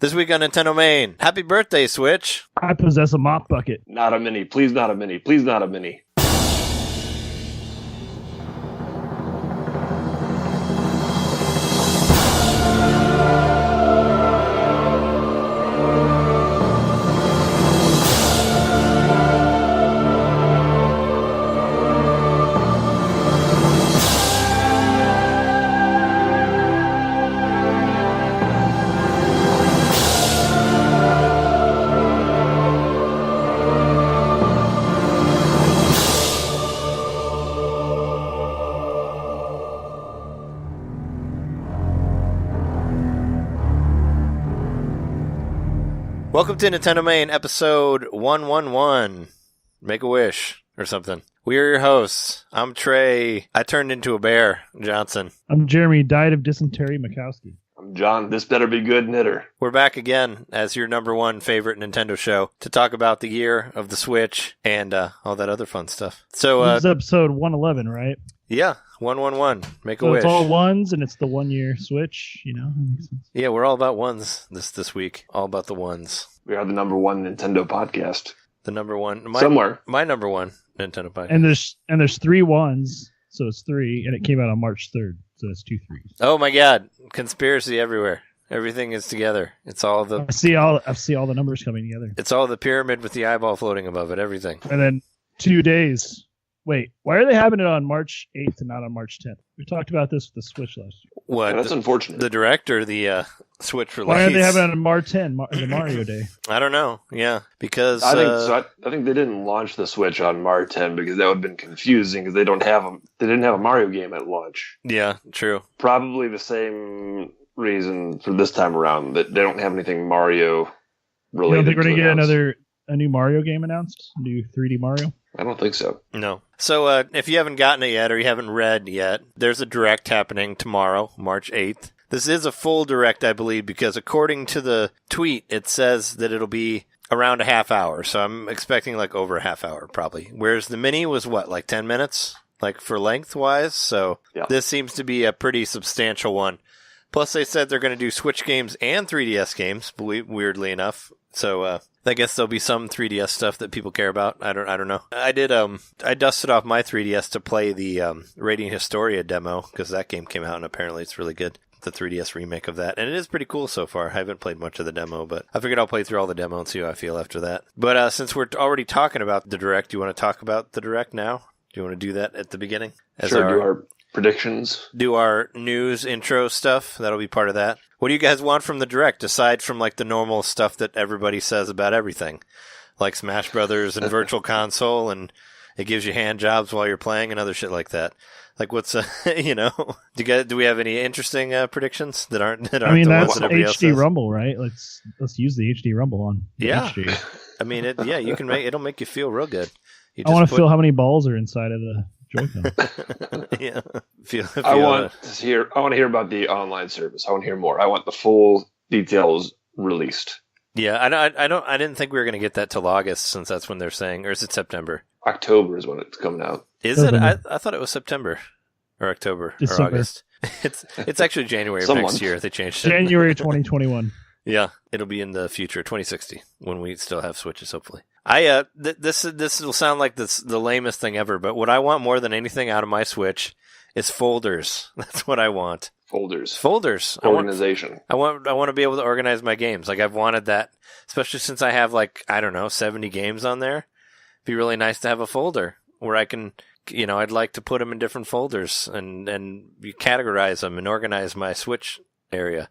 This week on NintenDomain, happy birthday, Switch. I possess a mop bucket. Not a mini. Please not a mini. Please not a mini. Welcome to NintenDomain episode 111. Make a wish or something. We are your hosts. I'm Trey. I turned into a bear, Johnson. I'm Jeremy, died of dysentery, Mikowski. I'm John. This better be good, knitter. We're back again as your number one favorite Nintendo show to talk about the year of the Switch and all that other fun stuff. So this is episode 111, right? Yeah, 111. Make a So wish. it's all ones, and it's the 1 year Switch, you know? That makes sense. Yeah, we're all about ones this week. All about the ones. We are the number one Nintendo podcast. The number one. Somewhere. My number one Nintendo podcast. And there's 3 ones, so it's 3, and it came out on March 3rd, so it's 2 3s. Oh my God! Conspiracy everywhere. Everything is together. It's all the. I see all the numbers coming together. It's all the pyramid with the eyeball floating above it. Everything. And then 2 days. Wait, why are they having it on March 8th and not on March 10th? We talked about this with the Switch last year. What? Yeah, that's unfortunate. The Direct or the Switch release? Why are they having it on March 10, the Mario Day? I don't know. Yeah, because I think so. I think they didn't launch the Switch on March 10 because that would have been confusing because they didn't have a Mario game at launch. Yeah, true. Probably the same reason for this time around that they don't have anything Mario related. You don't think we're going to get announce. a new Mario game announced? A new 3D Mario? I don't think so. No. So if you haven't gotten it yet or you haven't read yet, there's a Direct happening tomorrow, March 8th. This is a full Direct, I believe, because according to the tweet, it says that it'll be around a half hour. So I'm expecting like over a half hour, probably. Whereas the mini was what, like 10 minutes? Like for length-wise? So Yeah. This seems to be a pretty substantial one. Plus, they said they're going to do Switch games and 3DS games, weirdly enough. So I guess there'll be some 3DS stuff that people care about. I don't know. I dusted off my 3DS to play the Radiant Historia demo because that game came out and apparently it's really good. The 3DS remake of that. And it is pretty cool so far. I haven't played much of the demo, but I figured I'll play through all the demo and see how I feel after that. But since we're already talking about the Direct, do you want to talk about the Direct now? Do you want to do that at the beginning? Sure, do our predictions. Do our news intro stuff. That'll be part of that. What do you guys want from the Direct, aside from like the normal stuff that everybody says about everything? Like Smash Brothers and Virtual Console, and it gives you hand jobs while you're playing and other shit like that. Like what's, do we have any interesting predictions that aren't the I mean, ones that's that everybody else HD says? Rumble, right? Let's use the HD Rumble on. Yeah. HD. I mean, you can it'll make you feel real good. You I want to feel how many balls are inside of the Joy-Con. Yeah. I want to hear about the online service. I want to hear more. I want the full details released. Yeah, I didn't think we were going to get that till August, since that's when they're saying, or is it September? October is when it's coming out. Is it? I thought it was September or October December. or August. It's actually January of Some next month. year. They changed it. January 2021. Yeah, it'll be in the future, 2060, when we still have Switches, hopefully. This will sound like the lamest thing ever, but what I want more than anything out of my Switch is folders. That's what I want. Folders. Organization. I want to be able to organize my games. Like I've wanted that, especially since I have 70 games on there. It'd be really nice to have a folder where I can, I'd like to put them in different folders and categorize them and organize my Switch area.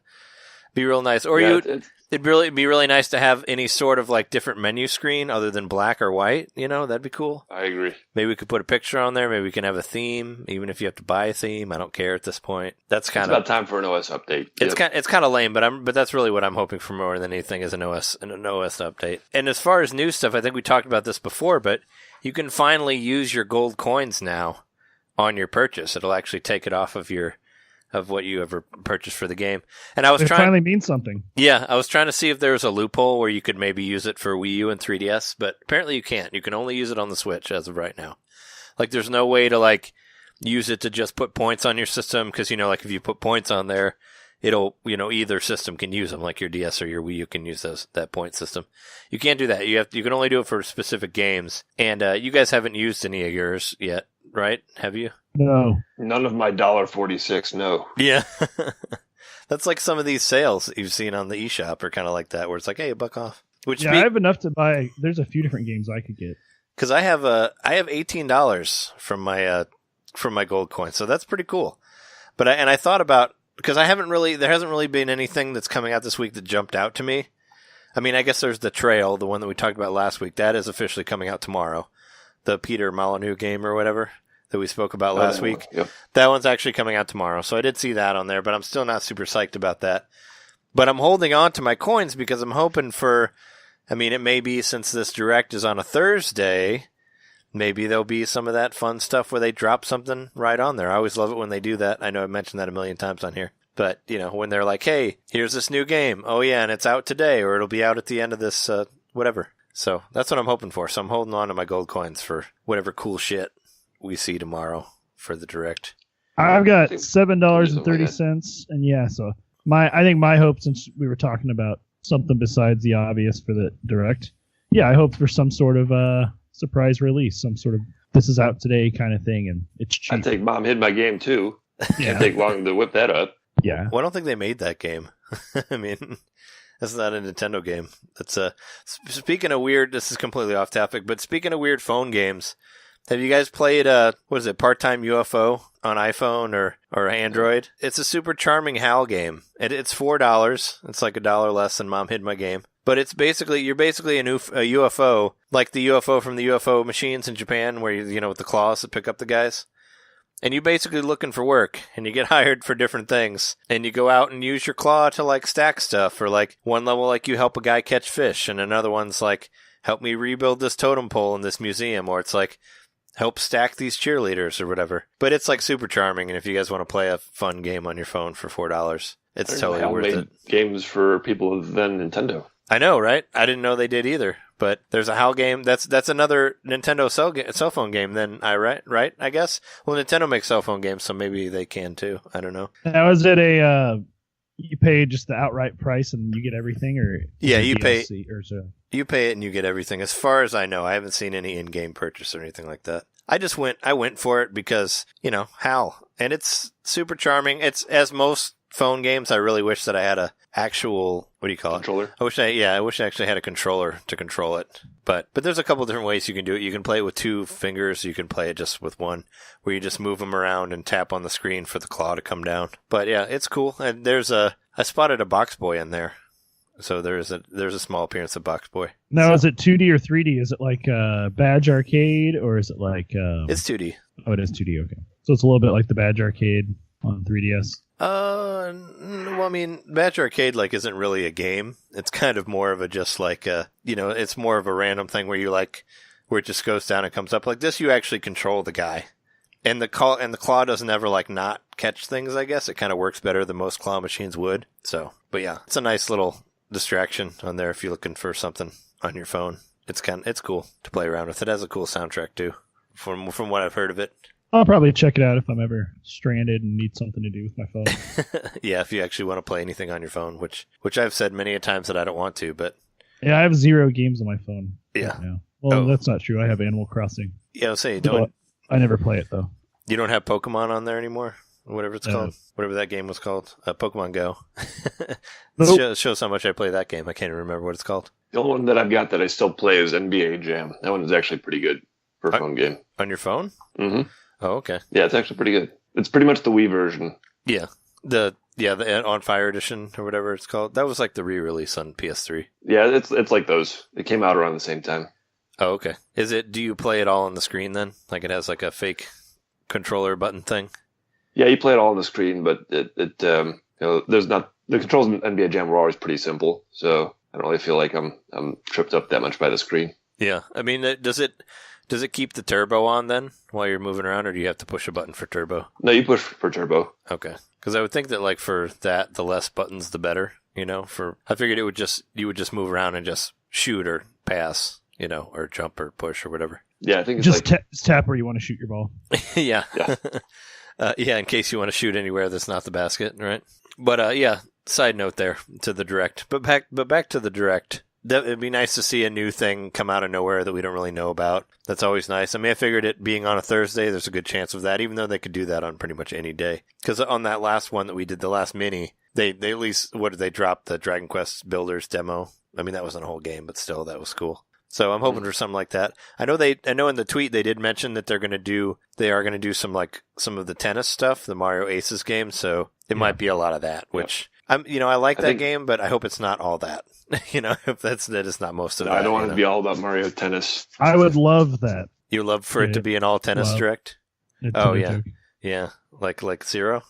Be real nice. Or it'd really be really nice to have any sort of different menu screen other than black or white. That'd be cool. I agree. Maybe we could put a picture on there. Maybe we can have a theme, even if you have to buy a theme. I don't care at this point. That's kind of about time for an OS update. It's kind of lame, but that's really what I'm hoping for more than anything is an OS update. And as far as new stuff, I think we talked about this before, but you can finally use your gold coins now on your purchase. It'll actually take it off of what you ever purchased for the game. And I was finally means something. Yeah, I was trying to see if there was a loophole where you could maybe use it for Wii U and 3DS, but apparently you can't. You can only use it on the Switch as of right now. There's no way to use it to just put points on your system because if you put points on there, it'll, either system can use them, like your DS or your Wii U can use that point system. You can't do that. You can only do it for specific games. And you guys haven't used any of yours yet, right? Have you? No. None of my $1.46, no. Yeah. That's like some of these sales that you've seen on the eShop are kind of like that, where it's like, hey, $1 off. I have enough to buy. There's a few different games I could get. Because I have $18 from my gold coin, so that's pretty cool. But I thought about, because there hasn't really been anything that's coming out this week that jumped out to me. I mean, I guess there's the Trail, the one that we talked about last week. That is officially coming out tomorrow. The Peter Molyneux game or whatever that we spoke about last week. Yep. That one's actually coming out tomorrow. So I did see that on there, but I'm still not super psyched about that. But I'm holding on to my coins because I'm hoping for, I mean, it may be since this Direct is on a Thursday, maybe there'll be some of that fun stuff where they drop something right on there. I always love it when they do that. I know I've mentioned that a million times on here. But, when they're like, hey, here's this new game. Oh, yeah, and it's out today, or it'll be out at the end of this, whatever. So that's what I'm hoping for. So I'm holding on to my gold coins for whatever cool shit we see tomorrow for the Direct. I've got $7.30, and yeah, so I think my hope, since we were talking about something besides the obvious for the Direct, yeah, I hope for some sort of surprise release, some sort of this is out today kind of thing, and it's cheap. I think Mom hid my game too. Yeah. Can't take long to whip that up. Yeah. Well, I don't think they made that game. I mean, that's not a Nintendo game. That's speaking of weird. This is completely off topic, but speaking of weird phone games, have you guys played what is it, Part-Time UFO on iPhone or Android? It's a super charming HAL game. It's $4. It's like $1 less than Mom hid my game. But you're basically a UFO, like the UFO from the UFO machines in Japan, where with the claws that pick up the guys. And you're basically looking for work, and you get hired for different things. And you go out and use your claw to, like, stack stuff. Or, like, one level, like, you help a guy catch fish. And another one's, like, help me rebuild this totem pole in this museum. Or it's, like, help stack these cheerleaders or whatever. But it's, like, super charming. And if you guys want to play a fun game on your phone for $4, it's totally worth it. Games for people other than Nintendo. I know, right? I didn't know they did either. But there's a HAL game. That's another Nintendo cell phone game then, right? I guess? Well, Nintendo makes cell phone games, so maybe they can too. I don't know. Now, is it you pay just the outright price and you get everything, or yeah, you DLC, pay or so? You pay it and you get everything. As far as I know, I haven't seen any in-game purchase or anything like that. I went for it because, HAL. And it's super charming. It's, as most phone games, I really wish that I had a actual, what do you call Controller? it? I wish I actually had a controller to control it. But there's a couple different ways you can do it. You can play it with 2 fingers. You can play it just with one, where you just move them around and tap on the screen for the claw to come down. But yeah, it's cool. And I spotted a Box Boy in there. So there's a small appearance of Box Boy. Now, is it 2D or 3D? Is it like Badge Arcade, or is it like... It's 2D. Oh, it is 2D, okay. So it's a little bit like the Badge Arcade on 3DS. Well, I mean, Badge Arcade, isn't really a game. It's kind of more of a just it's more of a random thing where where it just goes down and comes up. Like this, you actually control the guy. And the claw doesn't ever, not catch things, I guess. It kind of works better than most claw machines would. So, but yeah, it's a nice little distraction on there if you're looking for something on your phone. It's cool to play around with. It has a cool soundtrack, too, from what I've heard of it. I'll probably check it out if I'm ever stranded and need something to do with my phone. Yeah, if you actually want to play anything on your phone, which I've said many a times that I don't want to, but... Yeah, I have 0 games on my phone. Yeah. Right now. Well, that's not true. I have Animal Crossing. Yeah, I'll say, don't... I never play it, though. You don't have Pokemon on there anymore? Whatever it's called. Whatever that game was called. Pokemon Go. Nope. Shows how much I play that game. I can't even remember what it's called. The only one that I've got that I still play is NBA Jam. That one is actually pretty good for a phone game. On your phone? Mm-hmm. Oh, okay. Yeah, it's actually pretty good. It's pretty much the Wii version. Yeah. The On Fire edition or whatever it's called. That was like the re-release on PS3. Yeah, it's like those. They came out around the same time. Oh, okay. Do you play it all on the screen then? Like it has like a fake controller button thing? Yeah, you play it all on the screen, but there's not, the controls in NBA Jam were always pretty simple, so I don't really feel like I'm tripped up that much by the screen. Yeah. I mean, does it keep the turbo on then while you're moving around, or do you have to push a button for turbo? No, you push for turbo. Okay. Because I would think that for that, the less buttons, the better. I figured you would just move around and just shoot or pass, or jump or push or whatever. Yeah, I think it's just tap where you want to shoot your ball. Yeah. Yeah. Yeah, in case you want to shoot anywhere that's not the basket, right? But yeah, side note there to the Direct. But back to the Direct. It'd be nice to see a new thing come out of nowhere that we don't really know about. That's always nice. I mean, I figured it being on a Thursday, there's a good chance of that, even though they could do that on pretty much any day. Because on that last one that we did, the last mini, they at least, what did they drop? The Dragon Quest Builders demo. I mean, that wasn't a whole game, but still, that was cool. So I'm hoping for something like that. I know in the tweet they did mention that they are going to do some of the tennis stuff, the Mario Aces game. So it might be a lot of that, which I like that game, but I hope it's not all that. If that is not most of it. I don't want it to be all about Mario Tennis. I would love that. You love for it to be an all tennis Direct? Oh yeah. Joke. Yeah. Like Zero?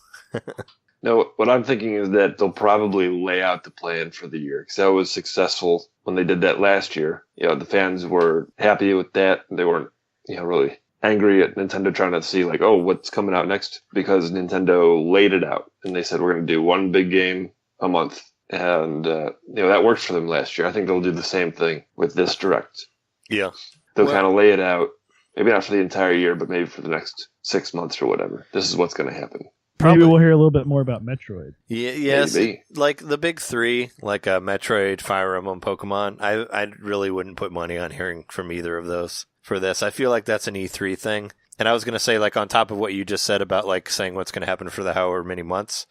No, what I'm thinking is that they'll probably lay out the plan for the year, because that was successful when they did that last year. The fans were happy with that. They weren't, really angry at Nintendo trying to see like, oh, what's coming out next, because Nintendo laid it out and they said we're going to do one big game a month. And, that worked for them last year. I think they'll do the same thing with this Direct. Yeah. They'll kind of lay it out, maybe not for the entire year, but maybe for the next 6 months or whatever. This is what's going to happen. Maybe we'll hear a little bit more about Metroid. Yeah, yes. Maybe. Like the big three, like Metroid, Fire Emblem, Pokemon, I really wouldn't put money on hearing from either of those for this. I feel like that's an E3 thing. And I was going to say, like, on top of what you just said about, like, saying what's going to happen for the however many months,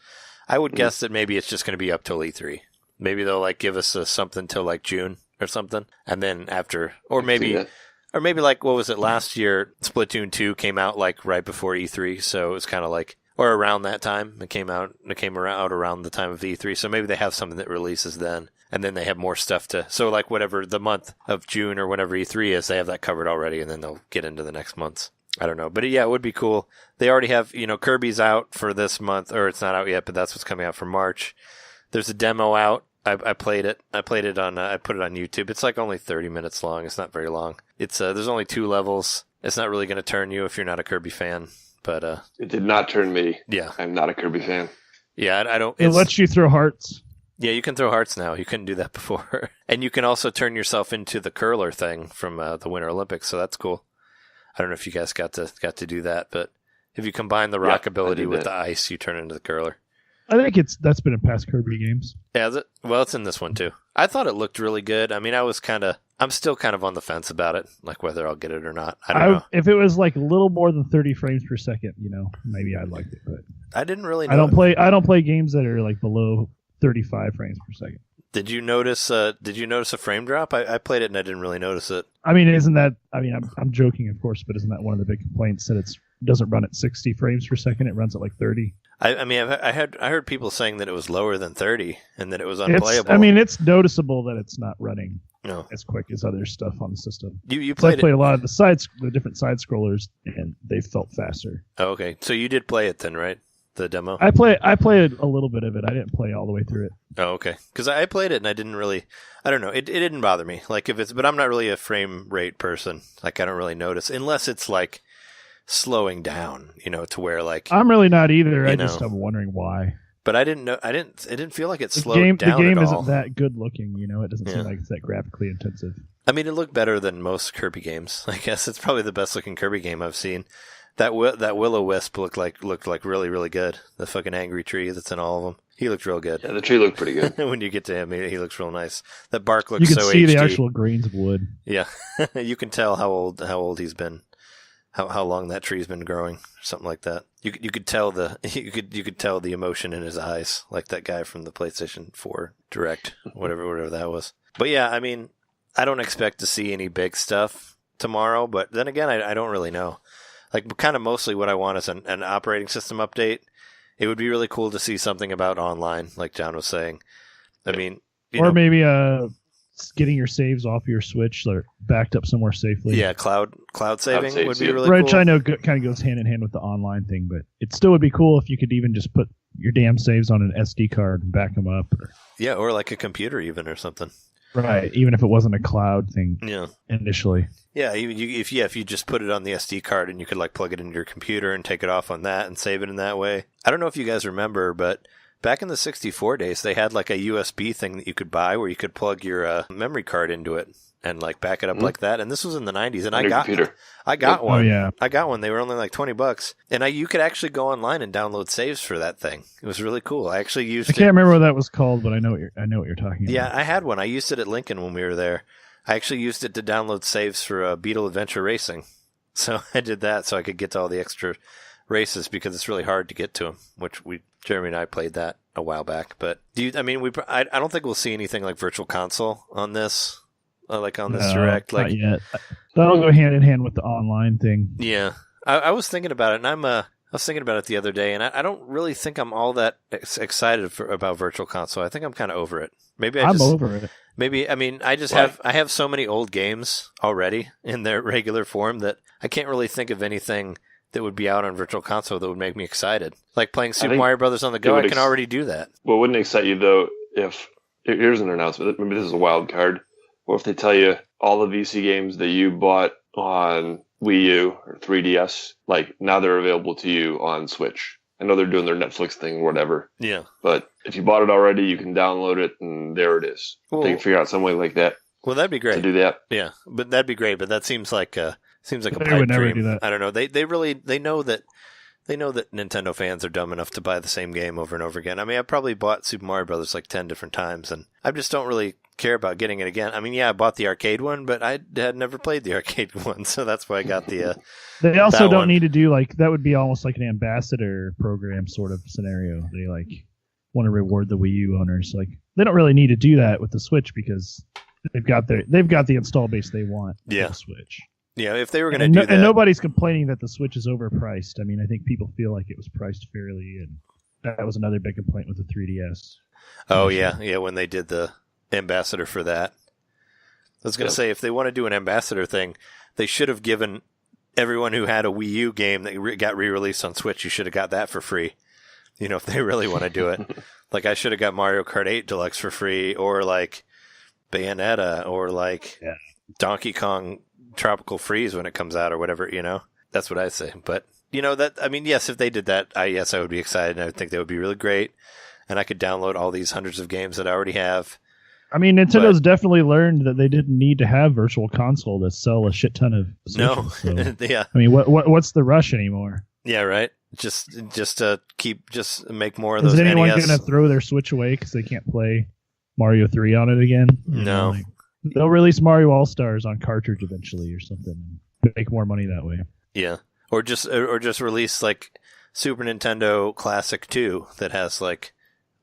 I would guess that maybe it's just going to be up till E3. Maybe they'll, like, give us something till, like, June or something. And then after, or maybe like, what was it, last year, Splatoon 2 came out, like, right before E3. So it was kind of like, or around that time. It came out around the time of E3. So maybe they have something that releases then. And then they have more stuff so like whatever the month of June or whenever E3 is, they have that covered already. And then they'll get into the next months. I don't know. But yeah, it would be cool. They already have, Kirby's out for this month, or it's not out yet, but that's what's coming out for March. There's a demo out. I played it. I put it on YouTube. It's like only 30 minutes long. It's not very long. It's there's only 2 levels. It's not really going to turn you if you're not a Kirby fan. But it did not turn me. Yeah, I'm not a Kirby fan. Yeah, I don't. It lets you throw hearts. Yeah, you can throw hearts now. You couldn't do that before. And you can also turn yourself into the curler thing from the Winter Olympics. So that's cool. I don't know if you guys got to do that, but if you combine the rock ability with the ice, you turn into the curler. I think that's been in past Kirby games. Yeah, is it? Well, it's in this one too. I thought it looked really good. I mean, I'm still kind of on the fence about it, like whether I'll get it or not. I don't know. If it was like a little more than 30 frames per second, maybe I'd like it. But I didn't really know. I don't play games that are like below 35 frames per second. Did you notice a frame drop? I played it and I didn't really notice it. I mean, I'm joking, of course, but isn't that one of the big complaints that it doesn't run at 60 frames per second? It runs at like 30. I mean, I heard people saying that it was lower than 30 and that it was unplayable. It's noticeable that it's not running as quick as other stuff on the system. You played a lot of the different side scrollers, and they felt faster. Oh, okay. So you did play it then, right? The demo? I played a little bit of it. I didn't play all the way through it. Oh, okay. Because I played it and I didn't really, I don't know. It didn't bother me. Like but I'm not really a frame rate person. Like I don't really notice unless it's like slowing down, to where like I'm really not either. I'm wondering why. But I didn't know. It didn't feel like it slowed down. The game at all. Isn't that good looking. It doesn't seem like it's that graphically intensive. I mean, it looked better than most Kirby games. I guess it's probably the best looking Kirby game I've seen. That Will-O-Wisp looked like really, really good. The fucking angry tree that's in all of them. He looked real good. Yeah, the tree looked pretty good. When you get to him, he looks real nice. That bark looks so HD. You can see the actual grains of wood. Yeah, you can tell how old he's been, how long that tree's been growing, something like that. You could tell you could tell the emotion in his eyes, like that guy from the PlayStation 4 Direct, whatever that was. But yeah, I mean, I don't expect to see any big stuff tomorrow. But then again, I don't really know. Like, kind of mostly what I want is an operating system update. It would be really cool to see something about online, like John was saying. I mean, maybe getting your saves off your Switch or backed up somewhere safely. Yeah, cloud saving would be really cool. Which I know kind of goes hand in hand with the online thing, but it still would be cool if you could even just put your damn saves on an SD card and back them up. Or like a computer even or something. Right, even if it wasn't a cloud thing. Yeah. Initially. Yeah, if you just put it on the SD card and you could like plug it into your computer and take it off on that and save it in that way. I don't know if you guys remember, but back in the 64 days, they had like a USB thing that you could buy where you could plug your memory card into it and like back it up like that. And this was in the 90s, and I got one. Oh, yeah. I got one. They were only like $20, and you could actually go online and download saves for that thing. It was really cool. I actually used. I can't remember what that was called, but I know what you're talking about. Yeah, I had one. I used it at Lincoln when we were there. I actually used it to download saves for Beetle Adventure Racing. So I did that so I could get to all the extra races because it's really hard to get to them, which Jeremy and I played that a while back. But I don't think we'll see anything like Virtual Console on this. Like on this Direct, like not yet. That'll go hand in hand with the online thing. Yeah, I was thinking about it, and I was thinking about it the other day, and I don't really think I'm all that excited about Virtual Console. I think I'm kind of over it. I'm over it. Maybe I have so many old games already in their regular form that I can't really think of anything that would be out on Virtual Console that would make me excited. Like playing Super Mario Brothers on the go, I can already do that. Well, wouldn't excite you though if here's an announcement. Maybe this is a wild card. What if they tell you all the VC games that you bought on Wii U or 3DS, like now they're available to you on Switch? I know they're doing their Netflix thing or whatever. Yeah. But if you bought it already, you can download it and there it is. Well, they can figure out some way like that. Well, that'd be great to do that. Yeah, but that'd be great. But that seems like a pipe would never dream. do that. I don't know. They know that Nintendo fans are dumb enough to buy the same game over and over again. I mean, I probably bought Super Mario Brothers like 10 different times, and I just don't really care about getting it again. I mean, yeah, I bought the arcade one, but I had never played the arcade one, so that's why I got the. They also don't need to do like that. Would be almost like an ambassador program sort of scenario. They like want to reward the Wii U owners. Like they don't really need to do that with the Switch because they've got the install base they want. Yeah. For the Switch. Yeah, if they were going to do that, and nobody's complaining that the Switch is overpriced. I mean, I think people feel like it was priced fairly, and that was another big complaint with the 3DS. Oh yeah, when they did the ambassador for that. I was going to say, if they want to do an ambassador thing, they should have given everyone who had a Wii U game that got re-released on Switch, you should have got that for free. You know, if they really want to do it. Like, I should have got Mario Kart 8 Deluxe for free, or like Bayonetta, or like Donkey Kong Tropical Freeze when it comes out, or whatever, you know? That's what I say. But, you know, yes, if they did that, I would be excited, and I would think that would be really great. And I could download all these hundreds of games that I already have. I mean, Nintendo's definitely learned that they didn't need to have Virtual Console to sell a shit ton of Switches. So, yeah. I mean, what's the rush anymore? Yeah, right. Just to make more of those. Is anyone NES. going to throw their Switch away because they can't play Mario 3 on it again? No. They'll release Mario All Stars on cartridge eventually or something and make more money that way. Yeah, or just release like Super Nintendo Classic 2 that has like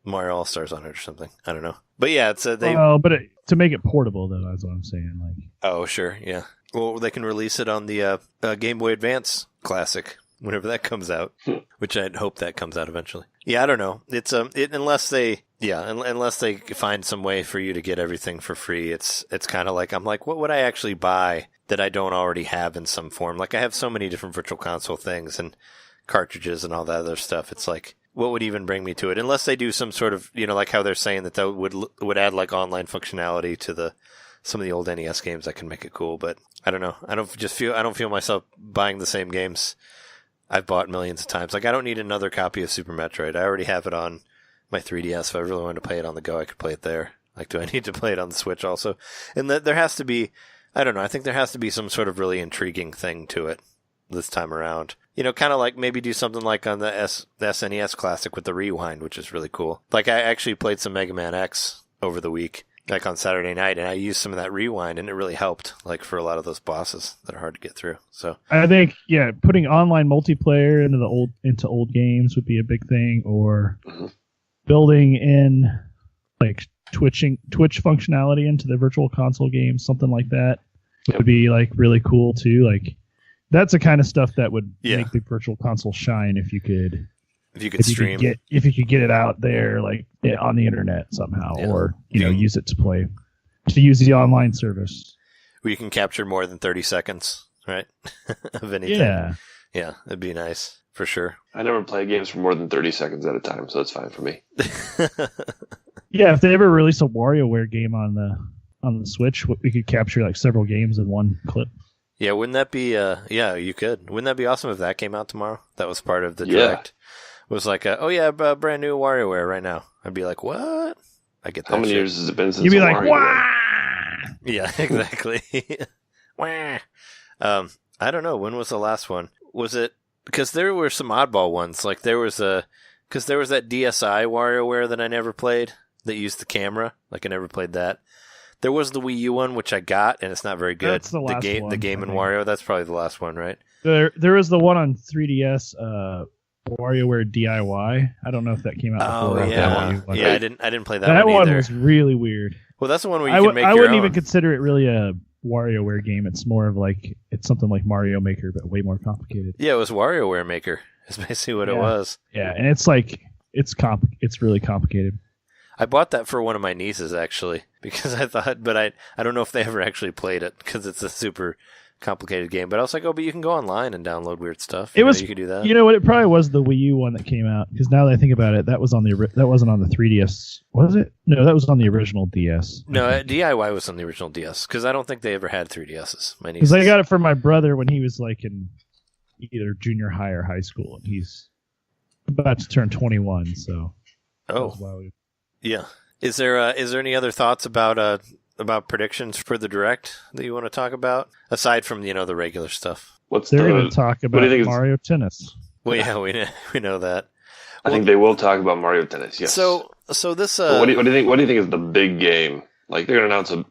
Mario All Stars on it or something. I don't know. But yeah, it's to make it portable though, that's what I'm saying. Like, oh sure, yeah. Well, they can release it on the Game Boy Advance Classic whenever that comes out, which I'd hope that comes out eventually. Yeah, I don't know. It's unless they find some way for you to get everything for free. It's kind of like, I'm like, what would I actually buy that I don't already have in some form? Like, I have so many different Virtual Console things and cartridges and all that other stuff. It's like, what would even bring me to it? Unless they do some sort of, you know, like how they're saying that would add like online functionality to some of the old NES games that can make it cool. But I don't know. I don't feel myself buying the same games I've bought millions of times. Like, I don't need another copy of Super Metroid. I already have it on my 3DS. If I really wanted to play it on the go, I could play it there. Like, do I need to play it on the Switch also? And there has to be, I don't know, I think there has to be some sort of really intriguing thing to it this time around. You know, kind of like maybe do something like on the SNES Classic with the Rewind, which is really cool. Like, I actually played some Mega Man X over the week, like on Saturday night, and I used some of that Rewind, and it really helped, like, for a lot of those bosses that are hard to get through. So I think, yeah, putting online multiplayer into old games would be a big thing, or building in like Twitch functionality into the Virtual Console games, something like that would be like really cool too. Like, that's the kind of stuff that would make the Virtual Console shine if you could stream, if you could get it out there, like on the internet somehow, or use it to use the online service where you can capture more than 30 seconds, right? Of anything. Yeah, it'd be nice for sure. I never play games for more than 30 seconds at a time, so it's fine for me. Yeah, if they ever release a WarioWare game on the Switch, we could capture like several games in one clip. Yeah, wouldn't that be? Yeah, you could. Wouldn't that be awesome if that came out tomorrow? That was part of the Direct. was like, oh yeah, brand new WarioWare right now. I'd be like, what? I get that. How many shit. years has it been since You'd be a like, WarioWare? wah! Yeah, exactly. Wah. I don't know. When was the last one? Was it because there were some oddball ones? Like there was that DSi WarioWare that I never played that used the camera. Like I never played that. There was the Wii U one, which I got, and it's not very good. That's the last one, the Game I and think. Wario. That's probably the last one, right? There was the one on 3DS, WarioWare DIY. I don't know if that came out before. Oh or yeah, after the Wii U one. yeah. I didn't play that, That one one either. was really weird. Well, that's the one where I you can make I your wouldn't own. even consider it really a WarioWare game. It's more of like it's something like Mario Maker, but way more complicated. Yeah, it was WarioWare Maker. Is basically what it Yeah. was. Yeah, and it's like it's really complicated. I bought that for one of my nieces actually because I thought, but I don't know if they ever actually played it because it's a super complicated game. But I was like, oh, but you can go online and download weird stuff. You could do that. You know what? It probably was the Wii U one that came out because now that I think about it, that wasn't on the 3DS, was it? No, that was on the original DS. No, DIY was on the original DS because I don't think they ever had 3DSs. My Because nieces. I got it for my brother when he was like in either junior high or high school, and he's about to turn 21. So Oh, yeah. Is there any other thoughts about predictions for the Direct that you want to talk about aside from the regular stuff? They're going to talk about do you think Mario Tennis. Well, yeah, we know that. I think they will talk about Mario Tennis. Yes. So this. But what do you think? What do you think is the big game? Like they're going to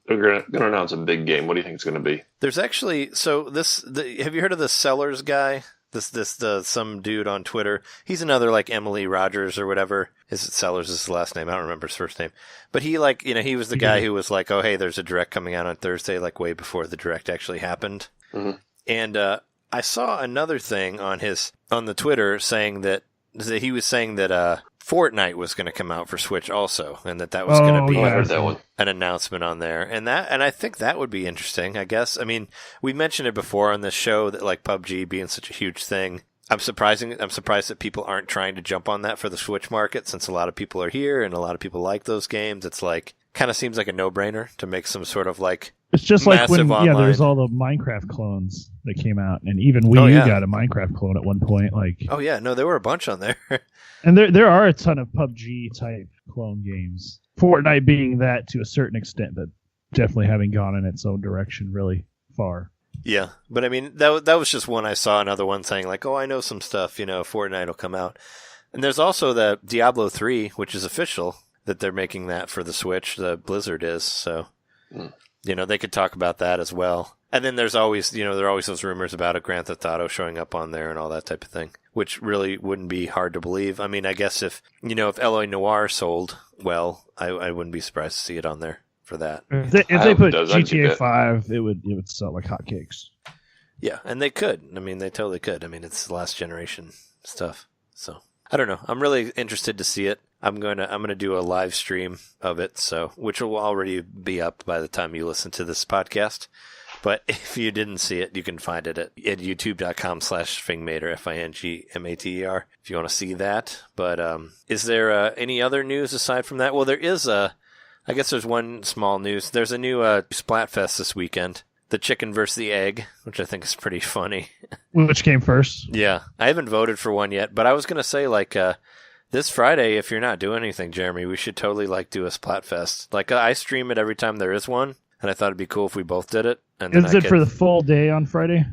announce a big game. What do you think it's going to be? There's actually have you heard of the Sellers guy? Some dude on Twitter. He's another like Emily Rogers or whatever. Sellers is his last name. I don't remember his first name. But he he was the guy who was like, oh hey, there's a Direct coming out on Thursday, like way before the Direct actually happened. Mm-hmm. And I saw another thing on the Twitter saying that he was saying that Fortnite was going to come out for Switch also, and that was going to be I heard that one. an announcement on there, and I think that would be interesting. I guess. I mean, we mentioned it before on this show that like PUBG being such a huge thing. I'm surprised that people aren't trying to jump on that for the Switch market, since a lot of people are here and a lot of people like those games. It's like kind of seems like a no-brainer to make some sort of like. It's just like when online. there's all the Minecraft clones that came out, and even Wii U got a Minecraft clone at one point. Like, oh yeah, no, there were a bunch on there. And there are a ton of PUBG type clone games. Fortnite being that to a certain extent, but definitely having gone in its own direction really far. Yeah, but I mean that was just one I saw. Another one saying like, oh, I know some stuff. Fortnite will come out, and there's also the Diablo 3, which is official that they're making that for the Switch. The Blizzard is so. They could talk about that as well. And then there's always, there are always those rumors about a Grand Theft Auto showing up on there and all that type of thing, which really wouldn't be hard to believe. I mean, I guess if L.A. Noire sold well, I wouldn't be surprised to see it on there for that. If they put GTA 5, it would sell like hotcakes. Yeah, and they could. I mean, they totally could. I mean, it's last generation stuff. So I don't know. I'm really interested to see it. I'm gonna do a live stream of it, which will already be up by the time you listen to this podcast. But if you didn't see it, you can find it at youtube.com/Fingmater, FINGMATER, if you want to see that. But is there any other news aside from that? Well, there is I guess there's one small news. There's a new Splatfest this weekend. The chicken versus the egg, which I think is pretty funny. Which came first? Yeah. I haven't voted for one yet, but I was going to say, like, this Friday, if you're not doing anything, Jeremy, we should totally, like, do a Splatfest. Like, I stream it every time there is one, and I thought it'd be cool if we both did it. And is it for the full day on Friday?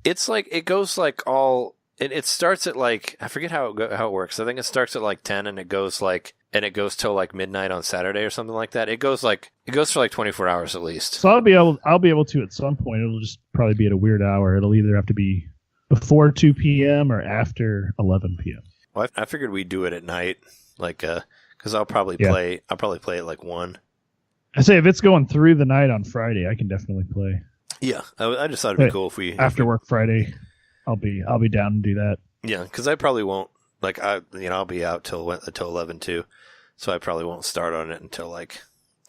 It's like, it goes, like, all... It starts at, like... I forget how it works. I think it starts at, like, 10, and it goes, like... And it goes till like midnight on Saturday or something like that. It goes for like 24 hours at least. So I'll be able to at some point. It'll just probably be at a weird hour. It'll either have to be before 2 p.m. or after 11 p.m. Well, I figured we'd do it at night, like because I'll probably play at like 1. I say if it's going through the night on Friday, I can definitely play. Yeah, I just thought it'd be cool if we after work Friday. I'll be down to do that. Yeah, because I probably won't. Like I'll be out till 11 too, so I probably won't start on it until like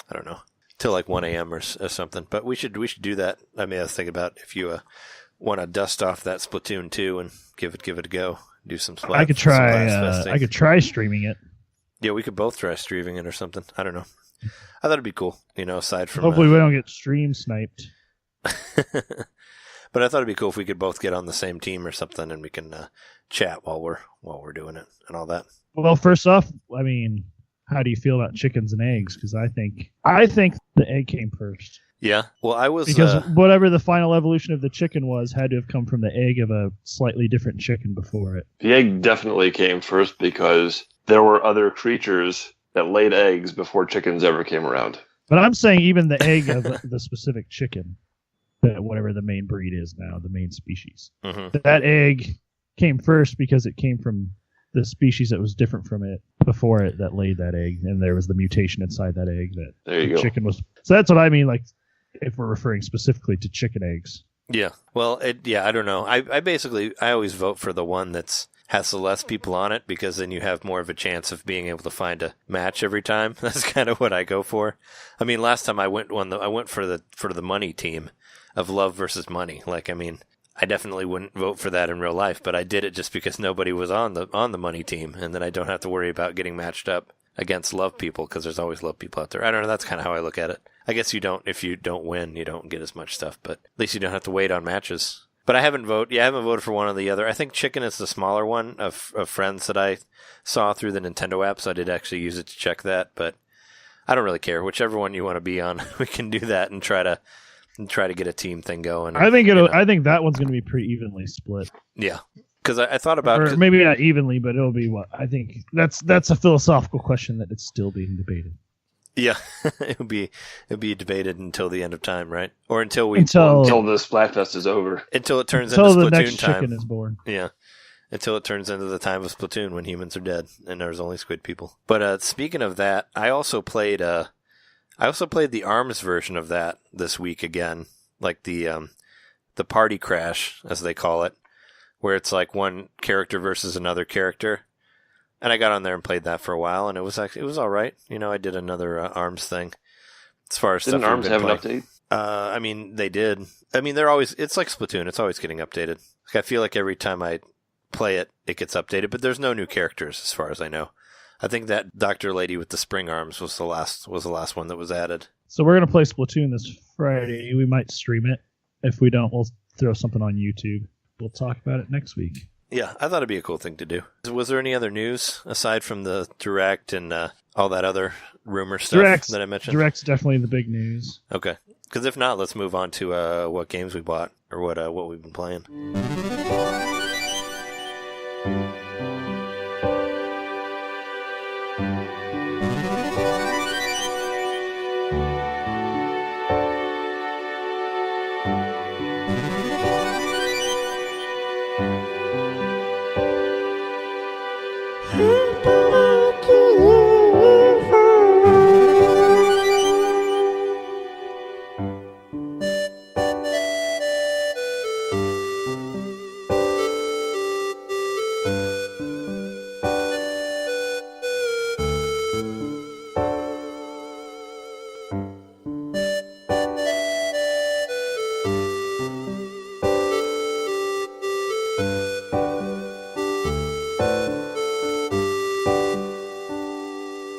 I don't know, till like 1 a.m. or something. But we should do that. I mean, I was thinking about if you want to dust off that Splatoon 2 and give it a go, do some. I could try streaming it. Yeah, we could both try streaming it or something. I don't know. I thought it'd be cool, aside from hopefully we don't get stream sniped. But I thought it'd be cool if we could both get on the same team or something, and we can chat while we're doing it and all that. Well, first off, I mean, how do you feel about chickens and eggs? Because I think the egg came first. Yeah. Well, I was because whatever the final evolution of the chicken was had to have come from the egg of a slightly different chicken before it. The egg definitely came first because there were other creatures that laid eggs before chickens ever came around. But I'm saying even the egg of the specific chicken, that whatever the main breed is now, the main species, that egg came first because it came from the species that was different from it before it that laid that egg, and there was the mutation inside that egg that there you the chicken was. So that's what I mean, like if we're referring specifically to chicken eggs. Yeah. Well, I don't know. I always vote for the one that's has the less people on it, because then you have more of a chance of being able to find a match every time. That's kind of what I go for. I mean, last time I went for the money team of love versus money. Like, I mean, I definitely wouldn't vote for that in real life, but I did it just because nobody was on the money team, and then I don't have to worry about getting matched up against love people, because there's always love people out there. I don't know. That's kind of how I look at it. I guess if you don't win, you don't get as much stuff, but at least you don't have to wait on matches. But I haven't voted for one or the other. I think chicken is the smaller one of friends that I saw through the Nintendo app, so I did actually use it to check that. But I don't really care. Whichever one you want to be on, we can do that and try to get a team thing going. I think I think that one's going to be pretty evenly split. Yeah, because I thought about, or maybe not evenly, but it'll be what I think. That's a philosophical question that it's still being debated. Yeah, it'll be debated until the end of time, right? Or until the Splatfest is over. Until it turns into Splatoon the next time. Chicken is born. Yeah, until it turns into the time of Splatoon when humans are dead and there's only squid people. But speaking of that, I also played the ARMS version of that this week again, like the party crash as they call it, where it's like one character versus another character. And I got on there and played that for a while, and it was all right. You know, I did another ARMS thing. As far as Didn't stuff ARMS have an update? I mean, they did. I mean, it's like Splatoon. It's always getting updated. Like, I feel like every time I play it, it gets updated. But there's no new characters, as far as I know. I think that Dr. Lady with the spring arms was the last one that was added. So we're gonna play Splatoon this Friday. We might stream it. If we don't, we'll throw something on YouTube. We'll talk about it next week. Yeah, I thought it'd be a cool thing to do. Was there any other news aside from the Direct and all that other rumor stuff that I mentioned? Direct's definitely the big news. Okay, because if not, let's move on to what games we bought or what we've been playing.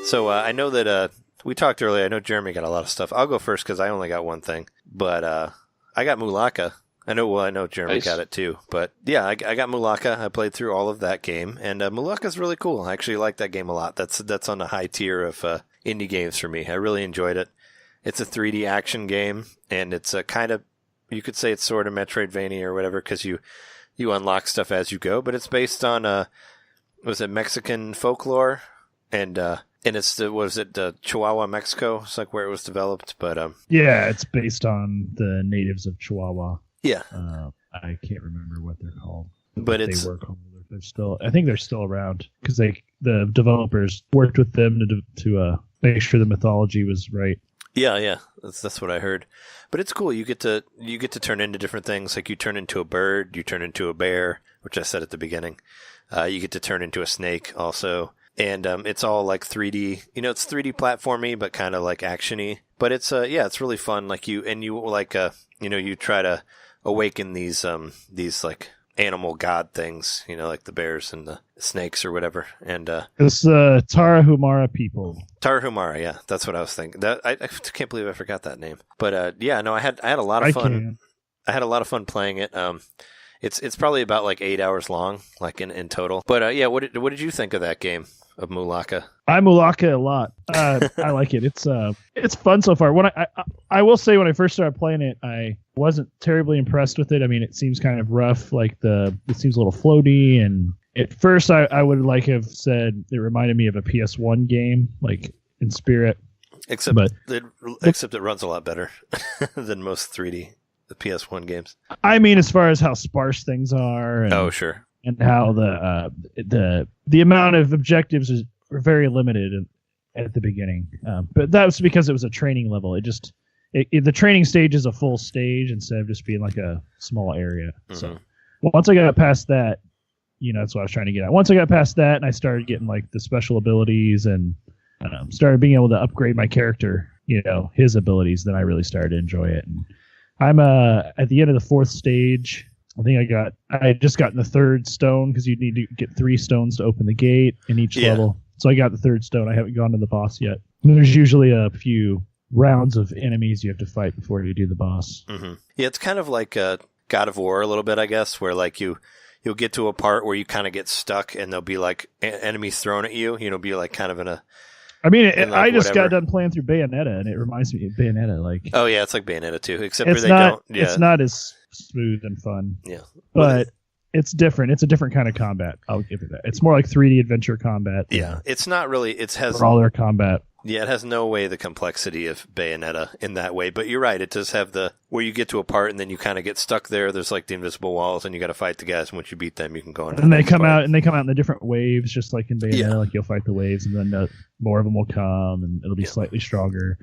So I know that we talked earlier. I know Jeremy got a lot of stuff. I'll go first because I only got one thing. But I got Mulaka. I know Jeremy got it too. But yeah, I got Mulaka. I played through all of that game, and Mulaka's really cool. I actually like that game a lot. That's on the high tier of indie games for me. I really enjoyed it. It's a 3D action game, and it's a kind of, you could say it's sort of Metroidvania or whatever, because you unlock stuff as you go. But it's based on Mexican folklore, and it's Chihuahua, Mexico. It's like where it was developed, but yeah, it's based on the natives of Chihuahua. Yeah, I can't remember what they're called, but they were called. They're still, I think they're still around because the developers worked with them to make sure the mythology was right. Yeah, that's what I heard. But it's cool. You get to turn into different things. Like you turn into a bird, you turn into a bear, which I said at the beginning. You get to turn into a snake also. And it's all like 3D. You know, it's 3D platformy, but kind of like actiony. But it's it's really fun. Like you try to awaken these like animal god things. You know, like the bears and the snakes or whatever. And it's Tarahumara people. Tarahumara, yeah, that's what I was thinking. That I can't believe I forgot that name. But I had a lot of fun. I had a lot of fun playing it. It's probably about like 8 hours long, like in total. But yeah, what did you think of that game of Mulaka? I Mulaka a lot. I like it. It's fun so far. When I will say when I first started playing it, I wasn't terribly impressed with it. I mean, it seems kind of rough. Like it seems a little floaty, and at first I would like have said it reminded me of a PS1 game, like in spirit. Except it runs a lot better than most 3D the PS1 games. I mean, as far as how sparse things are. And, oh, sure. And how the amount of objectives is very limited at the beginning. But that was because it was a training level. The training stage is a full stage instead of just being like a small area. Mm-hmm. So once I got past that, that's what I was trying to get at. Once I got past that and I started getting like the special abilities and started being able to upgrade my character, his abilities, then I really started to enjoy it. And I'm at the end of the 4th stage. I think I had just gotten the 3rd stone because you need to get 3 stones to open the gate in each level. So I got the 3rd stone. I haven't gone to the boss yet. And there's usually a few rounds of enemies you have to fight before you do the boss. Mm-hmm. Yeah, it's kind of like God of War a little bit, I guess, where like you'll get to a part where you kind of get stuck and there'll be like enemies thrown at you. Be like kind of in a... I mean, I just got done playing through Bayonetta, and it reminds me of Bayonetta. Like, oh yeah, it's like Bayonetta too, except it's for not. Yeah. It's not as smooth and fun. Yeah, but it's different. It's a different kind of combat. I'll give it that. It's more like 3D adventure combat. Yeah, it's not really. It has brawler combat. Yeah, it has no way the complexity of Bayonetta in that way. But you're right, it does have where you get to a part and then you kind of get stuck there. There's like the invisible walls and you got to fight the guys. And once you beat them, you can go on. And they come out in the different waves, just like in Bayonetta. Yeah. Like you'll fight the waves and then more of them will come and it'll be slightly stronger.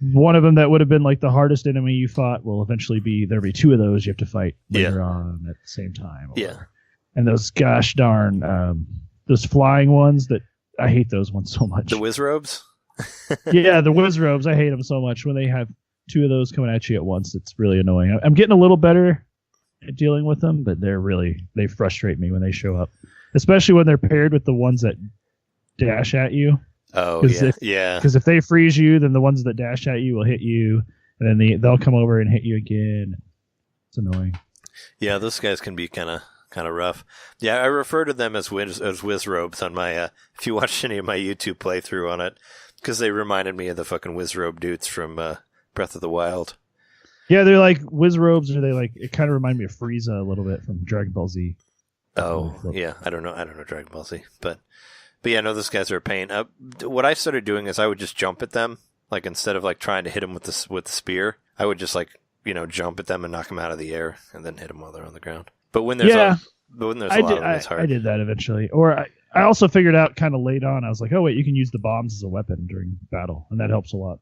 One of them that would have been like the hardest enemy you fought will eventually there'll be 2 of those you have to fight later on at the same time. And those gosh darn, those flying ones that I hate those ones so much. The Wizrobes? Yeah, the Wizrobes. I hate them so much. When they have 2 of those coming at you at once, it's really annoying. I'm getting a little better at dealing with them, but they frustrate me when they show up. Especially when they're paired with the ones that dash at you. Oh, yeah. Because if they freeze you, then the ones that dash at you will hit you, and then they'll come over and hit you again. It's annoying. Yeah, those guys can be kind of rough. Yeah, I refer to them as Wizrobes on my, if you watched any of my YouTube playthrough on it, because they reminded me of the fucking Wizrobe dudes from Breath of the Wild. Yeah, they're like Wizrobes, or it kind of remind me of Frieza a little bit from Dragon Ball Z. Oh, yeah, I don't know Dragon Ball Z, but yeah, no, those guys are a pain. What I started doing is I would just jump at them, like instead of like trying to hit them with the spear, I would just like jump at them and knock them out of the air, and then hit them while they're on the ground. But when there's a lot of them, it's hard. I did that eventually, or I also figured out kind of late on. I was like, oh wait, you can use the bombs as a weapon during battle, and that helps a lot.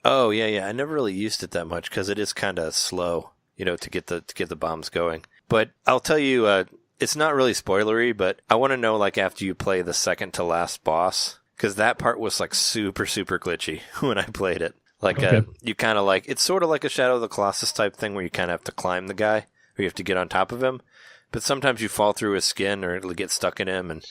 Oh yeah. I never really used it that much because it is kind of slow, to get the bombs going. But I'll tell you, it's not really spoilery, but I want to know like after you play the second to last boss, because that part was like super super glitchy when I played it. Like you kind of like it's sort of like a Shadow of the Colossus type thing where you kind of have to climb the guy, or you have to get on top of him. But sometimes you fall through his skin or it'll get stuck in him. And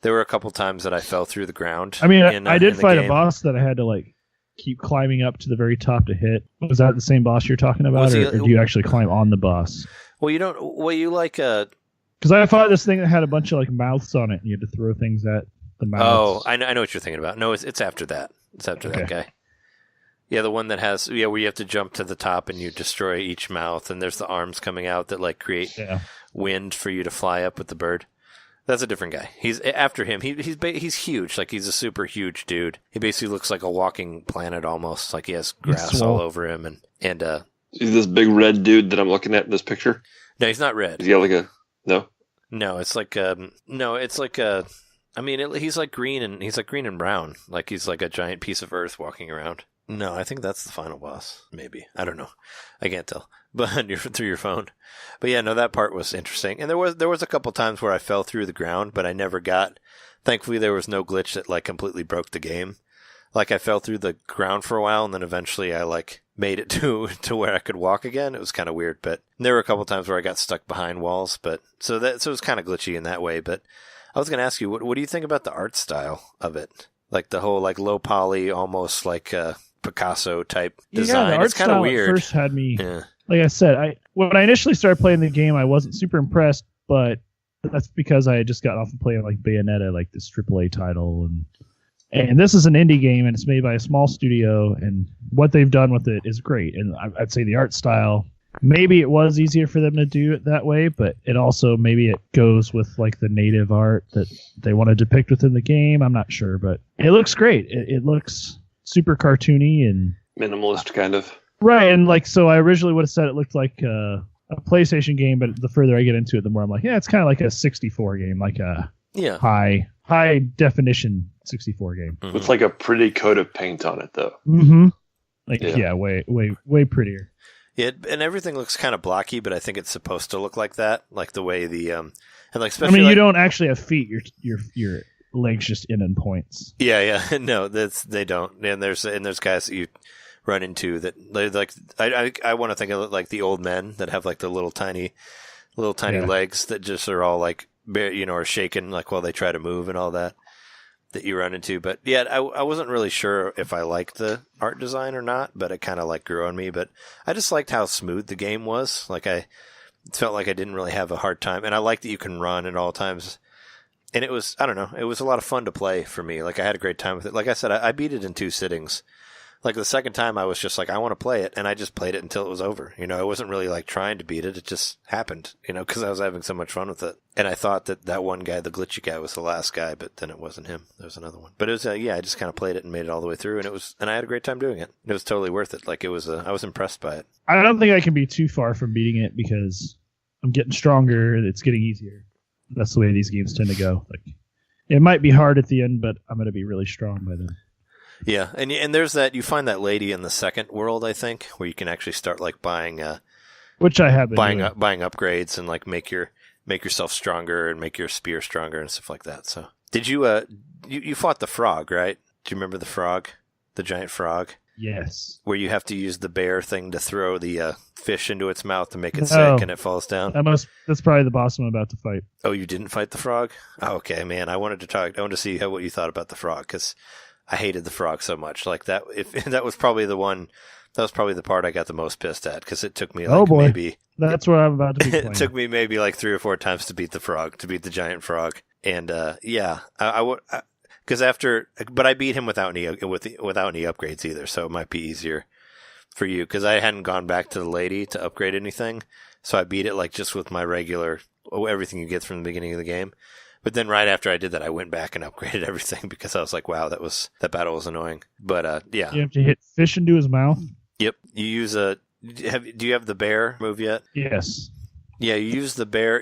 there were a couple times that I fell through the ground. I mean, I did fight a boss that I had to like keep climbing up to the very top to hit. Was that the same boss you're talking about, or do you actually climb on the boss? Well, you don't. Well, you like because I fought this thing that had a bunch of like mouths on it, and you had to throw things at the mouths. Oh, I know what you're thinking about. No, it's after that. It's after that guy. Yeah, the one that has where you have to jump to the top and you destroy each mouth, and there's the arms coming out that like create wind for you to fly up with the bird. That's a different guy. He's after him. He's huge. Like he's a super huge dude. He basically looks like a walking planet almost. Like he has grass all over him and Is this big red dude that I'm looking at in this picture? No, he's not red. Is he like a no? No, it's like it's like a. I mean, he's like green and brown. Like he's like a giant piece of earth walking around. No, I think that's the final boss. Maybe. I don't know. I can't tell. But through your phone. But yeah, no, that part was interesting. And there was a couple times where I fell through the ground, but I never got. Thankfully, there was no glitch that like completely broke the game. Like I fell through the ground for a while, and then eventually I like made it to where I could walk again. It was kind of weird, but there were a couple times where I got stuck behind walls. But so it was kind of glitchy in that way. But I was going to ask you, what do you think about the art style of it? Like the whole like low poly, almost like Picasso type design. The art it's kind of weird. First had me, like I said, when I initially started playing the game, I wasn't super impressed, but that's because I had just gotten off of playing like Bayonetta, like this AAA title, and this is an indie game, and it's made by a small studio, and what they've done with it is great. And I'd say the art style, maybe it was easier for them to do it that way, but it also maybe it goes with like the native art that they want to depict within the game. I'm not sure, but it looks great. It looks super cartoony and minimalist kind of. Right, and like so, I originally would have said it looked like a PlayStation game, but the further I get into it, the more I'm like, yeah, it's kind of like a 64 game, like a high definition 64 game with like a pretty coat of paint on it, though. Mm-hmm. Like way prettier. Yeah, and everything looks kind of blocky, but I think it's supposed to look like that, like the way the and like especially. I mean, you don't actually have feet; your legs just end in points. Yeah, no, they don't. And there's guys that you run into that like I want to think of like the old men that have like the little tiny legs that just are all like are shaking like while they try to move and all that you run into. But yeah, I wasn't really sure if I liked the art design or not, but it kind of like grew on me. But I just liked how smooth the game was. Like I felt like I didn't really have a hard time, and I like that you can run at all times. And it was, I don't know, it was a lot of fun to play for me. Like I had a great time with it. Like I said, I beat it in 2 sittings. Like the second time I was just like, I want to play it. And I just played it until it was over. I wasn't really like trying to beat it. It just happened, because I was having so much fun with it. And I thought that one guy, the glitchy guy, was the last guy, but then it wasn't him. There was another one. But it was, I just kind of played it and made it all the way through. And I had a great time doing it. It was totally worth it. Like I was impressed by it. I don't think I can be too far from beating it because I'm getting stronger. It's getting easier. That's the way these games tend to go. Like it might be hard at the end, but I'm going to be really strong by then. Yeah, and there's that, you find that lady in the second world, I think, where you can actually start like buying which I have been buying upgrades and like make yourself stronger and make your spear stronger and stuff like that. So did you you fought the frog, right? Do you remember the frog, the giant frog? Yes. Where you have to use the bear thing to throw the fish into its mouth to make it sick and it falls down. That's probably the boss I'm about to fight. Oh, you didn't fight the frog? Oh, okay, man. I wanted to see what you thought about the frog, because I hated the frog so much. Like that, that was probably the part I got the most pissed at, because it took me like maybe. That's what I'm about to be playing. It took me maybe like 3 or 4 times to beat the giant frog. And I would, because but I beat him without any upgrades either, so it might be easier for you, because I hadn't gone back to the lady to upgrade anything, so I beat it like just with my regular everything you get from the beginning of the game. But then right after I did that, I went back and upgraded everything, because I was like, wow, that battle was annoying. But yeah. You have to hit fish into his mouth? Yep. You use do you have the bear move yet? Yes. Yeah, you use the bear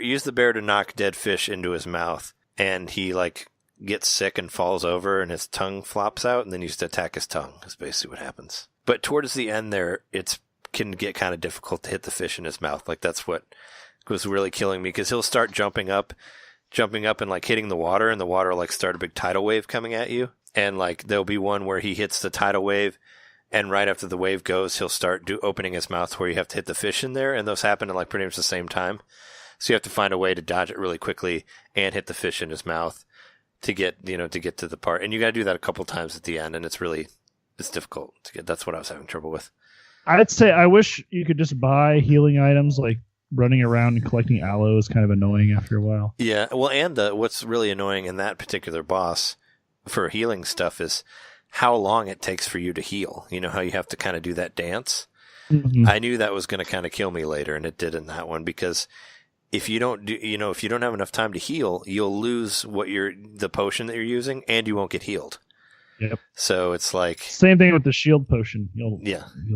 to knock dead fish into his mouth, and he like gets sick and falls over and his tongue flops out, and then you just attack his tongue. That's basically what happens. But towards the end there, it can get kind of difficult to hit the fish in his mouth. Like that's what was really killing me, because he'll start jumping up and like hitting the water, and the water will like start a big tidal wave coming at you. And like there'll be one where he hits the tidal wave, and right after the wave goes, he'll start opening his mouth where you have to hit the fish in there, and those happen at like pretty much the same time. So you have to find a way to dodge it really quickly and hit the fish in his mouth to get to the part. And you got to do that a couple times at the end, and it's difficult to get. That's what I was having trouble with. I'd say I wish you could just buy healing items. Like running around and collecting aloe is kind of annoying after a while. Yeah, well, and what's really annoying in that particular boss for healing stuff is how long it takes for you to heal. You know how you have to kind of do that dance? Mm-hmm. I knew that was going to kind of kill me later, and it did in that one, because if you don't have enough time to heal, you'll lose the potion that you're using, and you won't get healed. Yep. So it's like same thing with the shield potion. You'll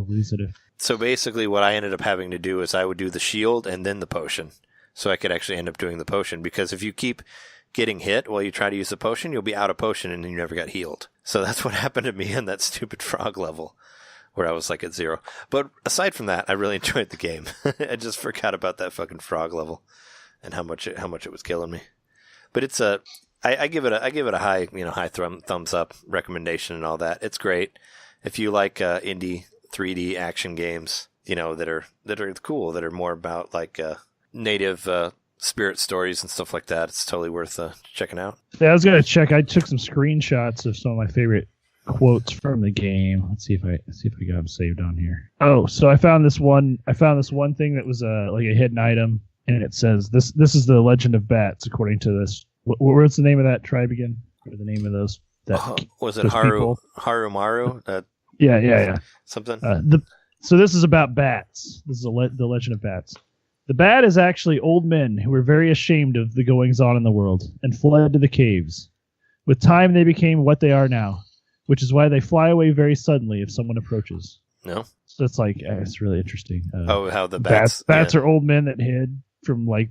lose it if. So basically what I ended up having to do is I would do the shield and then the potion, so I could actually end up doing the potion, because if you keep getting hit while you try to use the potion, you'll be out of potion and then you never got healed. So that's what happened to me in that stupid frog level, where I was like at 0. But aside from that, I really enjoyed the game. I just forgot about that fucking frog level and how much it was killing me. But it's I give it a high thumbs up recommendation and all that. It's great if you like indie 3D action games, that are cool, that are more about like native spirit stories and stuff like that. It's totally worth checking out. Yeah, I was gonna check. I took some screenshots of some of my favorite quotes from the game. Let's see if I got them saved on here. Oh, so I found this one thing that was like a hidden item, and it says this is the legend of bats according to this. What's the name of that tribe again? What are the name of those? Was it Harumaru? Yeah. Something. So this is about bats. This is the legend of bats. The bat is actually old men who were very ashamed of the goings on in the world and fled to the caves. With time, they became what they are now, which is why they fly away very suddenly if someone approaches. No. So it's like it's really interesting. How the bats are old men that hid from like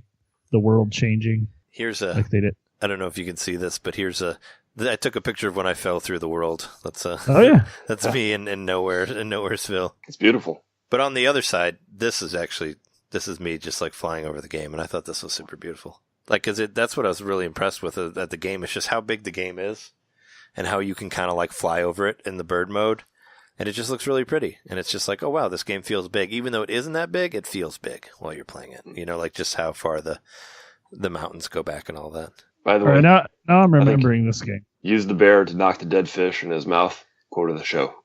the world changing. Here's like they did. I don't know if you can see this, but I took a picture of when I fell through the world. That's oh yeah, that's me in Nowheresville. It's beautiful. But on the other side, this is me just like flying over the game, and I thought this was super beautiful. Like, that's what I was really impressed with at the game. It's just how big the game is, and how you can kind of like fly over it in the bird mode, and it just looks really pretty. And it's just like, oh wow, this game feels big, even though it isn't that big. It feels big while you're playing it. You know, like just how far the mountains go back and all that. By the way, right, now I'm remembering this game. Use the bear to knock the dead fish in his mouth. Quote of the show.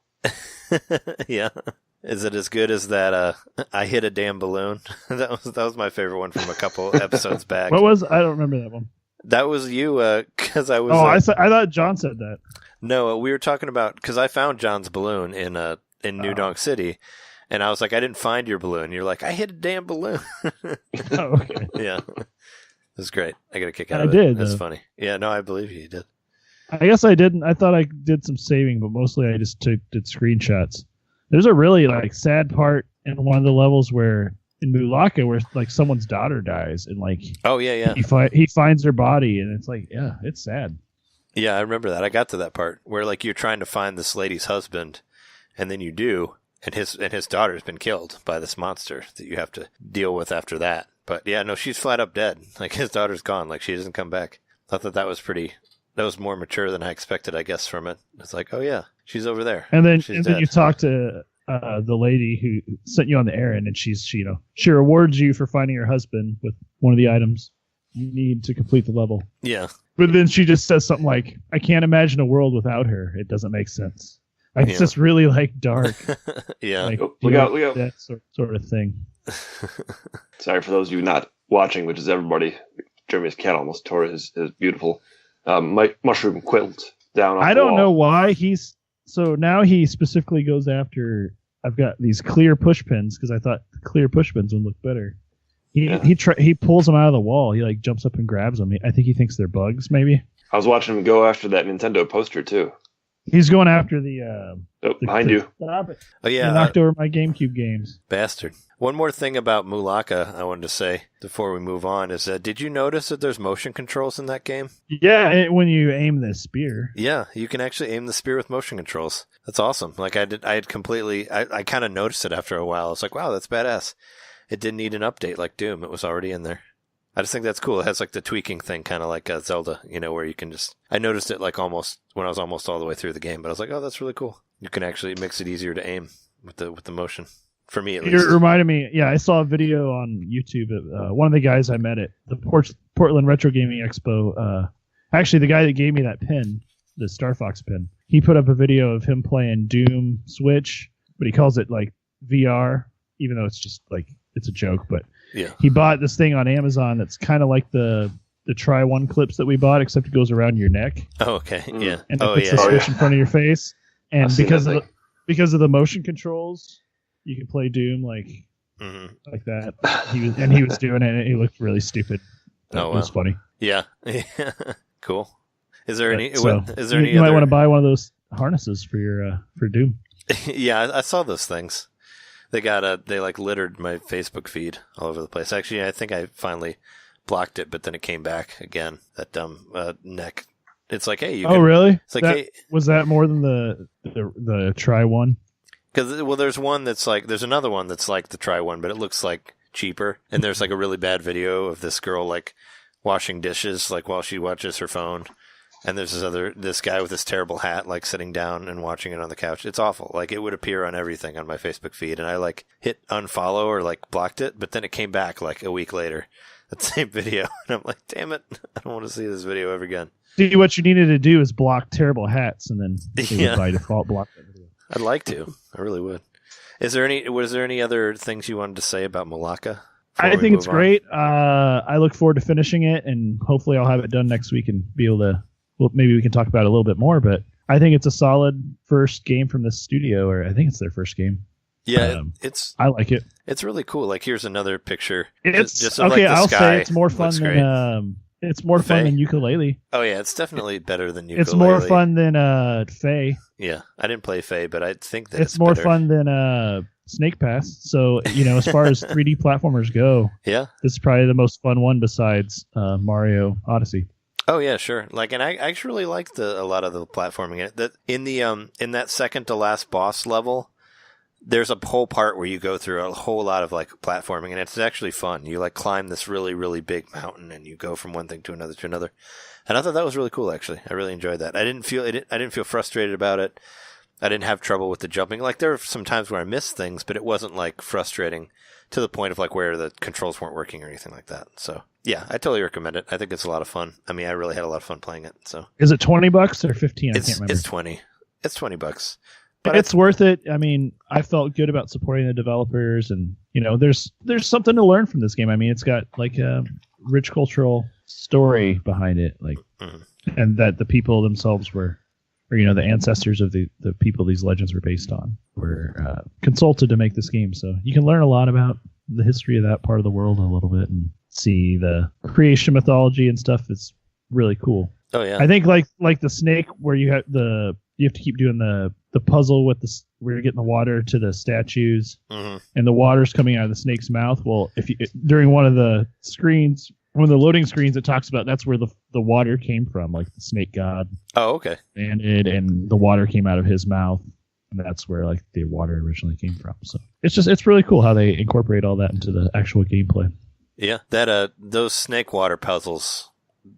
Yeah. Is it as good as that? I hit a damn balloon. that was my favorite one from a couple episodes back. I don't remember that one. That was you, because I was. Oh, I thought John said that. No, we were talking about because I found John's balloon in New Donk City, and I was like, I didn't find your balloon. You're like, I hit a damn balloon. Oh, okay. Yeah, it was great. I got a kick out of it. I did. That's funny. Yeah, no, I believe you did. I guess I didn't. I thought I did some saving, but mostly I just did screenshots. There's a really like sad part in one of the levels where in Mulaka where like someone's daughter dies and like he finds her body and it's like it's sad. Yeah, I remember that. I got to that part where like you're trying to find this lady's husband, and then you do, and his daughter's been killed by this monster that you have to deal with after that. But yeah, no, she's flat up dead. Like his daughter's gone. Like she doesn't come back. I thought that was pretty. That was more mature than I expected, I guess, from it. It's like, oh yeah, she's over there. And then you talk to the lady who sent you on the errand, and she rewards you for finding her husband with one of the items you need to complete the level. Yeah. But then she just says something like, I can't imagine a world without her. It doesn't make sense. Like, it's just really like dark. Yeah. Like, look out. That sort of thing. Sorry for those of you not watching, which is everybody. Jeremy's cat almost tore his beautiful mushroom quilt down. I don't know why so now he specifically goes after. I've got these clear push pins because I thought the clear push pins would look better. He pulls them out of the wall. He like jumps up and grabs them. I think he thinks they're bugs. Maybe. I was watching him go after that Nintendo poster too. He's going after the. Behind you. Oh yeah, he knocked over my GameCube games. Bastard. One more thing about Mulaka I wanted to say before we move on is did you notice that there's motion controls in that game? Yeah, when you aim the spear. Yeah, you can actually aim the spear with motion controls. That's awesome. Like I kind of noticed it after a while. I was like, wow, that's badass. It didn't need an update like Doom. It was already in there. I just think that's cool. It has like the tweaking thing, kind of like Zelda, where you can just. I noticed it like almost when I was almost all the way through the game, but I was like, oh, that's really cool. You can actually it makes it easier to aim with the motion. For me, at least. It reminded me. Yeah, I saw a video on YouTube of one of the guys I met at the Portland Retro Gaming Expo. Actually, the guy that gave me that pin, the Star Fox pin, he put up a video of him playing Doom Switch, but he calls it like VR, even though it's just like it's a joke. But yeah, he bought this thing on Amazon that's kind of like the Try One clips that we bought, except it goes around your neck. Oh, okay, yeah. And it puts the Switch in front of your face, and because of the motion controls. You can play Doom like that. He was doing it, and he looked really stupid. Oh, it was funny. Yeah, cool. Is there any? You might want to buy one of those harnesses for Doom. Yeah, I saw those things. They they like littered my Facebook feed all over the place. Actually, I think I finally blocked it, but then it came back again. That dumb neck. It's like, hey, you. Oh, really? It's like, hey, was that more than the Try One? Because, there's another one that's like the Try One, but it looks like cheaper. And there's like a really bad video of this girl like washing dishes like while she watches her phone. And there's this guy with this terrible hat like sitting down and watching it on the couch. It's awful. Like it would appear on everything on my Facebook feed. And I like hit unfollow or like blocked it, but then it came back like a week later. that same video, and I'm like, damn it, I don't want to see this video ever again. See, what you needed to do is block terrible hats, and then they would by default block that video. I'd like to. I really would. Was there any other things you wanted to say about Mulaka? I think it's great. I look forward to finishing it, and hopefully I'll have it done next week and be able to. Well, maybe we can talk about it a little bit more, but I think it's a solid first game from this studio, or I think it's their first game. Yeah, I like it. It's really cool. Like, here's another picture. It's just of, okay. like, the I'll sky. say it's more fun than fun than Ukulele. Oh yeah, it's definitely better than Ukulele. It's more fun than Faye. Yeah, I didn't play Faye, but I think that it's more fun than Snake Pass. So as far as 3D platformers go, yeah, this is probably the most fun one besides Mario Odyssey. Oh yeah, sure. Like, and I actually liked a lot of the platforming in it. That in that second to last boss level, there's a whole part where you go through a whole lot of like platforming, and it's actually fun. You like climb this really, really big mountain, and you go from one thing to another. And I thought that was really cool. Actually, I really enjoyed that. I didn't feel frustrated about it. I didn't have trouble with the jumping. Like, there were some times where I missed things, but it wasn't like frustrating to the point of like where the controls weren't working or anything like that. So yeah, I totally recommend it. I think it's a lot of fun. I mean, I really had a lot of fun playing it. So is it $20 or $15? I can't remember. It's 20. It's $20. But it's worth it. I mean, I felt good about supporting the developers, and there's something to learn from this game. I mean, it's got like a rich cultural story behind it, like, and that the people themselves were, or the ancestors of the people these legends were based on were consulted to make this game. So you can learn a lot about the history of that part of the world a little bit and see the creation mythology and stuff. It's really cool. Oh yeah, I think like the snake where you have to keep doing the puzzle with where you're getting the water to the statues, and the water's coming out of the snake's mouth. Well, during one of the loading screens, it talks about that's where the water came from, like the snake god. Oh, okay. And the water came out of his mouth, and that's where like the water originally came from. So it's really cool how they incorporate all that into the actual gameplay. Yeah, that those snake water puzzles.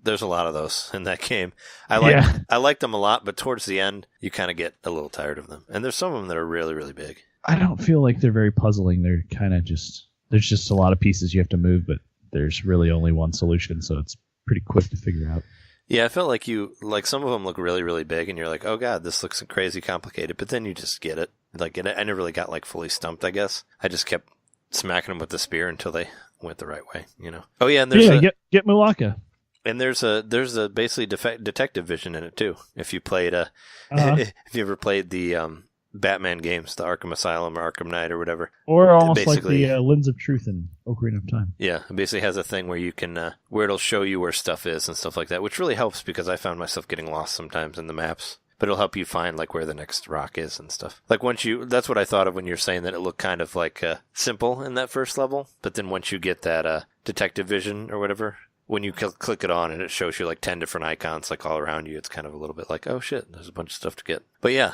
There's a lot of those in that game. I liked them a lot, but towards the end, you kind of get a little tired of them. And there's some of them that are really, really big. I don't feel like they're very puzzling. They're kind of there's just a lot of pieces you have to move, but there's really only one solution, so it's pretty quick to figure out. Yeah, I felt like some of them look really, really big, and you're like, oh god, this looks crazy complicated, but then you just get it. Like, I never really got like fully stumped, I guess. I just kept smacking them with the spear until they went the right way, Oh yeah, and there's get Mulaka. And there's a basically detective vision in it too. If you played if you ever played the Batman games, the Arkham Asylum or Arkham Knight or whatever, or almost like the Lens of Truth in Ocarina of Time. Yeah, it basically has a thing where you can where it'll show you where stuff is and stuff like that, which really helps because I found myself getting lost sometimes in the maps. But it'll help you find like where the next rock is and stuff. Like that's what I thought of when you're saying that it looked kind of like simple in that first level, but then once you get that detective vision or whatever. When you click it on and it shows you like 10 different icons like all around you, it's kind of a little bit like, oh shit, there's a bunch of stuff to get. But yeah,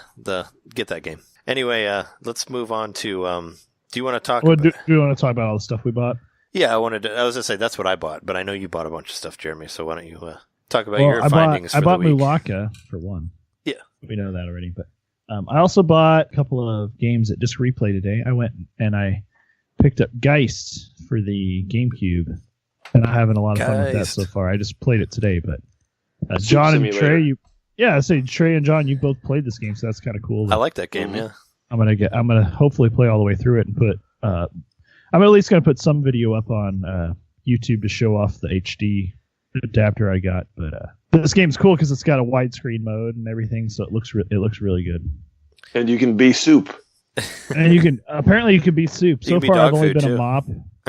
get that game. Anyway, let's move on to, do you want to talk about... Do you want to talk about all the stuff we bought? Yeah, I was going to say that's what I bought, but I know you bought a bunch of stuff, Jeremy, so why don't you talk about your findings for the week. I bought Mulaka, for one. Yeah. We know that already, but I also bought a couple of games at Disc Replay today. I went and I picked up Geist for the GameCube. And I'm having a lot of fun with that so far. I just played it today, but John and Trey, Trey and John, you both played this game, so that's kind of cool. I like that game. Yeah, I'm gonna hopefully play all the way through it and put. I'm at least gonna put some video up on YouTube to show off the HD adapter I got. But this game's cool because it's got a widescreen mode and everything, so it looks really good. And you can be soup. And you can be soup. So far, I've only been too. A mop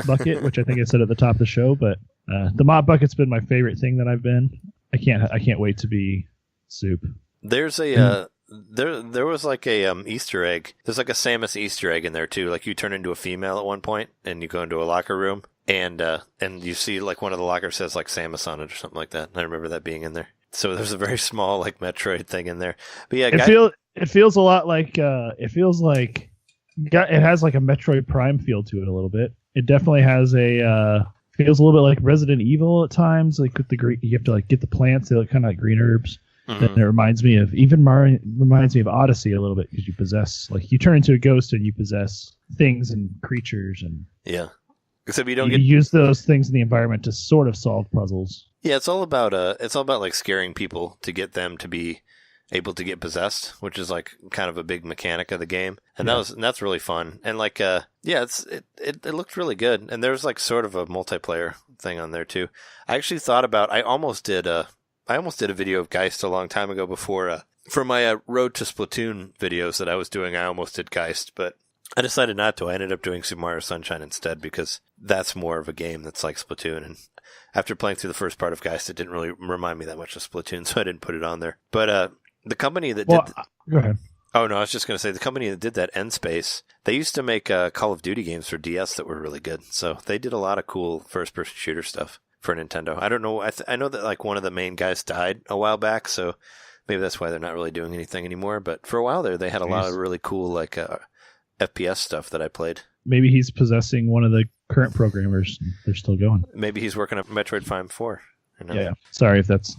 bucket, which I think I said at the top of the show, but the mop bucket's been my favorite thing that I've been. I can't wait to be soup. There's a there was like a Easter egg. There's like a Samus Easter egg in there too. Like you turn into a female at one point and you go into a locker room and you see like one of the lockers says like Samus on it or something like that. And I remember that being in there. So there's a very small like Metroid thing in there. But yeah, it feels a lot like it has like a Metroid Prime feel to it a little bit. It definitely has feels a little bit like Resident Evil at times, like with the green, you have to like get the plants, they look kind of like green herbs. Mm-hmm. And it reminds me of Odyssey a little bit because you turn into a ghost and you possess things and creatures and yeah. Except you don't you use those things in the environment to sort of solve puzzles. Yeah, it's all about like scaring people to get them to be able to get possessed, which is like kind of a big mechanic of the game, and that's really fun. And like it looked really good, and there's like sort of a multiplayer thing on there too. I actually thought about I almost did a video of Geist a long time ago before for my Road to Splatoon videos that I was doing. I almost did Geist, but I decided not to. I ended up doing Super Mario Sunshine instead because that's more of a game that's like Splatoon. And after playing through the first part of Geist, it didn't really remind me that much of Splatoon, so I didn't put it on there. But the company that did... Go ahead. Oh, no, I was just going to say, the company that did that, N-Space, they used to make Call of Duty games for DS that were really good. So they did a lot of cool first-person shooter stuff for Nintendo. I don't know. I know that like one of the main guys died a while back, so maybe that's why they're not really doing anything anymore. But for a while there, they had a lot of really cool like FPS stuff that I played. Maybe he's possessing one of the current programmers. They're still going. Maybe he's working on Metroid Prime 4. Yeah. Sorry if that's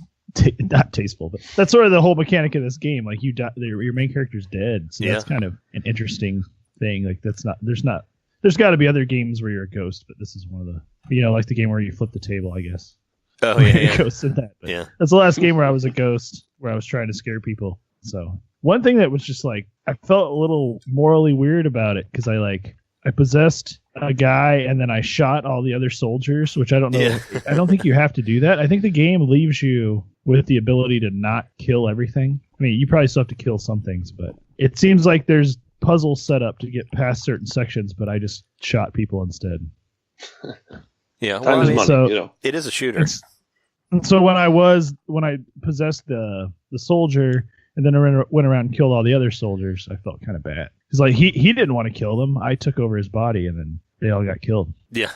not tasteful, but that's sort of the whole mechanic of this game. Like your main character's dead, so that's kind of an interesting thing. Like there's got to be other games where you're a ghost, but this is one of the, like the game where you flip the table, I guess. Oh yeah, ghost in that. But yeah. That's the last game where I was a ghost, where I was trying to scare people. So one thing that was just like, I felt a little morally weird about it because I possessed a guy and then I shot all the other soldiers, which I don't know. Yeah. I don't think you have to do that. I think the game leaves you with the ability to not kill everything. I mean, you probably still have to kill some things, but it seems like there's puzzles set up to get past certain sections, but I just shot people instead. Yeah, well, I mean, so it is a shooter. And so when I possessed the soldier and then I went around and killed all the other soldiers, I felt kind of bad. Because like he didn't want to kill them. I took over his body and then they all got killed. Yeah.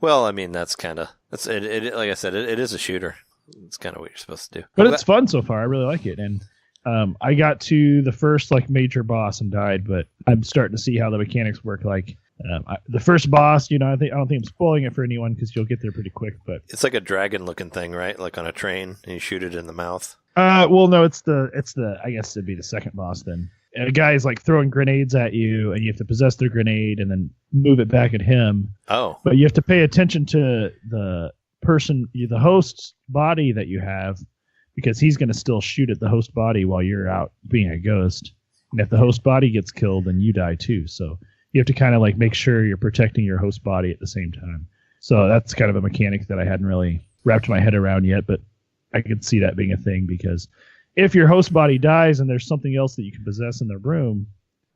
Well, I mean, that's it. Like I said, it is a shooter. It's kind of what you're supposed to do. But it's fun so far. I really like it. And I got to the first like major boss and died, but I'm starting to see how the mechanics work. Like the first boss, I don't think I'm spoiling it for anyone because you'll get there pretty quick. But it's like a dragon-looking thing, right? Like on a train, and you shoot it in the mouth. Well, no, it's the I guess it'd be the second boss then. And a guy is like throwing grenades at you, and you have to possess their grenade and then move it back at him. Oh. But you have to pay attention to the the host's body that you have, because he's going to still shoot at the host body while you're out being a ghost. And if the host body gets killed, then you die too. So you have to kind of like make sure you're protecting your host body at the same time. So that's kind of a mechanic that I hadn't really wrapped my head around yet, but I could see that being a thing, because if your host body dies and there's something else that you can possess in the room,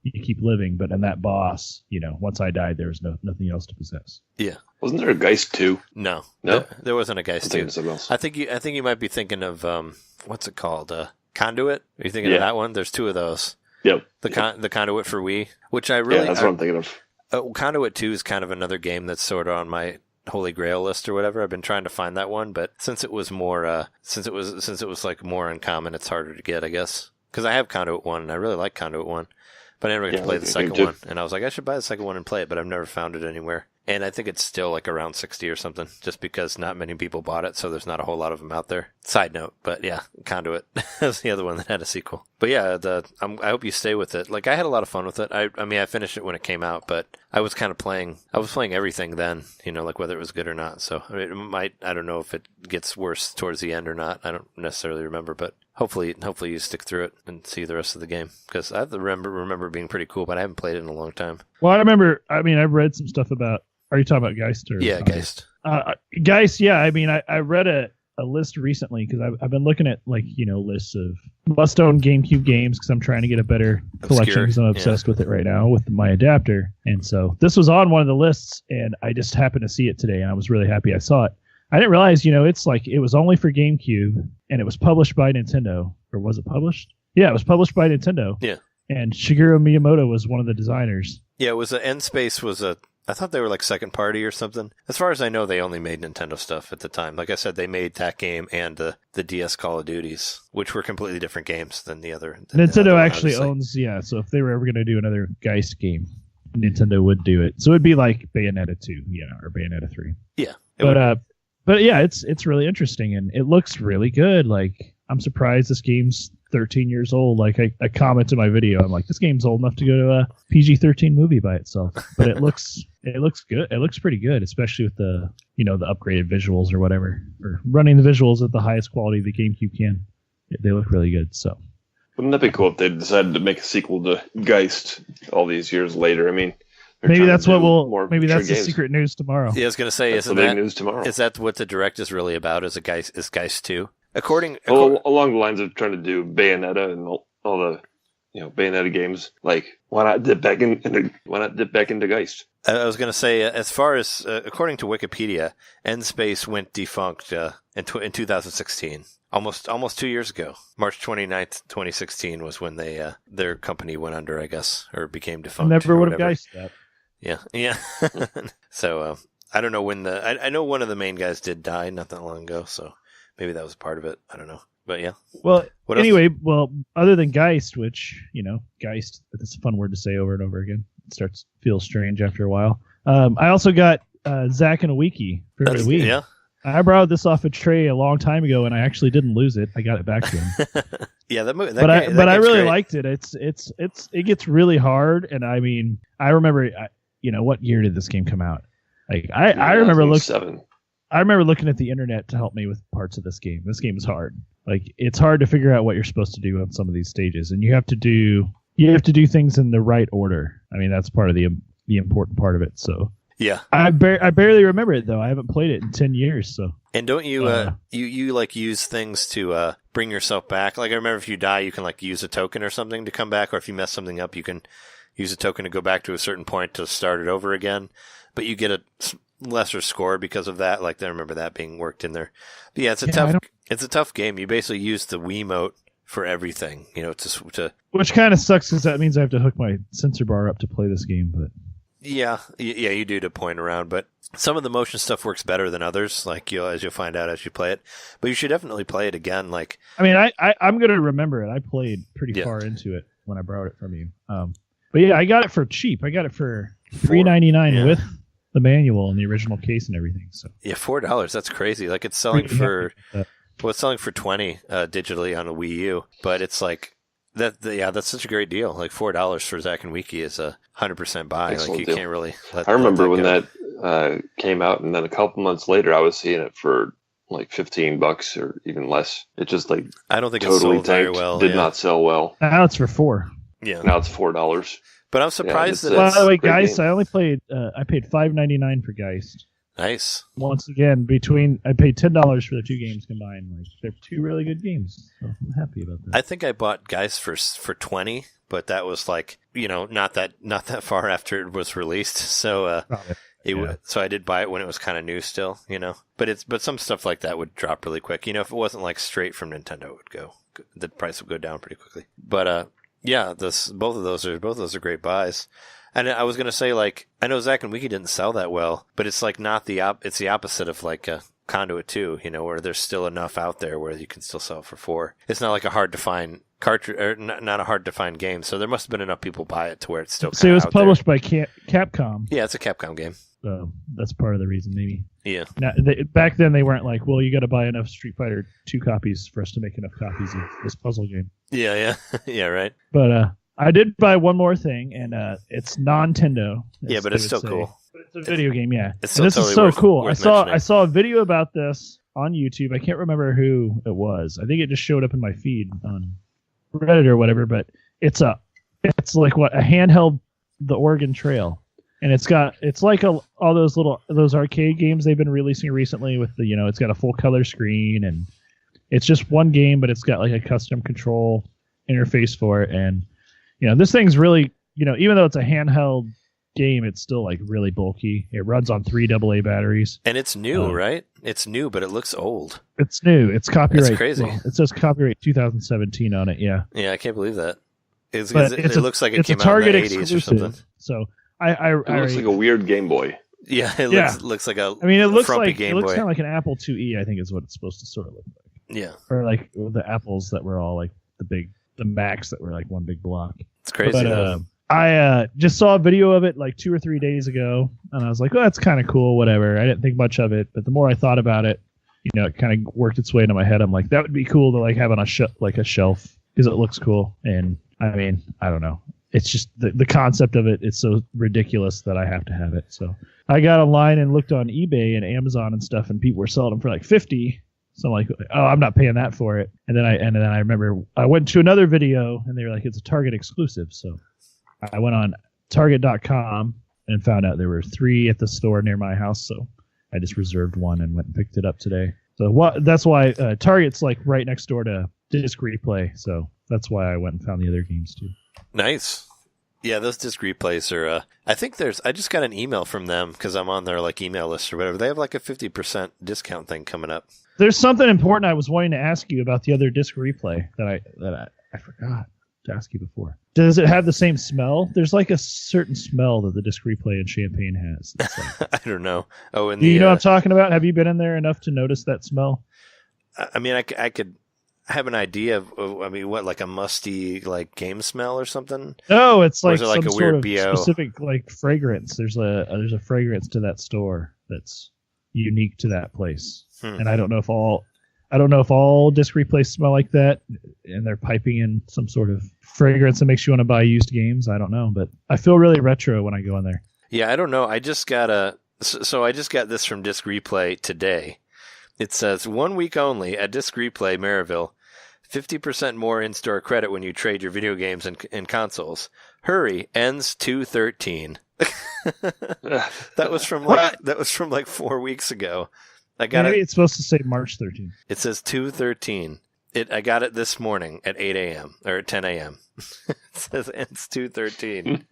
you keep living. But in that boss, once I died, there was nothing else to possess. Yeah. Wasn't there a Geist 2? No. There wasn't a Geist 2. I think you might be thinking of what's it called? Conduit? Are you thinking of that one? There's two of those. Yep. The Conduit for Wii, which I really that's what I'm thinking of. Conduit 2 is kind of another game that's sort of on my Holy Grail list or whatever. I've been trying to find that one, but since it was more since it was like more uncommon, it's harder to get, I guess. Because I have Conduit 1 and I really like Conduit 1. But I never get to play the second one. And I was like, I should buy the second one and play it, but I've never found it anywhere. And I think it's still like around 60 or something, just because not many people bought it, so there's not a whole lot of them out there. Side note, but yeah, Conduit was the other one that had a sequel. But yeah, I hope you stay with it. Like, I had a lot of fun with it. I mean, I finished it when it came out, but I was playing everything then, like whether it was good or not. So I mean, I don't know if it gets worse towards the end or not. I don't necessarily remember, but hopefully you stick through it and see the rest of the game, because I remember being pretty cool, but I haven't played it in a long time. Well, I've read some stuff about. Are you talking about Geist? Yeah, Geist. Geist, yeah. I mean, I read a list recently, because I've been looking at lists of must-own GameCube games, because I'm trying to get a better collection, because I'm obsessed with it right now with my adapter. And so this was on one of the lists, and I just happened to see it today, and I was really happy I saw it. I didn't realize, it's like it was only for GameCube, and it was published by Nintendo. Or was it published? Yeah, it was published by Nintendo. Yeah. And Shigeru Miyamoto was one of the designers. Yeah, it was N-Space I thought they were like second party or something. As far as I know, they only made Nintendo stuff at the time. Like I said, they made that game and the DS Call of Duties, which were completely different games than the other. Nintendo actually owns, so if they were ever going to do another Geist game, Nintendo would do it. So it'd be like Bayonetta 2, or Bayonetta 3. Yeah. But yeah, it's really interesting, and it looks really good. Like, I'm surprised this game's 13 years old. Like, I comment in my video, I'm like, this game's old enough to go to a PG-13 movie by itself. But it looks It looks good. It looks pretty good, especially with the the upgraded visuals or whatever, or running the visuals at the highest quality the GameCube can. They look really good. So wouldn't that be cool if they decided to make a sequel to Geist all these years later? I mean, maybe that's what maybe that's the secret news tomorrow. Yeah, I was going to say, isn't that news tomorrow? Is that what the direct is really about? Is Geist 2? Along the lines of trying to do Bayonetta and all the Bayonetta games, like why not dip back into Geist? I was going to say, as far as according to Wikipedia, N-Space went defunct in 2016, almost 2 years ago. March 29th, 2016 was when their company went under, I guess, or became defunct. I never would have guessed that. Yeah. So I don't know when I know one of the main guys did die not that long ago, so maybe that was part of it. I don't know. But yeah. Well, anyway, other than Geist, which, Geist, that's a fun word to say over and over again. It feels strange after a while. I also got Zack and a Wiki for the Wii. Yeah. I borrowed this off a Trey a long time ago, and I actually didn't lose it. I got it back to him. Yeah, but I really liked it. It gets really hard, and I mean, I remember, what year did this game come out? Like I remember looking at the internet to help me with parts of this game. This game is hard. Like, it's hard to figure out what you're supposed to do on some of these stages, and you have to do things in the right order. I mean, that's part of the important part of it. So yeah, I barely remember it though. I haven't played it in 10 years. So and don't you you like use things to bring yourself back? Like I remember if you die, you can like use a token or something to come back, or if you mess something up, you can use a token to go back to a certain point to start it over again. But you get a lesser score because of that. Like I remember that being worked in there. But yeah, it's a tough game. You basically use the Wiimote for everything, to which kind of sucks because that means I have to hook my sensor bar up to play this game. But yeah, you do to point around. But some of the motion stuff works better than others, like as you'll find out as you play it. But you should definitely play it again. Like I mean, I'm gonna remember it. I played pretty far into it when I borrowed it from you. But yeah, I got it for cheap. I got it for $3.99 with the manual and the original case and everything. So yeah, $4. That's crazy. Like it's selling for it's selling for $20 digitally on a Wii U, but it's like that. Yeah, that's such a great deal. Like $4 for Zack and Wiki is 100% buy. Excellent like you deal. can't really. I remember when that came out, and then a couple months later, I was seeing it for like $15 or even less. It just like I don't think totally it sold very tanked. well. Did not sell well. Now it's for $4. Yeah, now it's $4. But I'm surprised that. By the way, Geist, I only played. I paid $5.99 for Geist. Nice. Once again, I paid $10 for the two games combined. Like they're two really good games, so I'm happy about that. I think I bought Geist for $20, but that was like not that far after it was released. So so I did buy it when it was kind of new still, But some stuff like that would drop really quick. If it wasn't like straight from Nintendo, the price would go down pretty quickly. But yeah, both of those are great buys. And I was gonna say, like, I know Zack and Wiki didn't sell that well, but it's like it's the opposite of like Conduit 2, where there's still enough out there where you can still sell it for $4. It's not like a hard to find cartridge, or not a hard to find game. So there must have been enough people buy it to where it's still. So it was published by Capcom. Yeah, it's a Capcom game. So that's part of the reason, maybe. Yeah. Now, back then they weren't like, well, you got to buy enough Street Fighter 2 copies for us to make enough copies of this puzzle game. Yeah, yeah, right. But I did buy one more thing, and it's Nintendo. Yeah, but it's still cool. But it's a video game, yeah. It's still this totally is so cool. worth I saw a video about this on YouTube. I can't remember who it was. I think it just showed up in my feed on Reddit or whatever. But it's like a handheld the Oregon Trail, and it's like all those arcade games they've been releasing recently with the it's got a full color screen, and it's just one game, but it's got like a custom control interface for it, and this thing's really, even though it's a handheld game, it's still like really bulky. It runs on 3 AA batteries. And it's new, right? It's new, but it looks old. It's new. It's copyright. That's crazy. Well, it says copyright 2017 on it, yeah. Yeah, I can't believe that. It looks like it came out in the 80s exclusive, or something. So it looks like a weird Game Boy. Yeah, it looks like a it looks frumpy like Game it looks Boy. kind of like an Apple IIe, I think is what it's supposed to sort of look like. Yeah. Or like the apples that were all like the Macs that were like one big block. It's crazy. But I just saw a video of it like 2 or 3 days ago, and I was like, "Oh, that's kind of cool." Whatever. I didn't think much of it, but the more I thought about it, it kind of worked its way into my head. I'm like, that would be cool to like have on a shelf because it looks cool. And I mean, I don't know. it's just the concept of it. It's so ridiculous that I have to have it. So I got online and looked on eBay and Amazon and stuff, and people were selling them for like 50. So I'm like, oh, I'm not paying that for it. And then I remember I went to another video and they were like, it's a Target exclusive. So I went on Target.com and found out there were 3 at the store near my house. So I just reserved one and went and picked it up today. So that's why Target's like right next door to Disc Replay. So that's why I went and found the other games too. Nice. Yeah, those disc replays are, I just got an email from them because I'm on their like email list or whatever. They have like a 50% discount thing coming up. There's something important I was wanting to ask you about the other disc replay that I forgot to ask you before. Does it have the same smell? There's like a certain smell that the disc replay in Champaign has. I don't know. Oh, do you know what I'm talking about? Have you been in there enough to notice that smell? I mean, I could have an idea of, what, like a musty like game smell or something? No, it's like, like some a weird sort of BO? specific like fragrance. There's a fragrance to that store that's unique to that place. And I don't know if all disc replays smell like that, and they're piping in some sort of fragrance that makes you want to buy used games. I don't know, but I feel really retro when I go in there. Yeah, I don't know. I just got this from Disc Replay today. It says 1 week only at Disc Replay Maryville, 50% more in-store credit when you trade your video games and consoles. Hurry, ends 2/13. That was from like 4 weeks ago. I got Maybe it. It's supposed to say March 13th. It says 2/13. I got it this morning at 8 a.m. or at 10 a.m. It says ends 2/13.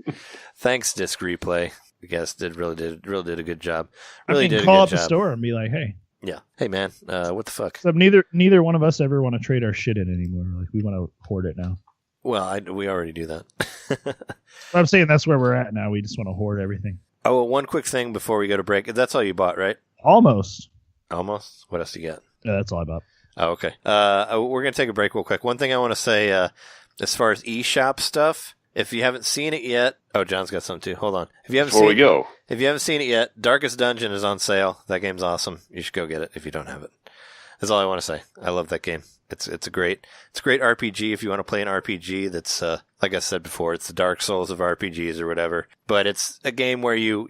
Thanks, Disc Replay. You guys really did a good job. Really did a good job. Call up the store and be like, hey. Yeah. Hey man, what the fuck? So neither one of us ever want to trade our shit in anymore. Like we want to hoard it now. Well, we already do that. I'm saying that's where we're at now. We just want to hoard everything. Oh, well, one quick thing before we go to break. That's all you bought, right? Almost. Almost? What else do you get? Yeah, that's all I bought. Oh, okay. We're going to take a break real quick. One thing I want to say, as far as eShop stuff, if you haven't seen it yet... Oh, John's got something too. Hold on. If you haven't seen it yet, Darkest Dungeon is on sale. That game's awesome. You should go get it if you don't have it. That's all I want to say. I love that game. It's a great RPG if you want to play an RPG that's, like I said before, it's the Dark Souls of RPGs or whatever. But it's a game where you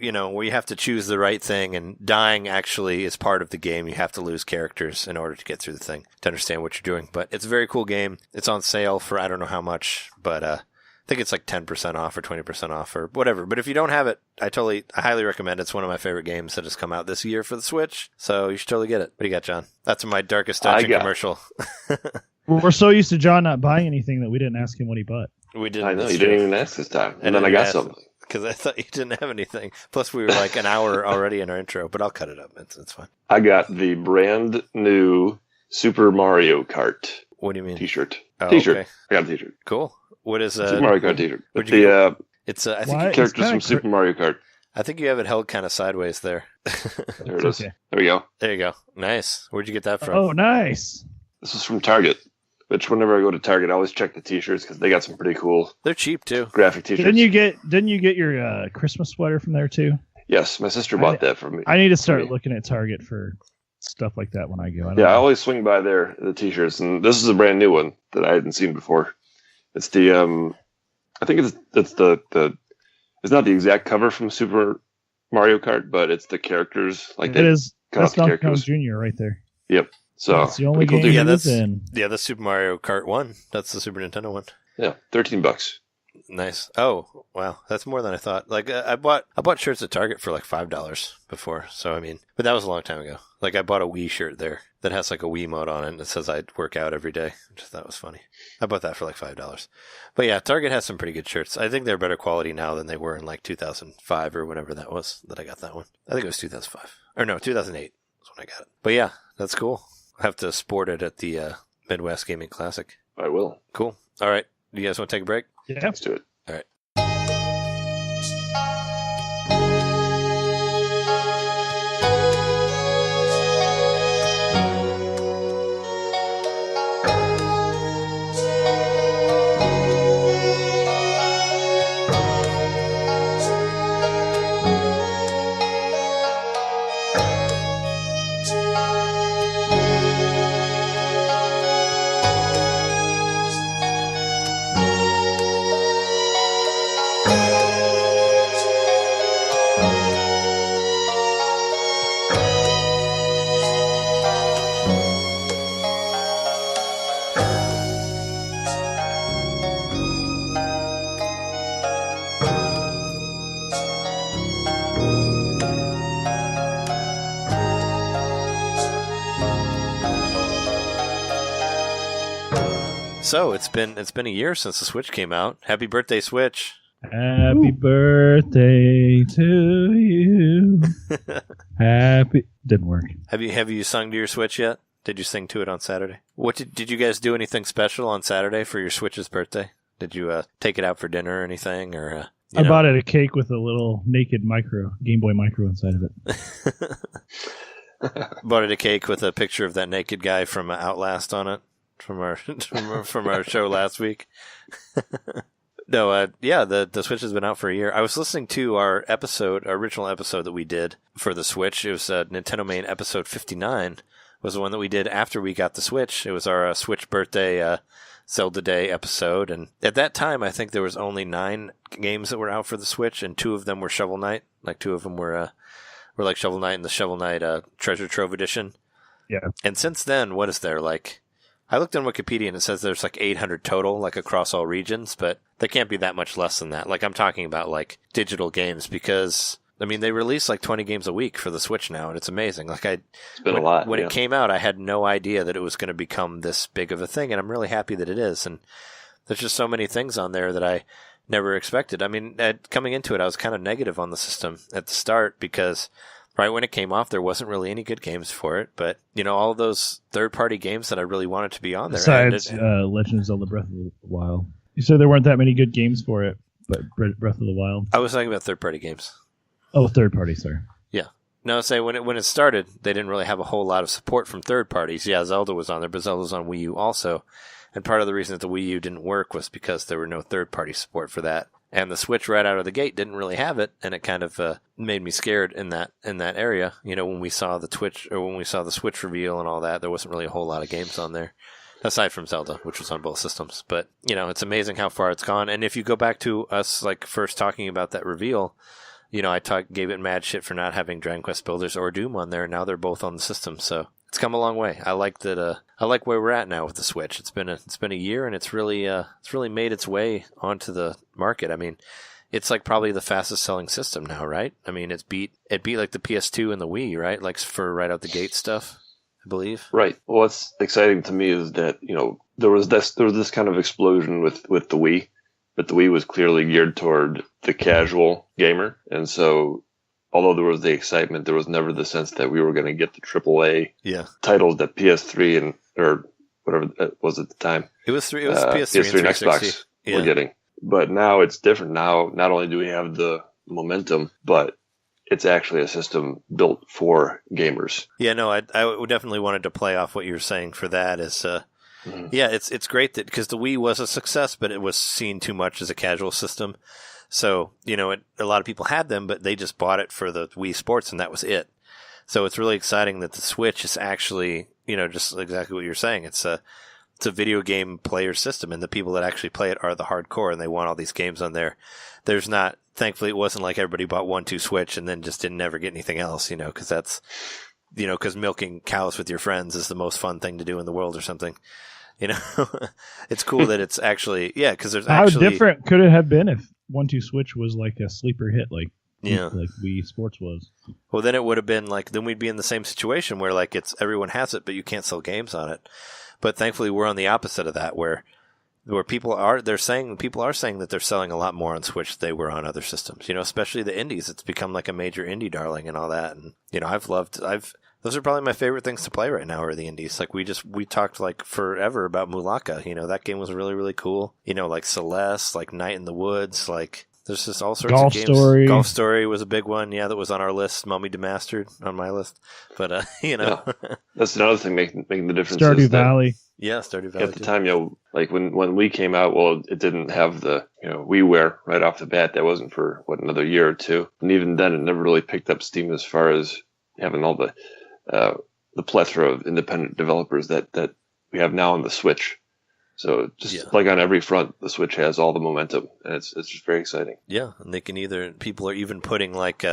have to choose the right thing, and dying actually is part of the game. You have to lose characters in order to get through the thing to understand what you're doing. But it's a very cool game. It's on sale for I don't know how much, but I think it's like 10% off or 20% off or whatever. But if you don't have it, I highly recommend it. It's one of my favorite games that has come out this year for the Switch. So you should totally get it. What do you got, John? That's my Darkest Dungeon commercial. We're so used to John not buying anything that we didn't ask him what he bought. We didn't. I know, you didn't even ask this time. And then I got something. Because I thought you didn't have anything. Plus, we were like an hour already in our intro, but I'll cut it up. It's fine. I got the brand new Super Mario Kart. What do you mean? T-shirt. Oh, T-shirt. Okay. I got a T-shirt. Cool. What is Super Mario Kart T-shirt. It's I think characters from Super Mario Kart. I think you have it held kind of sideways there. There it is. Okay. There we go. There you go. Nice. Where'd you get that from? Oh, nice. This is from Target. Which whenever I go to Target, I always check the T-shirts because they got some pretty cool. They're cheap too. Graphic T-shirts. Didn't you get your Christmas sweater from there too? Yes, my sister bought that for me. I need to start looking at Target for stuff like that when I go. I always swing by there, the T-shirts, and this is a brand new one that I hadn't seen before. It's the I think it's the it's not the exact cover from Super Mario Kart, but it's the characters like it is. That's Donkey Kong Jr. right there. Yep. So that's the only game that's Super Mario Kart 1. That's the Super Nintendo one. Yeah, $13. Nice. Oh, wow. That's more than I thought. Like I bought shirts at Target for like $5 before. So I mean, but that was a long time ago. Like I bought a Wii shirt there that has like a Wii mode on it and it says I work out every day. I just thought that was funny. I bought that for like $5. But yeah, Target has some pretty good shirts. I think they're better quality now than they were in like 2005 or whenever that was that I got that one. I think it was 2005. Or no, 2008 was when I got it. But yeah, that's cool. I'll have to sport it at the Midwest Gaming Classic. I will. Cool. All right. Do you guys want to take a break? Yeah. Let's do it. All right. So it's been a year since the Switch came out. Happy birthday, Switch! Happy birthday to you. Happy didn't work. Have you sung to your Switch yet? Did you sing to it on Saturday? What did you guys do anything special on Saturday for your Switch's birthday? Did you take it out for dinner or anything? Or I bought it a cake with a little naked Game Boy Micro inside of it. Bought it a cake with a picture of that naked guy from Outlast on it from our from our show last week. No, the Switch has been out for a year. I was listening to our original episode that we did for the Switch. It was NintenDomain episode 59 was the one that we did after we got the Switch. It was our Switch birthday Zelda Day episode. And at that time, I think there was only 9 games that were out for the Switch, and 2 of them were Shovel Knight. Like 2 of them were like Shovel Knight and the Shovel Knight Treasure Trove Edition. Yeah. And since then, what is there? Like, I looked on Wikipedia and it says there's like 800 total, like across all regions, but there can't be that much less than that. Like, I'm talking about like digital games because, I mean, they release like 20 games a week for the Switch now, and it's amazing. Like, it's been a lot. When it came out, I had no idea that it was going to become this big of a thing, and I'm really happy that it is. And there's just so many things on there that I never expected. I mean, coming into it, I was kind of negative on the system at the start because right when it came off, there wasn't really any good games for it. But, you know, all those third-party games that I really wanted to be on there. Besides Legend of Zelda Breath of the Wild. You said there weren't that many good games for it, but Breath of the Wild. I was talking about third-party games. Oh, third-party, sorry. Yeah. No, say when it started, they didn't really have a whole lot of support from third parties. Yeah, Zelda was on there, but Zelda was on Wii U also. And part of the reason that the Wii U didn't work was because there were no third-party support for that. And the Switch right out of the gate didn't really have it, and it kind of made me scared in that area. You know, when we saw the Switch reveal and all that, there wasn't really a whole lot of games on there, aside from Zelda, which was on both systems. But, you know, it's amazing how far it's gone. And if you go back to us, like, first talking about that reveal, you know, I gave it mad shit for not having Dragon Quest Builders or Doom on there, and now they're both on the system, so it's come a long way. I like that. I like where we're at now with the Switch. It's been a year, and it's really made its way onto the market. I mean, it's like probably the fastest selling system now, right? I mean, it beat like the PS2 and the Wii, right? Like for right out the gate stuff, I believe. Right. Well, what's exciting to me is that, you know, there was this kind of explosion with the Wii, but the Wii was clearly geared toward the casual gamer, and so although there was the excitement, there was never the sense that we were going to get the AAA titles that PS3 or whatever it was at the time. It was PS3 and Xbox were getting. But now it's different. Now, not only do we have the momentum, but it's actually a system built for gamers. Yeah, no, I definitely wanted to play off what you were saying for that. Yeah, it's great that because the Wii was a success, but it was seen too much as a casual system. So, you know, a lot of people had them, but they just bought it for the Wii Sports, and that was it. So it's really exciting that the Switch is actually, you know, just exactly what you're saying. It's a video game player system, and the people that actually play it are the hardcore, and they want all these games on there. There's not, thankfully, it wasn't like everybody bought 1-2 Switch and then just didn't never get anything else, you know, because that's, you know, because milking cows with your friends is the most fun thing to do in the world or something. You know, it's cool that it's actually, yeah, because there's actually. How different could it have been if 1-2 Switch was like a sleeper hit, like Wii Sports was? Well, then it would have been like, then we'd be in the same situation where like everyone has it, but you can't sell games on it. But thankfully, we're on the opposite of that, where people are saying that they're selling a lot more on Switch than they were on other systems. You know, especially the indies. It's become like a major indie darling and all that. And you know, those are probably my favorite things to play right now are the indies. Like we talked like forever about Mulaka. You know, that game was really, really cool. You know, like Celeste, like Night in the Woods, like there's just all sorts of games. Golf Story was a big one. Yeah, that was on our list. Mummy Demastered on my list. But, you know. Yeah. That's another thing making the difference. Stardew Valley. Yeah, Stardew Valley. At the time, you know, like when we came out, well, it didn't have the, you know, WiiWare right off the bat. That wasn't for, another year or two. And even then, it never really picked up steam as far as having all the plethora of independent developers that we have now on the Switch. So just like on every front, the Switch has all the momentum, and it's just very exciting. Yeah, and they can people are even putting like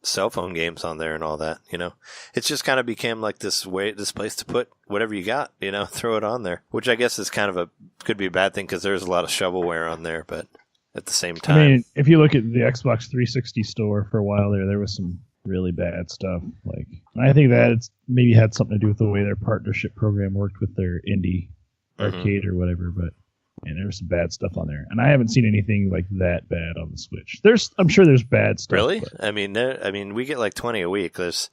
cell phone games on there and all that. You know, it's just kind of became like this place to put whatever you got. You know, throw it on there, which I guess is kind of could be a bad thing because there's a lot of shovelware on there, but at the same time, I mean, if you look at the Xbox 360 store for a while there was some really bad stuff. Like, I think that it's maybe had something to do with the way their partnership program worked with their indie arcade or whatever. But And there's some bad stuff on there, and I haven't seen anything like that bad on the Switch. I'm sure there's bad stuff. Really? But... I mean, we get like 20 a week. There's,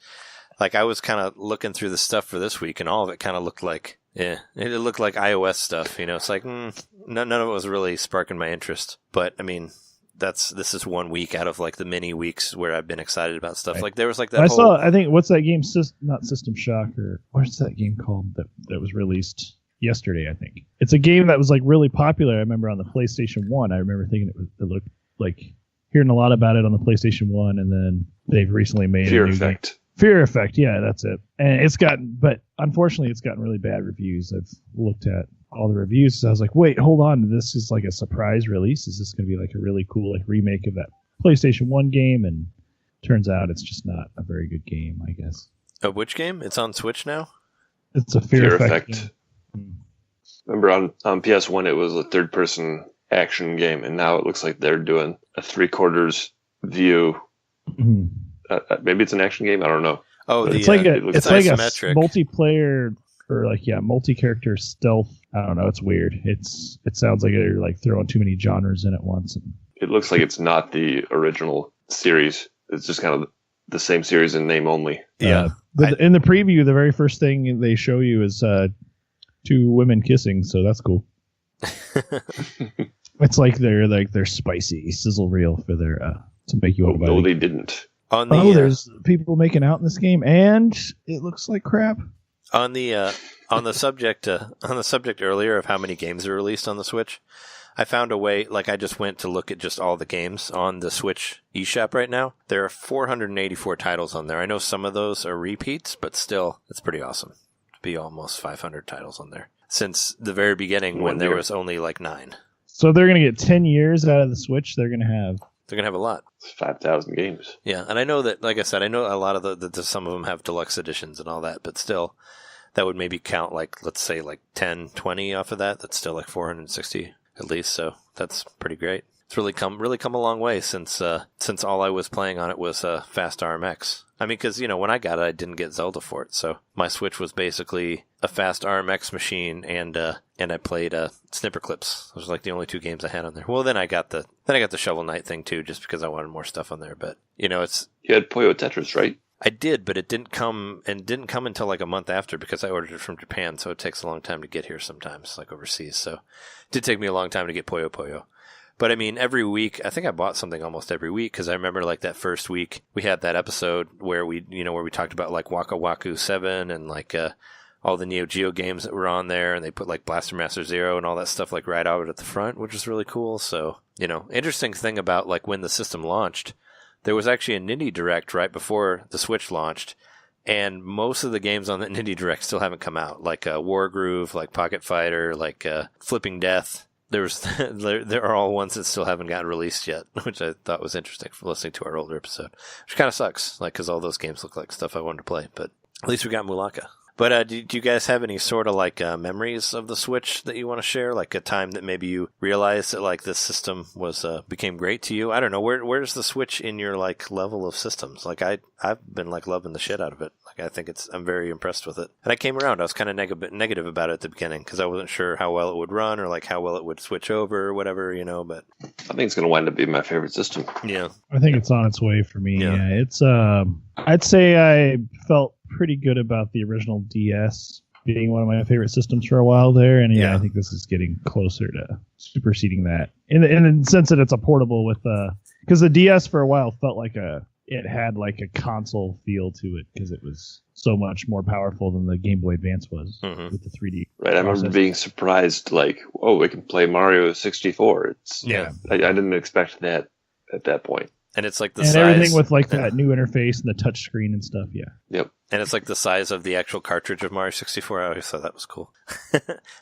like, I was kind of looking through the stuff for this week, and all of it kind of looked like, it looked like iOS stuff. It's like none of it was really sparking my interest. But I mean, this is 1 week out of like the many weeks where I've been excited about stuff. Right. Like there was like that. I think what's that game? Not System Shock, or what's that game called that was released yesterday? I think it's a game that was like really popular. I remember on the PlayStation 1. I remember thinking it looked like, hearing a lot about it on the PlayStation 1, and then they've recently made Fear Effect. Fear Effect, yeah, that's it. And but unfortunately it's gotten really bad reviews. I've looked at all the reviews, so I was like, wait, hold on, this is like a surprise release? Is this going to be like a really cool like remake of that PlayStation 1 game? And turns out it's just not a very good game, I guess. Which game? It's on Switch now? It's a Fear Effect. Remember on PS1 it was a third-person action game, and now it looks like they're doing a 3/4 view. Mm-hmm. Maybe it's an action game. I don't know. Oh, it's like a multiplayer or like multi-character stealth. I don't know. It's weird. It sounds like they're like throwing too many genres in at once. It looks like it's not the original series. It's just kind of the same series in name only. Yeah. In the preview, the very first thing they show you is two women kissing. So that's cool. It's like they're spicy sizzle reel for their to make you want to buy. No, they didn't. There's people making out in this game, and it looks like crap. On the subject earlier of how many games are released on the Switch, I found a way. Like I just went to look at just all the games on the Switch eShop right now. There are 484 titles on there. I know some of those are repeats, but still, it's pretty awesome to be almost 500 titles on there since the very beginning when there was only like 9. So they're gonna get 10 years out of the Switch. They're gonna have a lot. 5,000 games. Yeah, and I know that, like I said, I know a lot of some of them have deluxe editions and all that, but still, that would maybe count like, let's say like 10, 20 off of that. That's still like 460 at least, so that's pretty great. It's really come a long way since all I was playing on it was Fast RMX. I mean, because, when I got it, I didn't get Zelda for it, so my Switch was basically a Fast RMX machine, and I played Snipper Clips. Those were like the only 2 games I had on there. Well, then I got the Shovel Knight thing too, just because I wanted more stuff on there. But it's you had Puyo Tetris, right? I did, but it didn't come until like a month after because I ordered it from Japan, so it takes a long time to get here sometimes, like overseas. So it did take me a long time to get Puyo Puyo. But I mean, every week, I think I bought something almost every week because I remember like that first week we had that episode where we talked about like Waka Waku 7 and like all the Neo Geo games that were on there, and they put like Blaster Master Zero and all that stuff like right out at the front, which was really cool. So, interesting thing about like when the system launched, there was actually a Nindie Direct right before the Switch launched, and most of the games on the Nindie Direct still haven't come out, like Wargroove, like Pocket Fighter, like Flipping Death. There are all ones that still haven't gotten released yet, which I thought was interesting for listening to our older episode, which kind of sucks, like, because all those games look like stuff I wanted to play, but at least we got Mulaka. But do you guys have any sort of like memories of the Switch that you want to share? Like a time that maybe you realized that like this system was became great to you? I don't know. Where's the Switch in your like level of systems? Like I've been like loving the shit out of it. Like I think I'm very impressed with it. And I came around. I was kind of negative about it at the beginning because I wasn't sure how well it would run or like how well it would switch over or whatever, But I think it's going to wind up being my favorite system. Yeah, I think it's on its way for me. Yeah, it's I'd say I felt pretty good about the original DS being one of my favorite systems for a while there, and I think this is getting closer to superseding that in the sense that it's a portable with because the DS for a while felt like it had like a console feel to it because it was so much more powerful than the Game Boy Advance was with the 3D. Right, I remember being surprised, like, oh, we can play Mario 64. I didn't expect that at that point. And it's like the and size. Everything with like that new interface and the touch screen and stuff, Yep. And it's like the size of the actual cartridge of Mario 64. I always thought that was cool.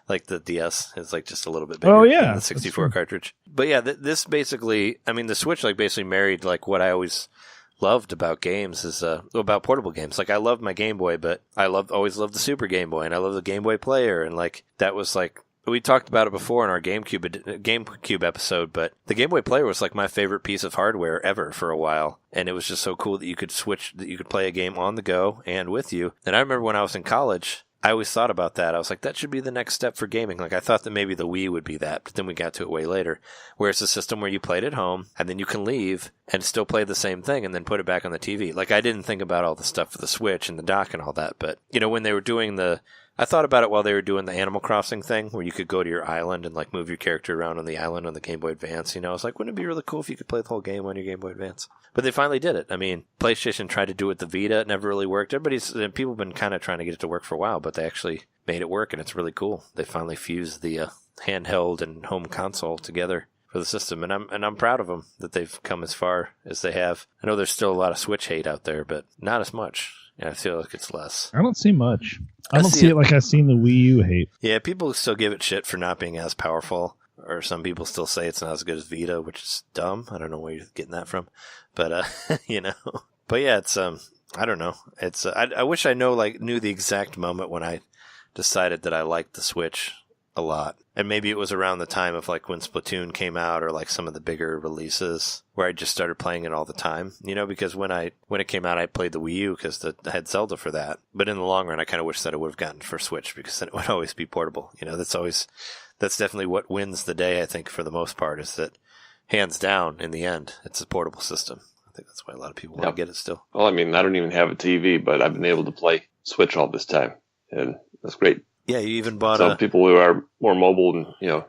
Like the DS is like just a little bit bigger than the 64 cartridge. But yeah, this basically, I mean, the Switch like basically married like what I always loved about games is about portable games. Like I loved my Game Boy, but I always loved the Super Game Boy, and I love the Game Boy Player, and like that was like. We talked about it before in our GameCube episode, but the Game Boy Player was like my favorite piece of hardware ever for a while, and it was just so cool that you could play a game on the go and with you. And I remember when I was in college, I always thought about that. I was like, that should be the next step for gaming. Like, I thought that maybe the Wii would be that, but then we got to it way later, where it's a system where you played at home, and then you can leave and still play the same thing, and then put it back on the TV. Like, I didn't think about all the stuff for the Switch and the dock and all that, but, when they were doing I thought about it while they were doing the Animal Crossing thing, where you could go to your island and, like, move your character around on the island on the Game Boy Advance. I was like, wouldn't it be really cool if you could play the whole game on your Game Boy Advance? But they finally did it. I mean, PlayStation tried to do it with the Vita. It never really worked. People have been kind of trying to get it to work for a while, but they actually made it work, and it's really cool. They finally fused the handheld and home console together for the system, and I'm proud of them that they've come as far as they have. I know there's still a lot of Switch hate out there, but not as much. Yeah, I feel like it's less. I don't see much. I don't see it like I've seen the Wii U hate. Yeah, people still give it shit for not being as powerful, or some people still say it's not as good as Vita, which is dumb. I don't know where you're getting that from, but But yeah, it's I don't know. It's I wish I knew the exact moment when I decided that I liked the Switch a lot. And maybe it was around the time of like when Splatoon came out, or like some of the bigger releases where I just started playing it all the time, because when it came out, I played the Wii U because I had Zelda for that. But in the long run, I kind of wish that I would have gotten for Switch, because then it would always be portable. That's definitely what wins the day, I think, for the most part, is that hands down in the end, it's a portable system. I think that's why a lot of people want to get it still. Well, I mean, I don't even have a TV, but I've been able to play Switch all this time, and that's great. Yeah, you even bought some people who are more mobile and,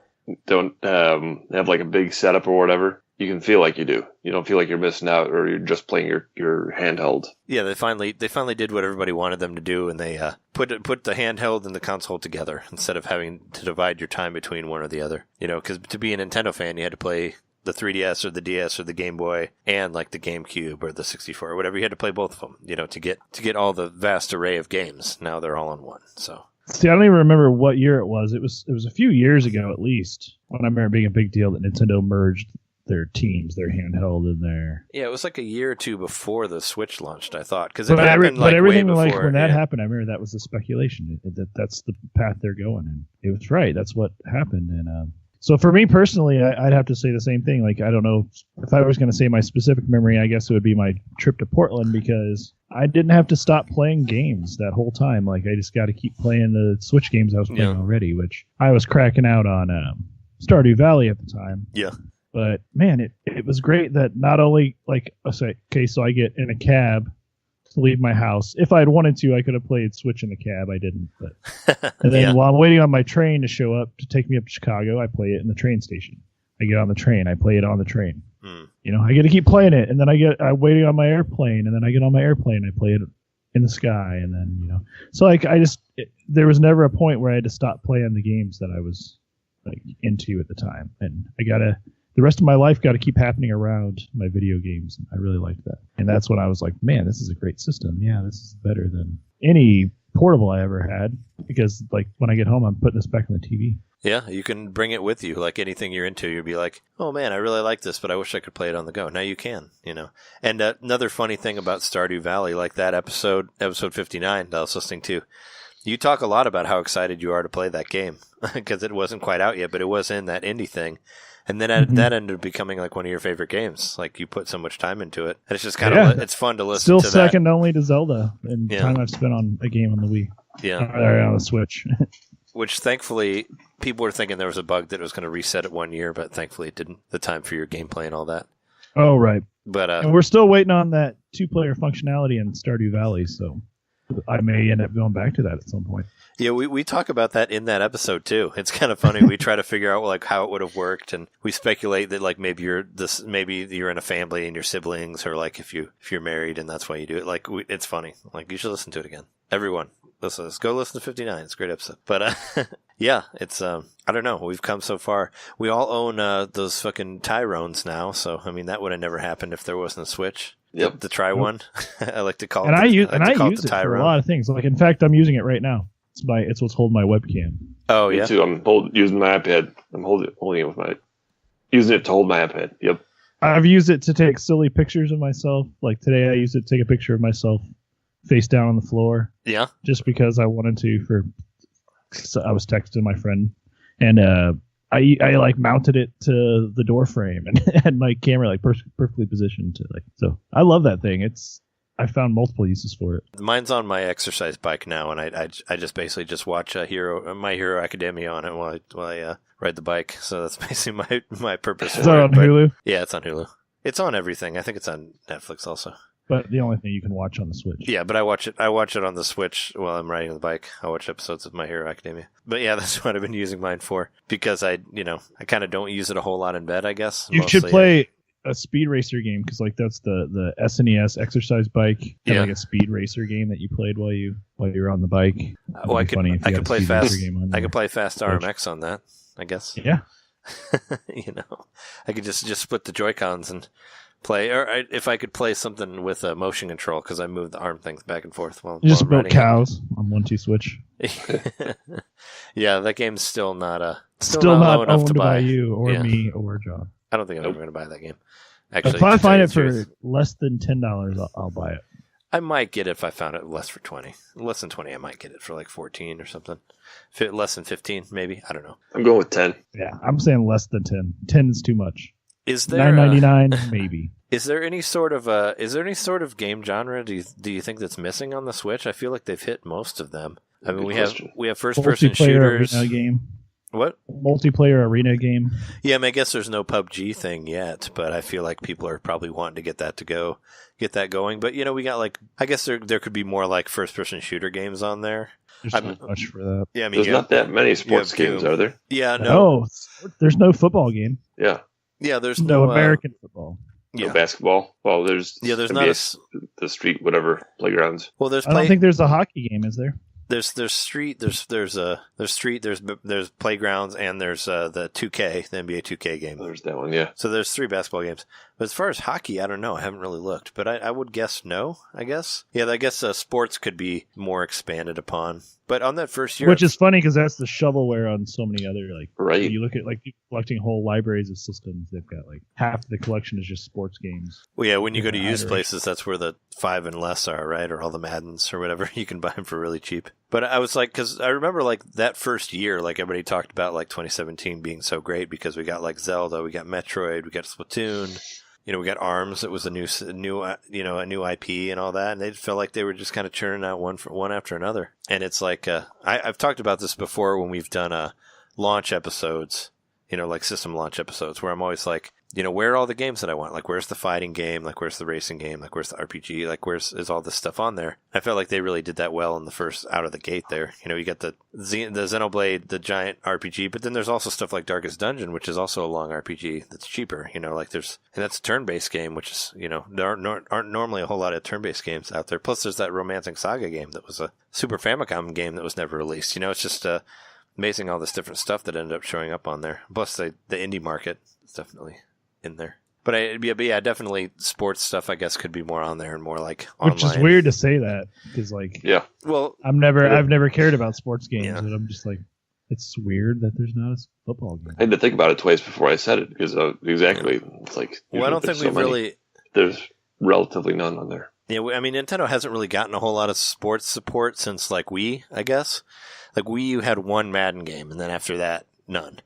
don't have like a big setup or whatever. You can feel like you do. You don't feel like you're missing out, or you're just playing your handheld. Yeah, they finally did what everybody wanted them to do, and they put the handheld and the console together instead of having to divide your time between one or the other. Because to be a Nintendo fan, you had to play the 3DS or the DS or the Game Boy and like the GameCube or the 64 or whatever. You had to play both of them, to get all the vast array of games. Now they're all in one. So. See, I don't even remember what year it was. It was a few years ago, at least, when I remember being a big deal that Nintendo merged their teams, their handheld, and their... Yeah, it was like a year or two before the Switch launched, I thought. Because everything way before, when that happened, I remember that was the speculation, that's the path they're going in. It was right. That's what happened. And so for me personally, I'd have to say the same thing. Like, I don't know if I was going to say my specific memory, I guess it would be my trip to Portland, because I didn't have to stop playing games that whole time. Like, I just got to keep playing the Switch games I was playing already, which I was cracking out on Stardew Valley at the time. Yeah. But, man, it was great that not only, like, so I get in a cab to leave my house. If I had wanted to, I could have played Switch in the cab. I didn't. But and then while I'm waiting on my train to show up to take me up to Chicago, I play it in the train station. I get on the train. I play it on the train. I get to keep playing it, and then I'm waiting on my airplane, and then I get on my airplane. I play it in the sky, and then So like there was never a point where I had to stop playing the games that I was like into at the time, and the rest of my life got to keep happening around my video games. I really liked that. And that's when I was like, man, this is a great system. Yeah, this is better than any portable I ever had, because like when I get home, I'm putting this back on the TV. Yeah, you can bring it with you. Like anything you're into, you'll be like, oh man, I really like this, but I wish I could play it on the go. Now you can, And another funny thing about Stardew Valley, like that episode 59 that I was listening to, you talk a lot about how excited you are to play that game, because it wasn't quite out yet, but it was in that indie thing. And then that ended up becoming like one of your favorite games. Like you put so much time into it. And it's just kind of it's fun to listen Still to. Still second only to Zelda in time I've spent on a game on the Wii. Yeah. Or on the Switch. Which thankfully, people were thinking there was a bug that it was going to reset it 1 year, but thankfully it didn't. The time for your gameplay and all that. Oh, right. But and we're still waiting on that 2-player functionality in Stardew Valley, so I may end up going back to that at some point. Yeah, we talk about that in that episode too. It's kind of funny. We try to figure out like how it would have worked, and we speculate that like maybe you're in a family and your siblings, or like if you're married and that's why you do it. Like it's funny. Like you should listen to it again. Everyone, let's go listen to 59. It's a great episode. But yeah, it's I don't know. We've come so far. We all own those fucking Tyrones now. So I mean that would have never happened if there wasn't a Switch. Yep. The Try one. I like to call it. I use it Tyrone for a lot of things. Like in fact, I'm using it right now. It's what's holding my webcam. Oh yeah. Me too. I'm using my iPad. I'm holding it with using it to hold my iPad. Yep. I've used it to take silly pictures of myself. Like today, I used it to take a picture of myself face down on the floor. Yeah. Just because I wanted to. So I was texting my friend, and I like mounted it to the door frame and had my camera like perfectly positioned to like. So I love that thing. It's I found multiple uses for it. Mine's on my exercise bike now, and I just basically just watch My Hero Academia on it while I ride the bike. So that's basically my purpose. Is that on Hulu? Yeah, it's on Hulu. It's on everything. I think it's on Netflix also. But the only thing you can watch on the Switch. Yeah, but I watch it on the Switch while I'm riding the bike. I watch episodes of My Hero Academia. But yeah, that's what I've been using mine for, because I kind of don't use it a whole lot in bed, I guess. You should play a speed racer game, because like that's the SNES exercise bike, and like a speed racer game that you played while you were on the bike. I could play fast. I could play Fast RMX on that, I guess. Yeah. I could just split the Joy-Cons and play, or if I could play something with a motion control, because I move the arm things back and forth while you just I'm built cows on 1-2 Switch. Yeah, that game's still not still not low enough owned to buy by you or me or John. I don't think I'm ever going to buy that game. Actually, if I find it for less than $10, I'll buy it. I might get it if I found it less than 20. I might get it for like 14 or something. Less than 15, maybe. I don't know. I'm going with 10. Yeah, I'm saying less than 10. 10 is too much. Is there $9.99 maybe? Is there any sort of game genre do you think that's missing on the Switch? I feel like they've hit most of them. I mean, we have first person shooters. Arena game. What? Multiplayer arena game. Yeah, I mean, I guess there's no PUBG thing yet, but I feel like people are probably wanting to get that going. But we got I guess there could be more like first person shooter games on there. There's not much for that. Yeah, I mean, there's not that many sports games, are there? Yeah, no. There's no football game. Yeah. Yeah, there's no American football. No basketball. Well, there's NBA, not the street whatever playgrounds. Well, I don't think there's a hockey game, is there? There's street, there's playgrounds, and there's the 2K, the NBA 2K game. There's that one, yeah. So there's 3 basketball games. But as far as hockey, I don't know. I haven't really looked, but I would guess no. I guess I guess sports could be more expanded upon. But on that first year, which is funny because that's the shovelware on so many other right. You look at people collecting whole libraries of systems. They've got half the collection is just sports games. Well, yeah, when you go to used places, that's where the 5 and less are, right? Or all the Maddens or whatever. You can buy them for really cheap. But I was because I remember that first year, everybody talked about 2017 being so great because we got Zelda, we got Metroid, we got Splatoon. We got ARMS. It was a new IP and all that, and they felt like they were just kind of churning out one after another. And it's I've talked about this before when we've done launch episodes, system launch episodes, where I'm always where are all the games that I want? Where's the fighting game? Where's the racing game? Where's the RPG? Is all this stuff on there? I felt like they really did that well in the first out of the gate there. You got the Xenoblade, the giant RPG, but then there's also stuff like Darkest Dungeon, which is also a long RPG that's cheaper. And that's a turn-based game, which is, there aren't normally a whole lot of turn-based games out there. Plus there's that Romancing Saga game that was a Super Famicom game that was never released. It's just amazing all this different stuff that ended up showing up on there. Plus the indie market is definitely in there. But definitely sports stuff I guess could be more on there and more online. Which is weird to say that because yeah. Well, I've never cared about sports games, and I'm just it's weird that there's not a football game. I had to think about it twice before I said it because exactly it's well, I don't think there's relatively none on there. Yeah, I mean Nintendo hasn't really gotten a whole lot of sports support since Wii, I guess. Wii U had one Madden game, and then after that, none.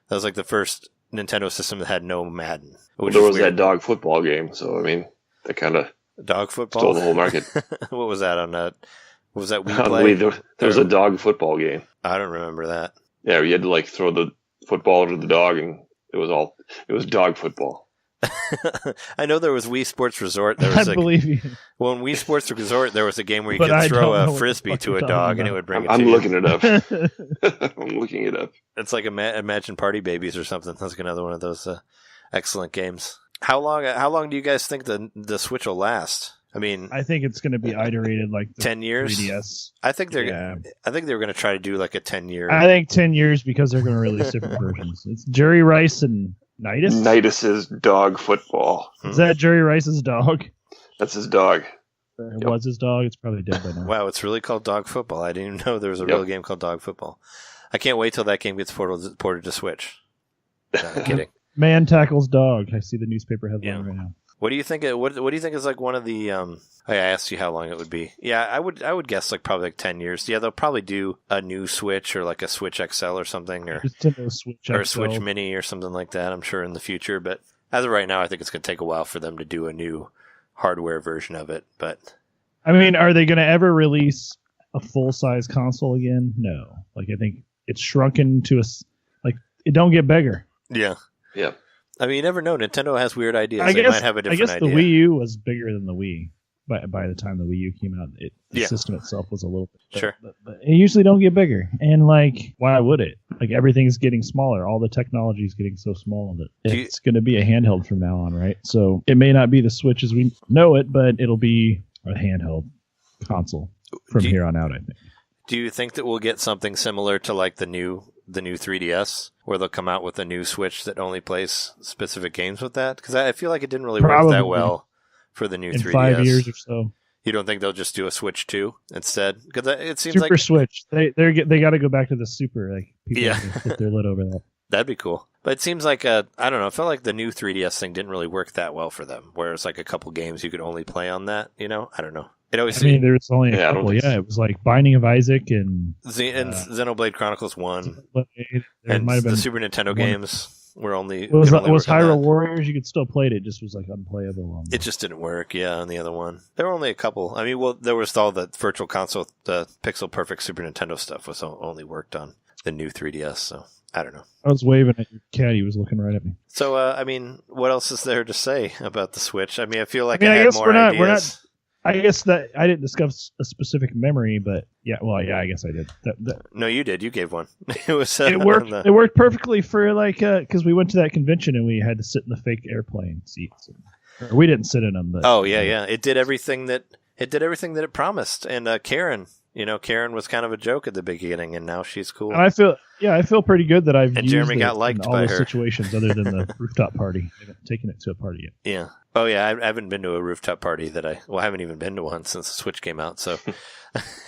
That was the first Nintendo system that had no Madden. Well, there was that dog football game, so I mean, that kind of dog football stole the whole market. What was that on that? What was that Wii on Play? Wii, there was a dog football game. I don't remember that. Yeah, you had to throw the football to the dog, and it was dog football. I know there was Wii Sports Resort. There was I believe you. Well, in Wii Sports Resort, there was a game where you could throw a frisbee to a dog and it would bring it to you. I'm looking it up. I'm looking it up. It's like Imagine Party Babies or something. That's another one of those excellent games. How long do you guys think the Switch will last? I mean, I think it's going to be iterated 10 years. 3DS. I think they were going to try to do a 10-year. I think 10 years because they're going to release different versions. It's Jerry Rice and Nidus? Nidus's dog football. Is that Jerry Rice's dog? That's his dog. It was his dog. It's probably dead by now. Wow, it's really called Dog Football. I didn't even know there was a real game called Dog Football. I can't wait till that game gets ported to Switch. No, I'm kidding. Man tackles dog. I see the newspaper headline right now. What do you think? What do you think is one of the? I asked you how long it would be. Yeah, I would guess probably 10 years. Yeah, they'll probably do a new Switch or a Switch XL or something, or a Switch Mini or something like that. I'm sure in the future, but as of right now, I think it's going to take a while for them to do a new hardware version of it. But I mean, are they going to ever release a full-size console again? No. Like, I think it's shrunken to it don't get bigger. Yeah. Yeah. I mean, you never know. Nintendo has weird ideas. They might have a different idea. The Wii U was bigger than the Wii. By the time the Wii U came out, the system itself was a little bit. Sure. But it usually don't get bigger. And, like, why would it? Like, everything's getting smaller. All the technology is getting so small that it's going to be a handheld from now on, right? So it may not be the Switch as we know it, but it'll be a handheld console from here on out, I think. Do you think that we'll get something similar to, like, the new 3DS, where they'll come out with a new Switch that only plays specific games with that? Because I feel like it didn't really work that well for the new 3DS. In 5 years or so. You don't think they'll just do a Switch 2 instead? Because it seems Super like Switch. They got to go back to the Super. Like, people put their lid over that. That'd be cool. But it seems like I don't know. I felt like the new 3DS thing didn't really work that well for them. Whereas like a couple games you could only play on that. You know, I don't know. It always. I mean, there was only a couple. Yeah, it was like Binding of Isaac and Xenoblade Chronicles 1, and the Super Nintendo games. Was Hyrule Warriors? You could still play it. It just was like unplayable. It just didn't work. Yeah, on the other one, there were only a couple. I mean, well, there was all the Virtual Console, the Pixel Perfect Super Nintendo stuff was only worked on the new 3DS. So I don't know. I was waving at your cat. He was looking right at me. So I mean, what else is there to say about the Switch? I mean, I feel like I had more ideas. We're not. I guess that I didn't discuss a specific memory, but I guess I did. No, you did. You gave one. It was. It worked. It worked perfectly for because we went to that convention and we had to sit in the fake airplane seats. Or we didn't sit in them. But, yeah. It did everything that it promised. And Karen, Karen was kind of a joke at the beginning, and now she's cool. And I feel pretty good that I've used Jeremy got liked in all by the her situations other than the rooftop party. I haven't taken it to a party yet. Yeah. Oh, yeah, I haven't been to a rooftop party I haven't even been to one since the Switch came out, so,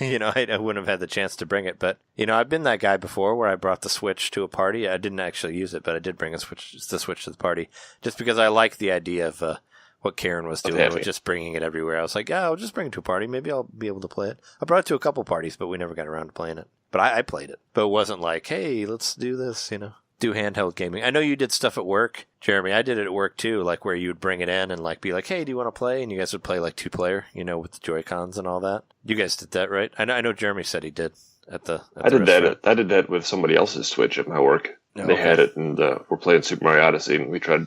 I wouldn't have had the chance to bring it, but, I've been that guy before where I brought the Switch to a party. I didn't actually use it, but I did bring the Switch to the party, just because I like the idea of what Karen was doing with just bringing it everywhere. I was like, I'll just bring it to a party. Maybe I'll be able to play it. I brought it to a couple parties, but we never got around to playing it. But I played it. But it wasn't like, hey, let's do this, do handheld gaming. I know you did stuff at work, Jeremy. I did it at work too, like where you would bring it in and like be like, hey, do you want to play? And you guys would play like 2-player, with the Joy-Cons and all that. You guys did that, right? I know Jeremy said he did at the restaurant. I did that with somebody else's Switch at my work. They had it, and we're playing Super Mario Odyssey, and we tried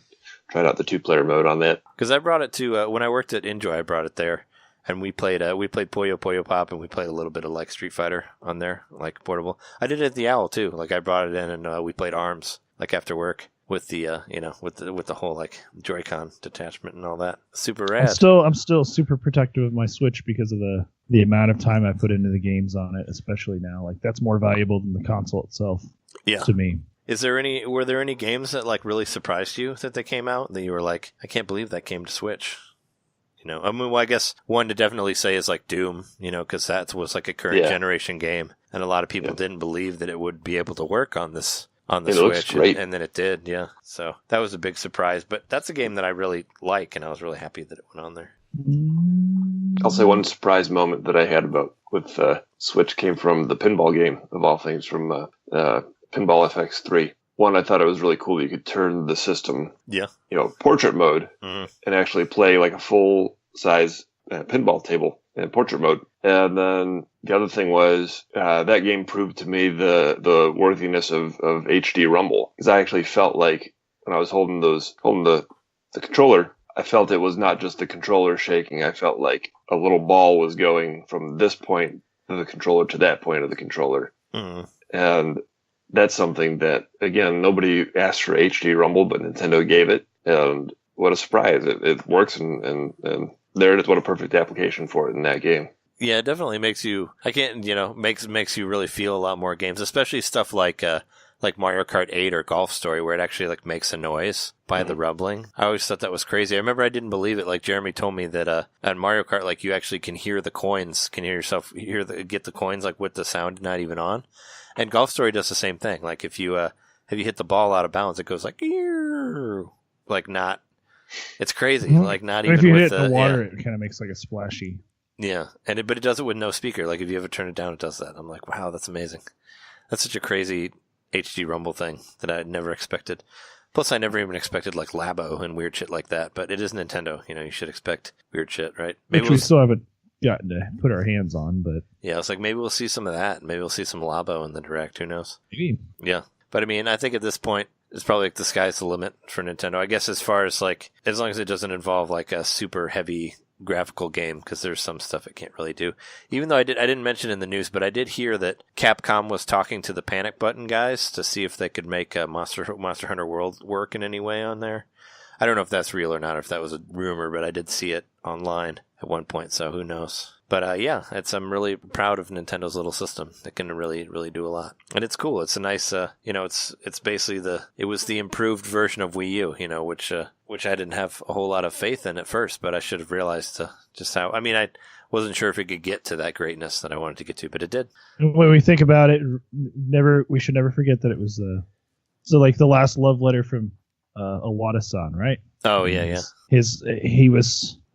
out the 2-player mode on that. Because I brought it to when I worked at Enjoy, I brought it there. And we played Puyo Puyo Pop, and we played a little bit of like Street Fighter on there, like portable. I did it at the Owl too. Like I brought it in, and we played ARMS like after work with the with the whole like Joy-Con detachment and all that. Super rad. I'm still super protective of my Switch because of the amount of time I put into the games on it, especially now. Like that's more valuable than the console itself. Yeah. To me. Were there any games that like really surprised you that they came out that you were like, I can't believe that came to Switch? I mean, well, I guess one to definitely say is like Doom, because that was like a current generation game, and a lot of people didn't believe that it would be able to work on the Switch, and then it did, yeah. So that was a big surprise, but that's a game that I really like, and I was really happy that it went on there. I'll say one surprise moment that I had with Switch came from the pinball game, of all things, from Pinball FX 3. One, I thought it was really cool that you could turn the system, portrait mode, and actually play like a full-size pinball table in portrait mode. And then the other thing was that game proved to me the worthiness of HD Rumble, because I actually felt like when I was holding the controller, I felt it was not just the controller shaking. I felt like a little ball was going from this point of the controller to that point of the controller, and that's something that, again, nobody asked for HD Rumble, but Nintendo gave it, and what a surprise. It works, and there it is. What a perfect application for it in that game. Yeah, it definitely makes you, makes you really feel a lot more games, especially stuff like Mario Kart 8 or Golf Story, where it actually like makes a noise by the rumbling. I always thought that was crazy. I remember I didn't believe it. Like Jeremy told me that at Mario Kart, like you actually can hear the coins, get the coins like with the sound not even on. And Golf Story does the same thing. Like if you hit the ball out of bounds, it goes like not. It's crazy. Like not even. If you with hit the water, it kind of makes like a splashy. Yeah, but it does it with no speaker. Like if you ever turn it down, it does that. I'm like, wow, that's amazing. That's such a crazy HD Rumble thing that I had never expected. Plus, I never even expected like Labo and weird shit like that. But it is Nintendo. You should expect weird shit, right? Which we still haven't gotten to put our hands on. But yeah, it's like maybe we'll see some of that. Maybe we'll see some Labo in the Direct. Who knows? maybe. Yeah. But I mean, I think at this point, it's probably like the sky's the limit for Nintendo. I guess as far as like, as long as it doesn't involve like a super heavy graphical game, because there's some stuff it can't really do. Even though I didn't mention in the news, but I did hear that Capcom was talking to the Panic Button guys to see if they could make Monster Hunter World work in any way on there. I don't know if that's real or not, or if that was a rumor, but I did see it online at one point, so who knows. But yeah, I'm really proud of Nintendo's little system. It can really, really do a lot. And it's cool. It's a nice, it's basically it was the improved version of Wii U, which I didn't have a whole lot of faith in at first, but I should have realized just how, I wasn't sure if it could get to that greatness that I wanted to get to, but it did. When we think about it, we should never forget that it was like the last love letter from Iwata-san, right? Oh, yeah.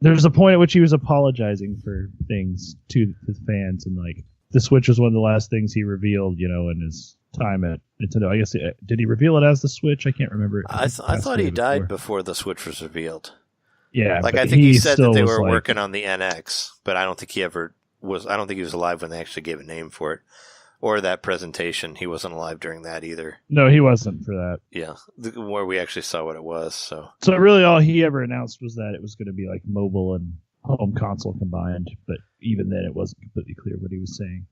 There's a point at which he was apologizing for things to his fans, and like the Switch was one of the last things he revealed, in his time at Nintendo. I guess did he reveal it as the Switch? I can't remember. I thought he died before the Switch was revealed. Yeah, like I think he said that they were working on the NX, but I don't think he ever was. I don't think he was alive when they actually gave a name for it. Or that presentation. He wasn't alive during that either. No, he wasn't for that. Yeah, where we actually saw what it was. So really all he ever announced was that it was going to be like mobile and home console combined. But even then, it wasn't completely clear what he was saying.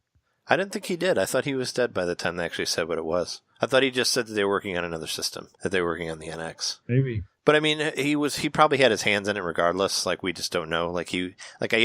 I didn't think he did. I thought he was dead by the time they actually said what it was. I thought he just said that they were working on another system, that they were working on the NX. Maybe. But I mean, he probably had his hands in it regardless. Like, we just don't know. Like he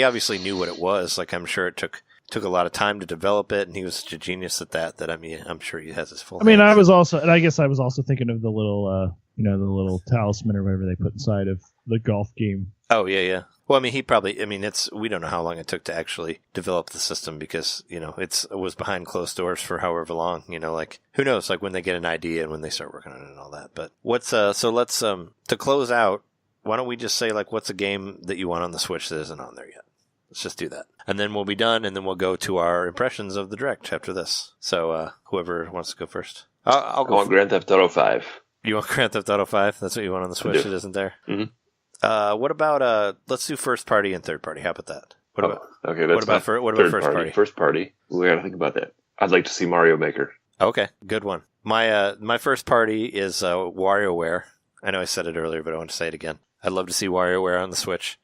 obviously knew what it was. Like, I'm sure it took a lot of time to develop it, and he was such a genius at that. I'm sure he has his full. I guess I was also thinking of the little, the little talisman or whatever they put inside of the golf game. Oh yeah. Well, we don't know how long it took to actually develop the system because it was behind closed doors for however long. Like who knows? Like when they get an idea and when they start working on it and all that. But let's to close out. Why don't we just say like what's a game that you want on the Switch that isn't on there yet? Let's just do that. And then we'll be done, and then we'll go to our impressions of the Direct after this. So, whoever wants to go first. I'll go. I want Grand Theft Auto 5. You want Grand Theft Auto 5? That's what you want on the Switch that isn't there? Mm-hmm. What about, let's do first party and third party. How about that? What about first party? First party. We got to think about that. I'd like to see Mario Maker. Okay, good one. My first party is WarioWare. I know I said it earlier, but I want to say it again. I'd love to see WarioWare on the Switch.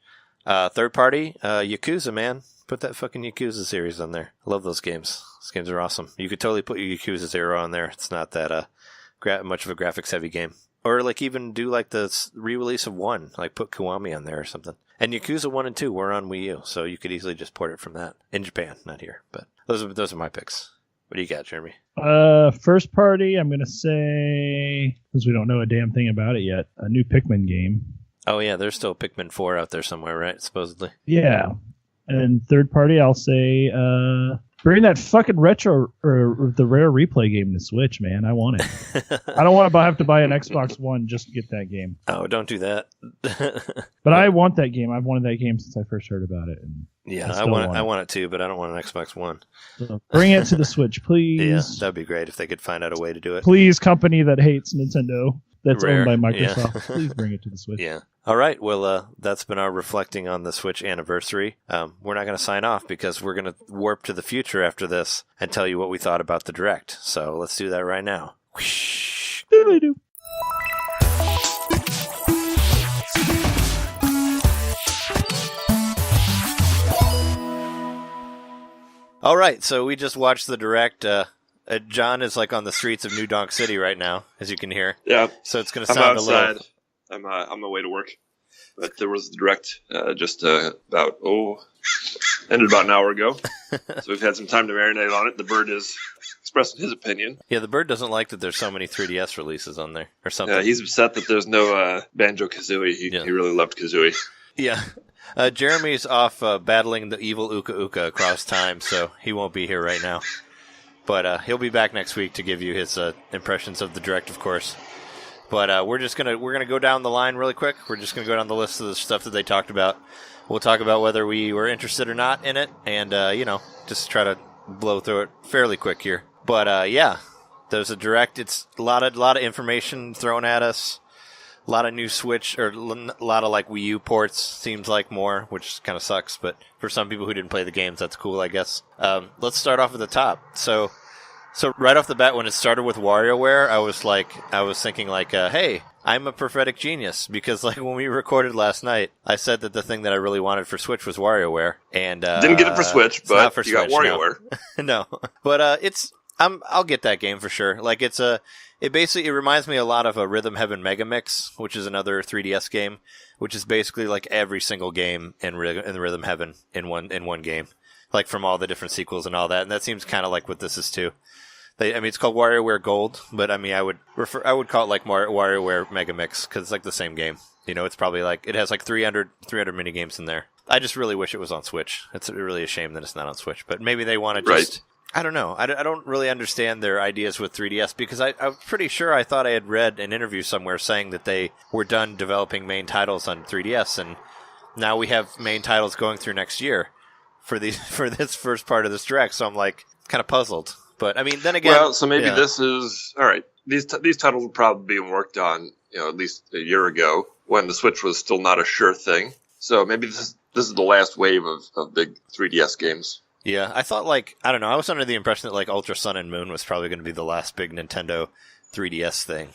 Third party, Yakuza, man. Put that fucking Yakuza series on there. I love those games. Those games are awesome. You could totally put your Yakuza 0 on there. It's not that much of a graphics heavy game. Or like even do like the re-release of 1. Like put Kiwami on there or something. And Yakuza 1 and 2 were on Wii U, so you could easily just port it from that. In Japan, not here. But those are my picks. What do you got, Jeremy? First party, I'm going to say, because we don't know a damn thing about it yet, a new Pikmin game. Oh, yeah, there's still Pikmin 4 out there somewhere, right? Supposedly. Yeah. And third party, I'll say, bring that fucking retro or the Rare Replay game to Switch, man. I want it. I don't want to have to buy an Xbox One just to get that game. Oh, don't do that. But I want that game. I've wanted that game since I first heard about it. And yeah, I want it too, but I don't want an Xbox One. So bring it to the Switch, please. Yeah, that'd be great if they could find out a way to do it. Please, company that hates Nintendo. That's Rare. owned by Microsoft. Yeah. Please bring it to the Switch. Yeah. All right. Well, that's been our reflecting on the Switch anniversary. We're not going to sign off because we're going to warp to the future after this and tell you what we thought about the Direct. So let's do that right now. Doodly-doo. All right. So we just watched the Direct. John is like on the streets of New Donk City right now, as you can hear. Yeah. So it's going to sound a little. I'm on my way to work. But there was the Direct just ended about an hour ago. So we've had some time to marinate on it. The bird is expressing his opinion. Yeah, the bird doesn't like that there's so many 3DS releases on there or something. Yeah, he's upset that there's no Banjo-Kazooie. He really loved Kazooie. Yeah. Jeremy's off battling the evil Uka Uka across time, so he won't be here right now. But he'll be back next week to give you his impressions of the Direct, of course. But we're gonna go down the line really quick. We're just gonna go down the list of the stuff that they talked about. We'll talk about whether we were interested or not in it, and just try to blow through it fairly quick here. But yeah, there's a Direct. It's a lot of information thrown at us. A lot of new Switch, or a lot of like Wii U ports, seems like more, which kind of sucks. But for some people who didn't play the games, that's cool, I guess. Let's start off at the top. So right off the bat, when it started with WarioWare, I was thinking like, hey, I'm a prophetic genius, because like when we recorded last night, I said that the thing that I really wanted for Switch was WarioWare, and didn't get it for Switch, but not for you Switch, got WarioWare. No, but I'll get that game for sure. Like it reminds me a lot of a Rhythm Heaven Mega Mix, which is another 3DS game, which is basically like every single game in Rhythm Heaven in one game, like from all the different sequels and all that. And that seems kind of like what this is too. It's called WarioWare Gold, but I mean, I would call it like WarioWare Mega Mix, because it's like the same game. You know, it's probably like, it has like 300 mini games in there. I just really wish it was on Switch. It's really a shame that it's not on Switch, but maybe they want to just... Right. I don't know. I don't really understand their ideas with 3DS, because I'm pretty sure I thought I had read an interview somewhere saying that they were done developing main titles on 3DS, and now we have main titles going through next year for this first part of this direct. So I'm like kind of puzzled. But I mean, then again, well, so maybe this is all right. These titles were probably being worked on, at least a year ago when the Switch was still not a sure thing. So maybe this is the last wave of big 3DS games. Yeah, I thought I don't know. I was under the impression that like Ultra Sun and Moon was probably going to be the last big Nintendo 3DS thing,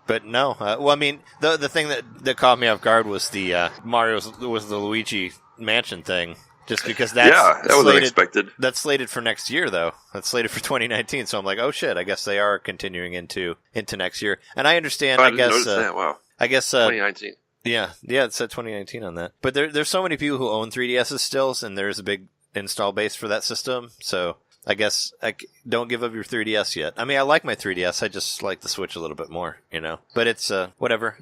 But no. Well, I mean, the thing that caught me off guard was the was the Luigi Mansion thing. Just because that was unexpected. That's slated for next year, though. That's slated for 2019. So I'm like, oh shit! I guess they are continuing into next year. And I understand. I guess. Wow. I guess 2019. Yeah, it said 2019 on that. But there's so many people who own 3DSs still, and there's a big install base for that system. So I guess don't give up your 3DS yet. I mean, I like my 3DS. I just like the Switch a little bit more, But it's whatever,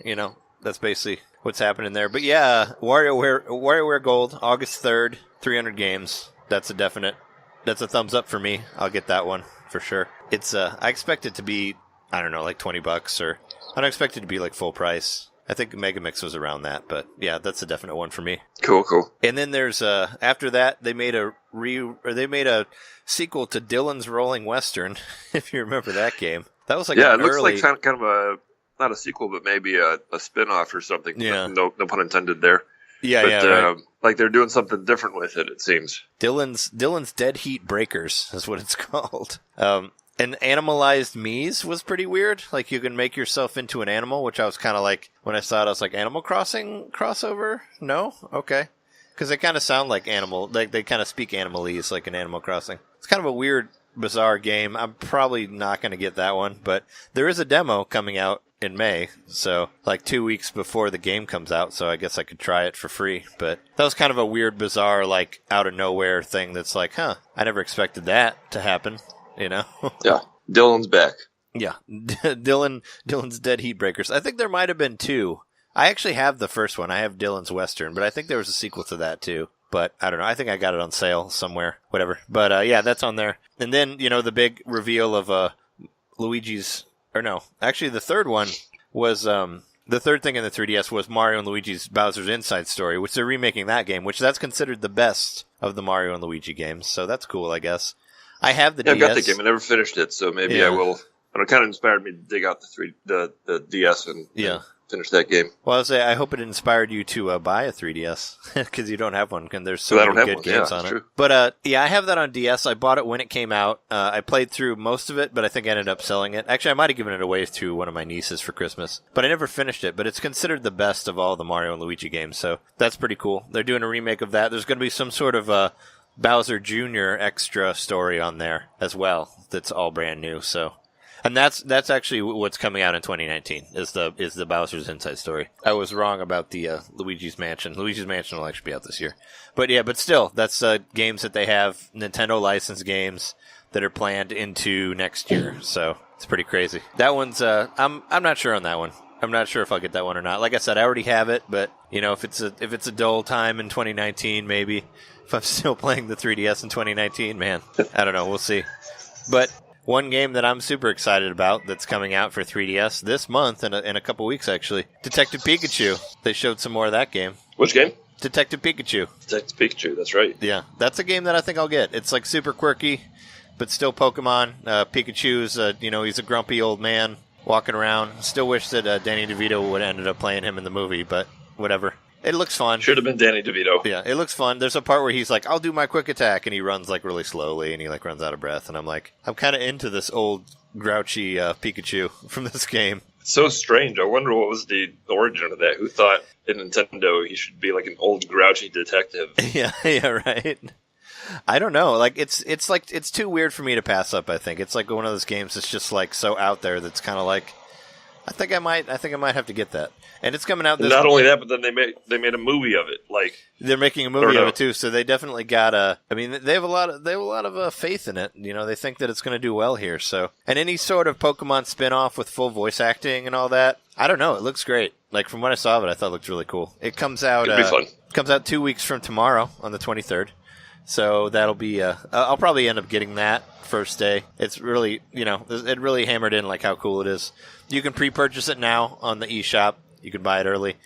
That's basically what's happening there. But yeah, WarioWare Gold, August 3rd, 300 games. That's a thumbs up for me. I'll get that one for sure. It's I expect it to be, I don't know, like $20, or I don't expect it to be like full price. I think Mega Mix was around that, but yeah, that's a definite one for me. Cool. And then there's after that they made a sequel to Dylan's Rolling Western, if you remember that game. That was like it looks like kind of a, not a sequel, but maybe a spin-off or something. Yeah. No pun intended there. Yeah, right. Like they're doing something different with it seems. Dylan's Dead Heat Breakers is what it's called. And Animalized Mii's was pretty weird. Like, you can make yourself into an animal, which I was kind of like, when I saw it, I was like, Animal Crossing crossover? No? Okay. Because they kind of sound like they kind of speak Animalese, like in Animal Crossing. It's kind of a weird, bizarre game. I'm probably not going to get that one, but there is a demo coming out in May, so like 2 weeks before the game comes out, so I guess I could try it for free. But that was kind of a weird, bizarre, like, out of nowhere thing that's like, I never expected that to happen. Yeah, Dylan's back. Yeah, Dylan's Dead Heat Breakers. I think there might have been two. I actually have the first one. I have Dylan's Western, but I think there was a sequel to that too. But I don't know. I think I got it on sale somewhere. Whatever. But yeah, that's on there. And then the big reveal of Luigi's. Or no, actually the third one was the third thing in the 3DS was Mario and Luigi's Bowser's Inside Story, which they're remaking that game, which that's considered the best of the Mario and Luigi games. So that's cool, I guess. I have the DS. I've got the game. I never finished it, so maybe I will. But it kind of inspired me to dig out the DS and finish that game. Well, I hope it inspired you to buy a 3DS, because you don't have one, and there's so many good games on it. True. But I have that on DS. I bought it when it came out. I played through most of it, but I think I ended up selling it. Actually, I might have given it away to one of my nieces for Christmas, but I never finished it. But it's considered the best of all the Mario and Luigi games, so that's pretty cool. They're doing a remake of that. There's going to be some sort of Bowser Jr. extra story on there as well. That's all brand new. So, and that's actually what's coming out in 2019 is the Bowser's Inside Story. I was wrong about the Luigi's Mansion. Luigi's Mansion will actually be out this year. But still, that's games that they have, Nintendo licensed games that are planned into next year. So it's pretty crazy. That one's I'm not sure on that one. I'm not sure if I'll get that one or not. Like I said, I already have it, but if it's a dull time in 2019, maybe. If I'm still playing the 3DS in 2019, man, I don't know. We'll see. But one game that I'm super excited about that's coming out for 3DS this month in a couple weeks, actually, Detective Pikachu. They showed some more of that game. Which game? Detective Pikachu. Detective Pikachu, that's right. Yeah, that's a game that I think I'll get. It's like super quirky, but still Pokemon. Pikachu's, he's a grumpy old man. walking around. Still wish that Danny DeVito would have ended up playing him in the movie, but whatever. It looks fun. Should have been Danny DeVito. Yeah, it looks fun. There's a part where he's like, I'll do my quick attack, and he runs like really slowly, and he like runs out of breath, and I'm like, I'm kind of into this old grouchy Pikachu from this game. It's so strange. I wonder what was the origin of that. Who thought in Nintendo he should be like an old grouchy detective? Yeah, right. I don't know. Like it's too weird for me to pass up, I think. It's like one of those games that's just like so out there that's kind of like I think I might have to get that. And it's coming out this Not only that, but then they made a movie of it. Like they're making a movie of it too, so they definitely got I mean, they have a lot of faith in it. You know, they think that it's going to do well here. So, and any sort of Pokemon spin-off with full voice acting and all that, I don't know. It looks great. Like from what I saw of it, I thought it looked really cool. It comes out. It'll be fun. Comes out 2 weeks from tomorrow on the 23rd. So that'll be. I'll probably end up getting that first day. It's really, it really hammered in like how cool it is. You can pre-purchase it now on the eShop. You can buy it early.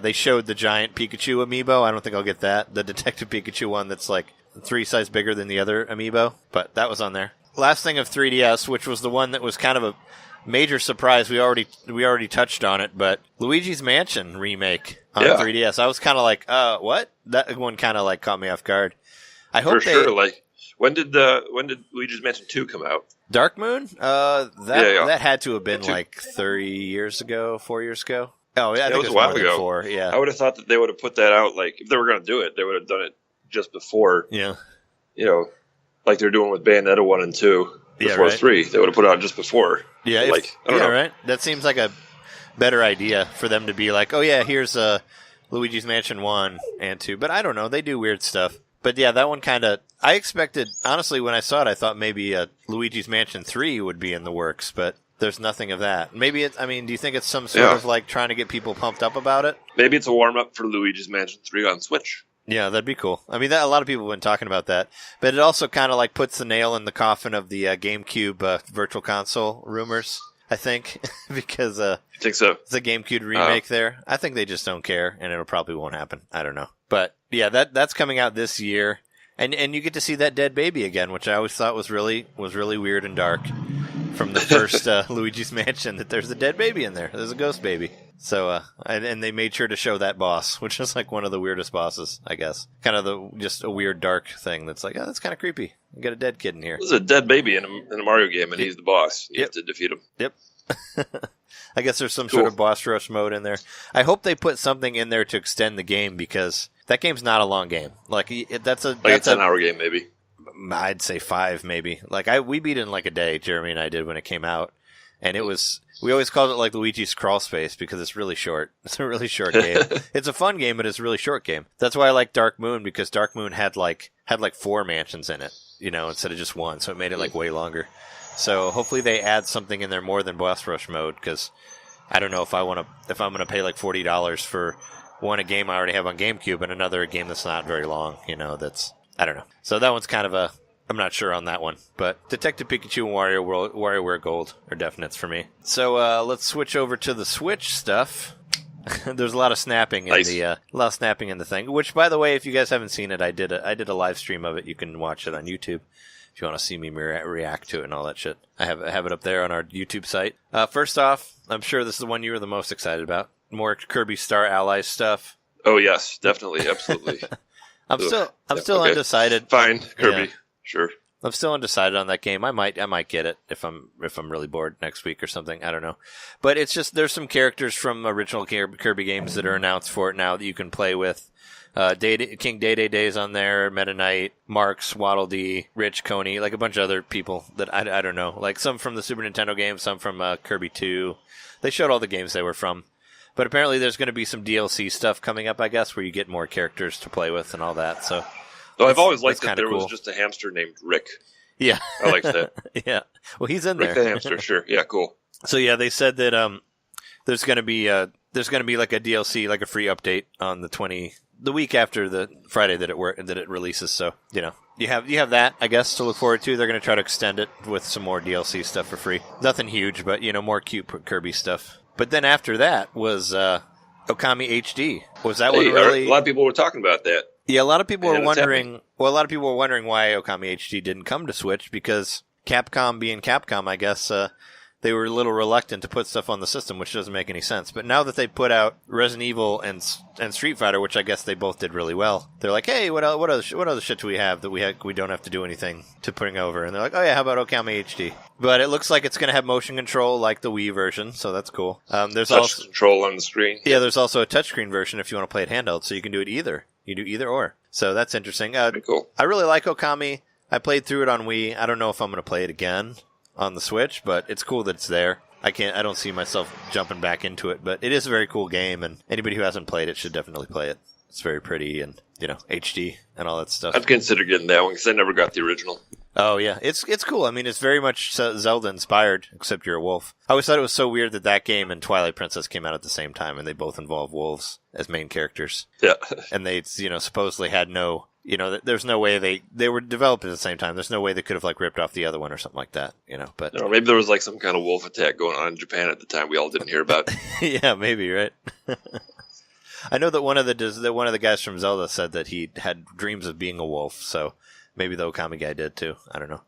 They showed the giant Pikachu amiibo. I don't think I'll get that. The Detective Pikachu one that's like 3 sizes bigger than the other amiibo, but that was on there. Last thing of 3DS, which was the one that was kind of a major surprise. We already touched on it, but Luigi's Mansion remake on 3DS. I was kind of like, what? That one kind of like caught me off guard. I hope sure. Like, when did Luigi's Mansion 2 come out? Dark Moon? That had to have been like 4 years ago. Oh, yeah, I think it was a while ago. 4, yeah. I would have thought that they would have put that out, like, if they were going to do it, they would have done it just before. Yeah. Like they're doing with Bayonetta 1 and 2 before 3. They would have put it out just before. Yeah, I don't know. Right? That seems like a better idea for them to be like, oh, yeah, here's Luigi's Mansion 1 and 2. But I don't know. They do weird stuff. But yeah, that one kind of... I expected... Honestly, when I saw it, I thought maybe Luigi's Mansion 3 would be in the works, but there's nothing of that. Maybe it's... I mean, do you think it's some sort of like trying to get people pumped up about it? Maybe it's a warm-up for Luigi's Mansion 3 on Switch. Yeah, that'd be cool. I mean, a lot of people have been talking about that. But it also kind of like puts the nail in the coffin of the GameCube Virtual Console rumors, I think. Because you think so? It's a GameCube remake there. I think they just don't care, and it probably won't happen. I don't know. But yeah, that's coming out this year. And you get to see that dead baby again, which I always thought was really weird and dark from the first Luigi's Mansion, that there's a dead baby in there. There's a ghost baby. So, and they made sure to show that boss, which is like one of the weirdest bosses, I guess. Kind of just a weird dark thing that's like, oh, that's kind of creepy. You got a dead kid in here. There's a dead baby in a Mario game, and he's the boss. You have to defeat him. Yep. I guess there's some sort of boss rush mode in there. I hope they put something in there to extend the game, because that game's not a long game. Like that's a 10-hour game, maybe. I'd say 5, maybe. Like we beat it in like a day. Jeremy and I did when it came out, and it was. We always called it like Luigi's Crawl Space because it's really short. It's a really short game. It's a fun game, but it's a really short game. That's why I like Dark Moon, because Dark Moon had like 4 mansions in it, instead of just 1. So it made it like way longer. So hopefully they add something in there more than boss rush mode, because I don't know if I'm gonna pay like $40 for a game I already have on GameCube and another game that's not very long. That's I don't know. So that one's kind of I'm not sure on that one, but Detective Pikachu and WarioWare Gold are definites for me. So let's switch over to the Switch stuff. There's a lot of snapping in the thing. Which, by the way, if you guys haven't seen it, I did a live stream of it. You can watch it on YouTube if you want to see me react to it and all that shit. I have it up there on our YouTube site. First off, I'm sure this is the one you were the most excited about. More Kirby Star Allies stuff. Oh yes, definitely, absolutely. I'm still undecided. Fine, Kirby. Yeah. Sure. I'm still undecided on that game. I might get it if I'm really bored next week or something. I don't know. But it's just there's some characters from original Kirby games that are announced for it now that you can play with. King Day Day's on there, Meta Knight, Marks, Waddle Dee, Rich, Coney, like a bunch of other people that I don't know. Like some from the Super Nintendo games, some from Kirby 2. They showed all the games they were from. But apparently there's going to be some DLC stuff coming up, I guess, where you get more characters to play with and all that. So. Though I've always liked that there was just a hamster named Rick. Yeah. I liked that. Yeah. Well, he's in Rick there. the hamster, sure. Yeah, cool. So yeah, they said that there's going to be like a DLC, like a free update on the week after the Friday that it releases. So, you have that, I guess, to look forward to. They're going to try to extend it with some more DLC stuff for free. Nothing huge, but more cute Kirby stuff. But then after that was Okami HD. Was that one really? A lot of people were talking about that. Yeah, a lot of people were wondering. Well, a lot of people were wondering why Okami HD didn't come to Switch, because Capcom being Capcom, I guess they were a little reluctant to put stuff on the system, which doesn't make any sense. But now that they put out Resident Evil and Street Fighter, which I guess they both did really well, they're like, hey, what other shit do we have that we don't have to do anything to putting over? And they're like, oh yeah, how about Okami HD? But it looks like it's going to have motion control like the Wii version, so that's cool. There's touch control on the screen. Yeah, there's also a touchscreen version if you want to play it handheld, so you can do it either. You do either or. So that's interesting. Pretty cool. I really like Okami. I played through it on Wii. I don't know if I'm going to play it again on the Switch, but it's cool that it's there. I don't see myself jumping back into it, but it is a very cool game, and anybody who hasn't played it should definitely play it. It's very pretty and, HD and all that stuff. I'd consider getting that one because I never got the original. Oh, yeah. It's cool. I mean, it's very much Zelda-inspired, except you're a wolf. I always thought it was so weird that game and Twilight Princess came out at the same time, and they both involve wolves as main characters. Yeah. And they, supposedly had no... there's no way they were developed at the same time. There's no way they could have ripped off the other one or something like that, but maybe there was some kind of wolf attack going on in Japan at the time we all didn't hear about. Yeah, maybe, right? I know that one of the guys from Zelda said that he had dreams of being a wolf, so maybe the Okami guy did too. I don't know.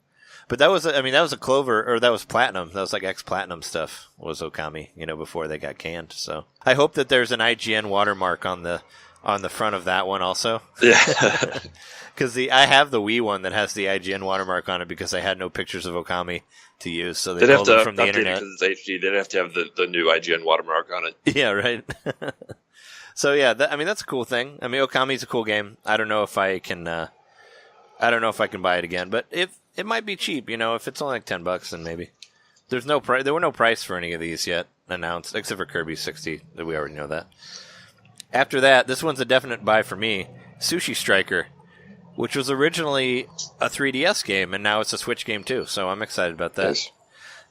But that was a Clover, or that was Platinum. That was ex-Platinum stuff was Okami, before they got canned. So I hope that there's an IGN watermark on the front of that one also. Yeah. Because I have the Wii one that has the IGN watermark on it because I had no pictures of Okami to use, so they pulled them from the internet. Because it's HD, they'd have to have the new IGN watermark on it. Yeah, right. So yeah, that's a cool thing. Okami's a cool game. I don't know if I can buy it again, but if it might be cheap, if it's only $10, then maybe. There were no price for any of these yet announced, except for Kirby 60. We already know that. After that, this one's a definite buy for me. Sushi Striker, which was originally a 3DS game, and now it's a Switch game too. So I'm excited about that. Yes.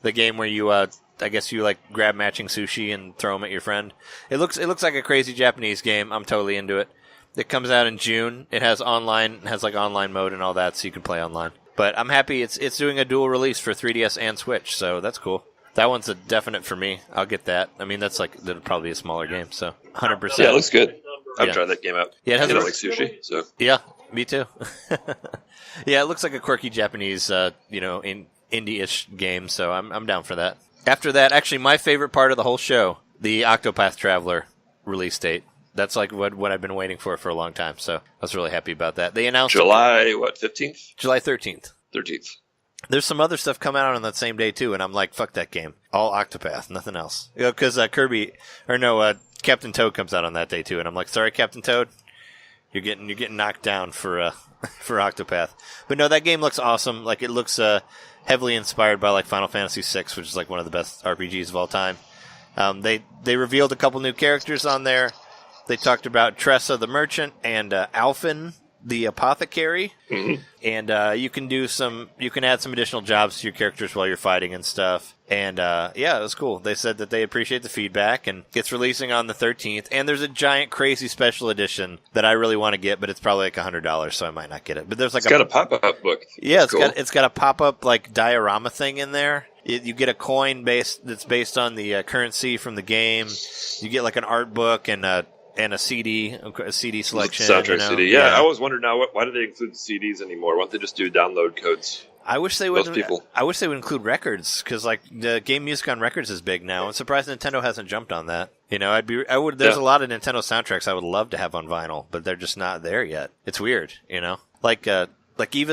The game where you, I guess you grab matching sushi and throw them at your friend. It looks like a crazy Japanese game. I'm totally into it. It comes out in June. It has online mode and all that, so you can play online. But I'm happy it's doing a dual release for 3DS and Switch, so that's cool. That one's a definite for me. I'll get that. That'll probably be a smaller game, so 100%. Yeah, it looks good. I've tried that game out. Yeah, it has like sushi, so. Yeah, me too. Yeah, it looks like a quirky Japanese, indie-ish game, so I'm down for that. After that, actually, my favorite part of the whole show, the Octopath Traveler release date. That's what I've been waiting for a long time, so I was really happy about that. They announced July 15th? July 13th. 13th. There's some other stuff coming out on that same day, too, and I'm like, fuck that game. All Octopath, nothing else. Because Captain Toad comes out on that day, too, and I'm like, sorry, Captain Toad, you're getting knocked down for Octopath. But no, that game looks awesome. It looks heavily inspired by Final Fantasy VI, which is one of the best RPGs of all time. They revealed a couple new characters on there. They talked about Tressa the Merchant and Alphen the Apothecary. Mm-hmm. And you can add some additional jobs to your characters while you're fighting and stuff. And it was cool. They said that they appreciate the feedback, and it's releasing on the 13th. And there's a giant crazy special edition that I really want to get, but it's probably $100, so I might not get it. But there's it's got a pop-up book. Yeah, cool. It's got a pop-up diorama thing in there. You get a coin that's based on the currency from the game. You get an art book and a CD selection. Soundtrack CD. Yeah, I always wondered now, why do they include CDs anymore? Why don't they just do download codes? I wish they would. Most people. I wish they would include records, because the game music on records is big now. I'm surprised Nintendo hasn't jumped on that. There's a lot of Nintendo soundtracks I would love to have on vinyl, but they're just not there yet. It's weird, even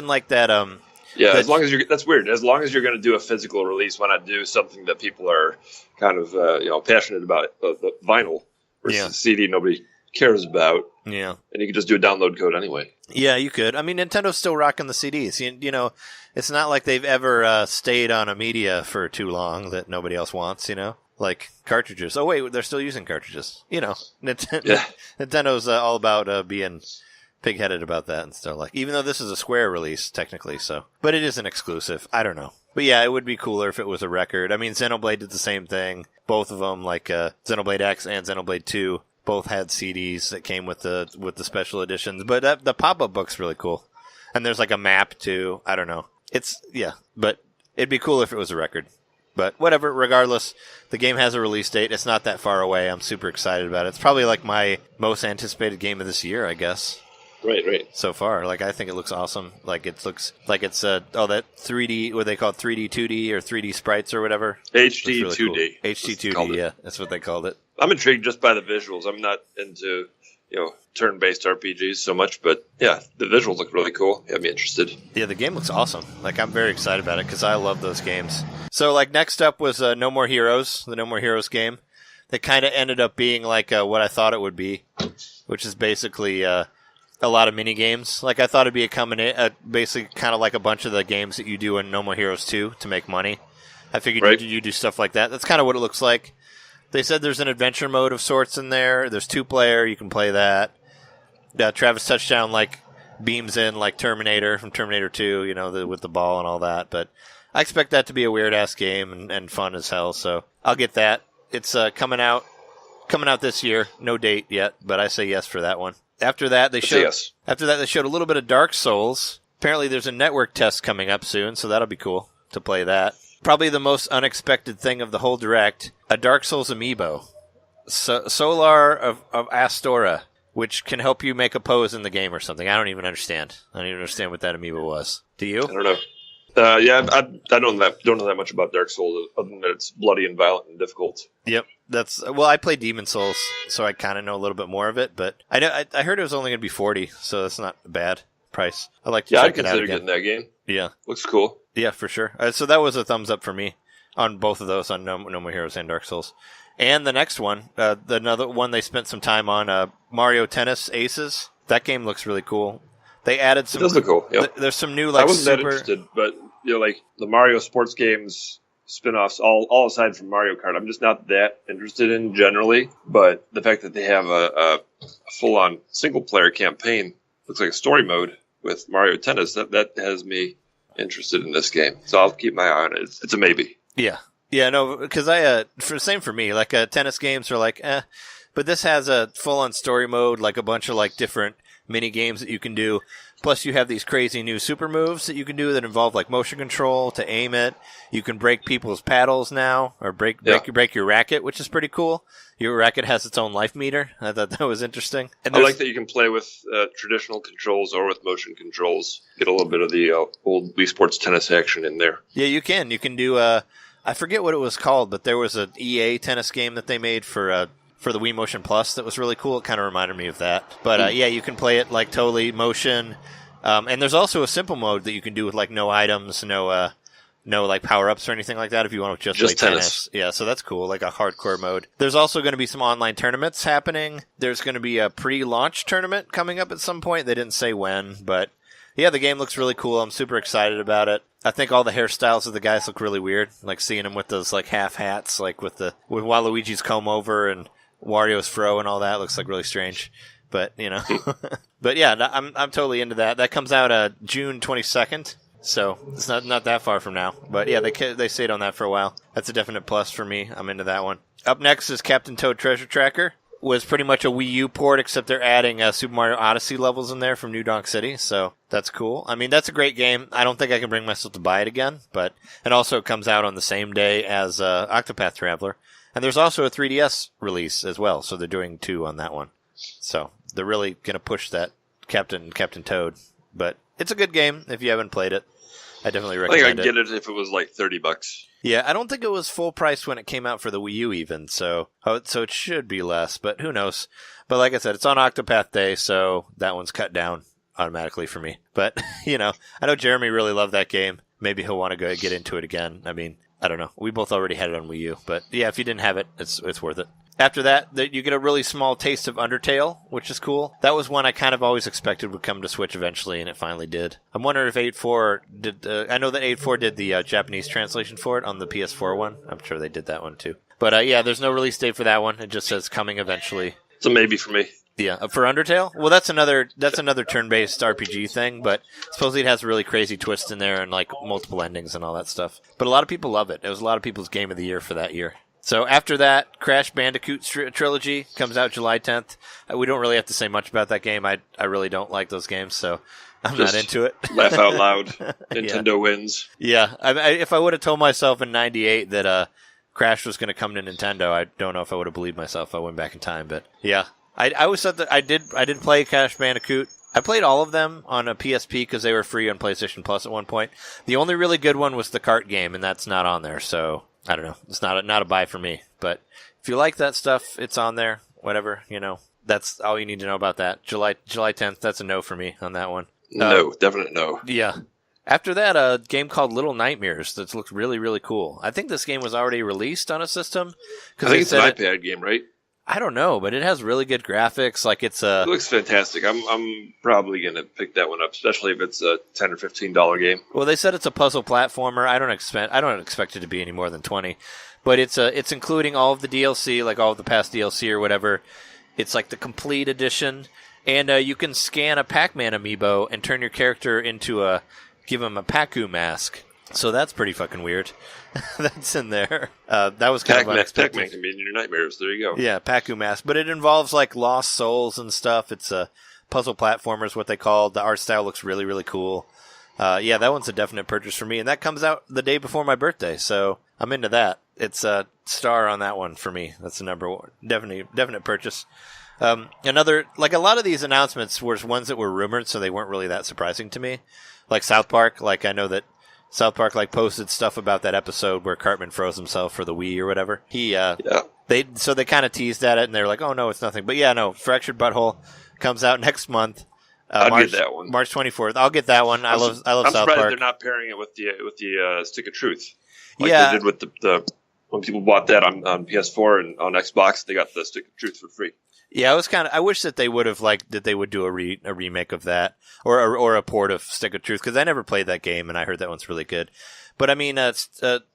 that. Yeah, as long as that's weird. As long as you're going to do a physical release, why not do something that people are kind of passionate about, the vinyl versus CD nobody cares about. Yeah, and you can just do a download code anyway. Yeah, you could. Nintendo's still rocking the CDs. It's not like they've ever stayed on a media for too long that nobody else wants. Like cartridges. Oh wait, they're still using cartridges. Nintendo's all about being pig-headed about that and stuff. Even though this is a Square release technically, but it is an exclusive. I don't know. But yeah, it would be cooler if it was a record. Xenoblade did the same thing. Both of them, Xenoblade X and Xenoblade 2, both had CDs that came with the special editions. But the pop-up book's really cool. And there's a map too. I don't know. But it'd be cool if it was a record. But whatever, regardless, the game has a release date. It's not that far away. I'm super excited about it. It's probably my most anticipated game of this year, I guess. Right. so far. Like, I think it looks awesome. Like, it looks like it's that 3D, what they call it, 3D 2D or 3D sprites or whatever. HD really 2D. Cool. HD 2D, yeah, that's what they called it. I'm intrigued just by the visuals. I'm not into turn-based RPGs so much, but yeah, the visuals look really cool. Yeah, I'd be interested. Yeah, the game looks awesome. Like, I'm very excited about it because I love those games. So, like, next up was No More Heroes, the No More Heroes game. That kind of ended up being like what I thought it would be, which is basically a lot of mini games. Like, I thought it'd be basically kind of like a bunch of the games that you do in No More Heroes 2 to make money. I figured you do stuff like that. That's kind of what it looks like. They said there's an adventure mode of sorts in there. There's 2-player. You can play that. Travis Touchdown beams in like Terminator from Terminator 2, with the ball and all that. But I expect that to be a weird ass game and fun as hell. So I'll get that. It's coming out this year. No date yet, but I say yes for that one. After that, they showed a little bit of Dark Souls. Apparently, there's a network test coming up soon, so that'll be cool to play that. Probably the most unexpected thing of the whole Direct: a Dark Souls amiibo, Solar of Astora, which can help you make a pose in the game or something. I don't even understand. I don't even understand what that amiibo was. Do you? I don't know. I don't know that much about Dark Souls other than that it's bloody and violent and difficult. Yep, I played Demon Souls, so I kind of know a little bit more of it. But I heard it was only going to be $40, so that's not a bad price. I'd like to check it out again. I'd consider getting that game. Yeah, looks cool. Yeah, for sure. So that was a thumbs up for me on both of those, on No More Heroes and Dark Souls. And the next one, another one they spent some time on, Mario Tennis Aces. That game looks really cool. They added some. It does look cool. Yep. There's some new I wasn't that interested, but like the Mario sports games spin-offs, all aside from Mario Kart, I'm just not that interested in generally. But the fact that they have a full-on single-player campaign, looks like a story mode with Mario Tennis, that has me interested in this game. So I'll keep my eye on it. It's a maybe. Yeah. Yeah, no, because same for me. Like, tennis games are like, but this has a full-on story mode, like a bunch of like different mini games that you can do. Plus, you have these crazy new super moves that you can do that involve like motion control to aim it. You can break people's paddles now, or break your racket, which is pretty cool. Your racket has its own life meter. I thought that was interesting. And I like that you can play with traditional controls or with motion controls. Get a little bit of the old Wii Sports tennis action in there. Yeah, you can. You can do. I forget what it was called, but there was an EA tennis game that they made for the Wii Motion Plus that was really cool. It kind of reminded me of that. But yeah, you can play it like totally motion. And there's also a simple mode that you can do with like no items, no like power-ups or anything like that if you want to just play tennis. Yeah, so that's cool, like a hardcore mode. There's also going to be some online tournaments happening. There's going to be a pre-launch tournament coming up at some point. They didn't say when, but yeah, the game looks really cool. I'm super excited about it. I think all the hairstyles of the guys look really weird, like seeing them with those like half hats, like with Waluigi's comb over and Wario's fro and all that looks like really strange. But, but yeah, I'm totally into that. That comes out June 22nd, so it's not that far from now. But yeah, they stayed on that for a while. That's a definite plus for me. I'm into that one. Up next is Captain Toad Treasure Tracker. Was pretty much a Wii U port, except they're adding Super Mario Odyssey levels in there from New Donk City, so that's cool. I mean, that's a great game. I don't think I can bring myself to buy it again, but it also comes out on the same day as Octopath Traveler. And there's also a 3DS release as well, so they're doing 2 on that one. So they're really going to push that Captain Toad. But it's a good game if you haven't played it. I definitely recommend it. I think I'd get it if it was like $30. Yeah, I don't think it was full price when it came out for the Wii U even, so it should be less, but who knows. But like I said, it's on Octopath Day, so that one's cut down automatically for me. But, I know Jeremy really loved that game. Maybe he'll want to go get into it again. I mean, I don't know. We both already had it on Wii U, but yeah, if you didn't have it, it's worth it. After that, you get a really small taste of Undertale, which is cool. That was one I kind of always expected would come to Switch eventually, and it finally did. I'm wondering if 8.4 did... I know that 8.4 did the Japanese translation for it on the PS4 one. I'm sure they did that one too. But yeah, there's no release date for that one. It just says coming eventually. It's a maybe for me. Yeah, for Undertale? Well, that's another turn-based RPG thing, but supposedly it has a really crazy twist in there and like multiple endings and all that stuff. But a lot of people love it. It was a lot of people's game of the year for that year. So after that, Crash Bandicoot Trilogy comes out July 10th. We don't really have to say much about that game. I really don't like those games, so I'm just not into it. Laugh out loud. Nintendo wins. Yeah. If I would have told myself in 98 that Crash was going to come to Nintendo, I don't know if I would have believed myself if I went back in time. But yeah, I always thought that I did play Crash Bandicoot I played all of them on a PSP because they were free on PlayStation Plus at one point. The only really good one was the Kart game, and that's not on there. So I don't know. It's not a buy for me. But if you like that stuff, it's on there. Whatever, That's all you need to know about that. July 10th. That's a no for me on that one. No, definite no. Yeah. After that, a game called Little Nightmares that looks really, really cool. I think this game was already released on a system. I think it's an iPad game, right? I don't know, but it has really good graphics. Like it looks fantastic. I'm probably gonna pick that one up, especially if it's a $10 or $15 game. Well, they said it's a puzzle platformer. I don't expect it to be any more than 20, but it's including all of the DLC, like all of the past DLC or whatever. It's like the complete edition, and you can scan a Pac-Man amiibo and turn your character into give him a Pacu mask. So that's pretty fucking weird. That's in there. That was kind of unexpected. Pac-Man can be in your nightmares. There you go. Yeah, Pacu mask. But it involves like lost souls and stuff. It's a puzzle platformer is what they call. The art style looks really, really cool. Yeah, that one's a definite purchase for me. And that comes out the day before my birthday. So I'm into that. It's a star on that one for me. That's the number one. Definite purchase. Another, like a lot of these announcements were ones that were rumored, so they weren't really that surprising to me. Like South Park, like I know that South Park like posted stuff about that episode where Cartman froze himself for the Wii or whatever. They kind of teased at it and they were like, "Oh no, it's nothing." But yeah, no, Fractured Butthole comes out next month. I'll get that one. March 24th. I'll get that one. I love South Park. I'm surprised they're not pairing it with the Stick of Truth. Like they did with the when people bought that on PS4 and on Xbox, they got the Stick of Truth for free. Yeah, I wish that they would have that they would do a remake of that or a port of Stick of Truth because I never played that game and I heard that one's really good. But I mean,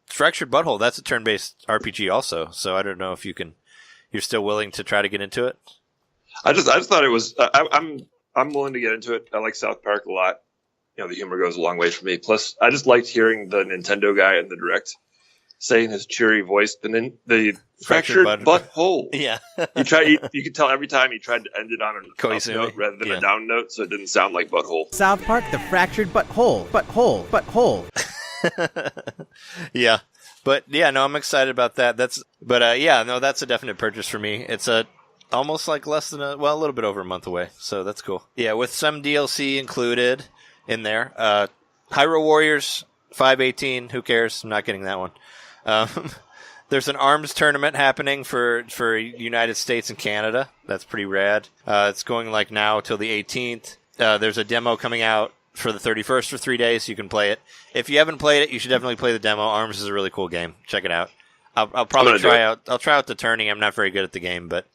Fractured Butthole, that's a turn-based RPG also. So I don't know if you're still willing to try to get into it. I just thought it was. I'm willing to get into it. I like South Park a lot. The humor goes a long way for me. Plus, I just liked hearing the Nintendo guy in the Direct saying his cheery voice, and then the fractured butthole. Yeah, you could tell every time he tried to end it on a up note rather than a down note, so it didn't sound like butthole. South Park, the fractured butthole. Yeah, but yeah, no, I'm excited about that. That's a definite purchase for me. It's almost like less than a little bit over a month away, so that's cool. Yeah, with some DLC included in there. Hyrule Warriors 518. Who cares? I'm not getting that one. There's an ARMS tournament happening for United States and Canada. That's pretty rad. It's going like now till the 18th. There's a demo coming out for the 31st for 3 days. You can play it. If you haven't played it, you should definitely play the demo. ARMS is a really cool game. Check it out. I'll probably try out. I'll try out the tourney. I'm not very good at the game, but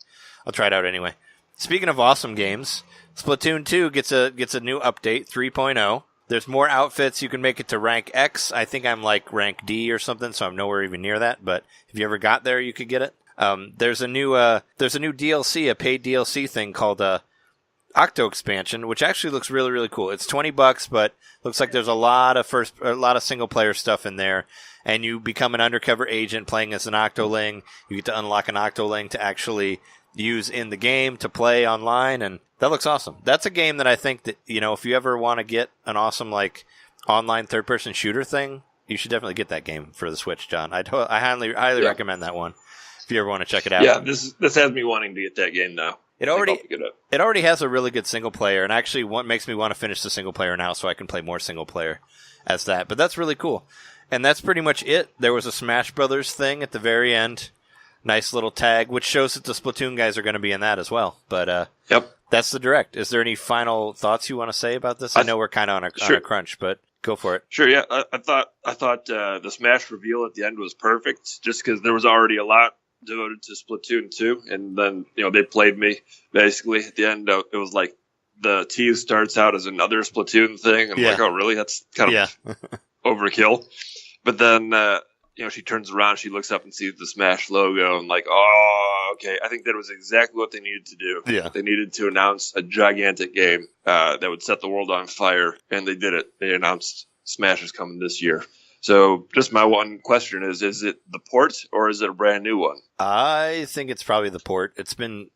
I'll try it out anyway. Speaking of awesome games, Splatoon 2 gets a new update 3.0. There's more outfits. You can make it to rank X. I think I'm like rank D or something, so I'm nowhere even near that. But if you ever got there, you could get it. There's a new DLC, a paid DLC thing called Octo expansion, which actually looks really, really cool. It's $20, but looks like there's a lot of single player stuff in there. And you become an undercover agent playing as an Octoling. You get to unlock an Octoling to actually use in the game to play online, and that looks awesome. That's a game that I think that, if you ever want to get an awesome, like, online third-person shooter thing, you should definitely get that game for the Switch, John. I highly recommend that one if you ever want to check it out. Yeah, this has me wanting to get that game now. It already has a really good single player, and actually makes me want to finish the single player now so I can play more single player as that. But that's really cool. And that's pretty much it. There was a Smash Brothers thing at the very end. Nice little tag, which shows that the Splatoon guys are going to be in that as well. But yep, that's the Direct. Is there any final thoughts you want to say about this? I know we're kind of on a crunch, but go for it. Sure, yeah. I thought the Smash reveal at the end was perfect, just because there was already a lot devoted to Splatoon 2, and then they played me basically at the end. It was like the tease starts out as another Splatoon thing. I'm like, oh really? That's kind of overkill. But then she turns around, she looks up and sees the Smash logo, and like, oh, okay. I think that was exactly what they needed to do. Yeah. They needed to announce a gigantic game that would set the world on fire, and they did it. They announced Smash is coming this year. So just my one question is it the port or is it a brand new one? I think it's probably the port. It's been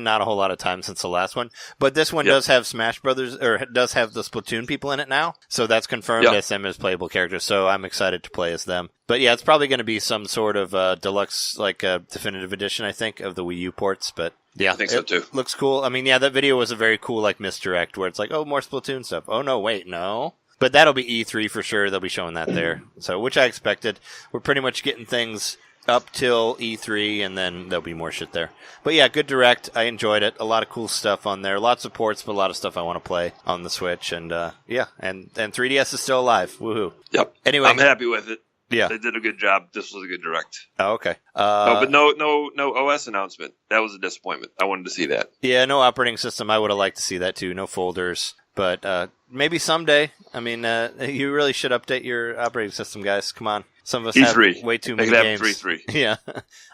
not a whole lot of time since the last one, but this one does have Smash Brothers, or does have the Splatoon people in it now, so that's confirmed as them as playable characters, so I'm excited to play as them. But yeah, it's probably going to be some sort of deluxe, like definitive edition, I think, of the Wii U ports, but Yeah, I think so too. Looks cool. I mean, yeah, that video was a very cool like misdirect where it's like, oh, more Splatoon stuff. Oh no, wait, no. But that'll be E3 for sure. They'll be showing that there. So, which I expected. We're pretty much getting things up till E3, and then there'll be more shit there. But yeah, good direct. I enjoyed it. A lot of cool stuff on there. Lots of ports, but a lot of stuff I want to play on the Switch. And yeah, and 3DS is still alive. Woohoo. Yep. Anyway, I'm happy with it. Yeah, they did a good job. This was a good direct. Oh, okay. But no OS announcement. That was a disappointment. I wanted to see that. Yeah, no operating system. I would have liked to see that too. No folders, but maybe someday. I mean, you really should update your operating system, guys. Come on. Some of us E3. have way too many games. 3.3. Yeah,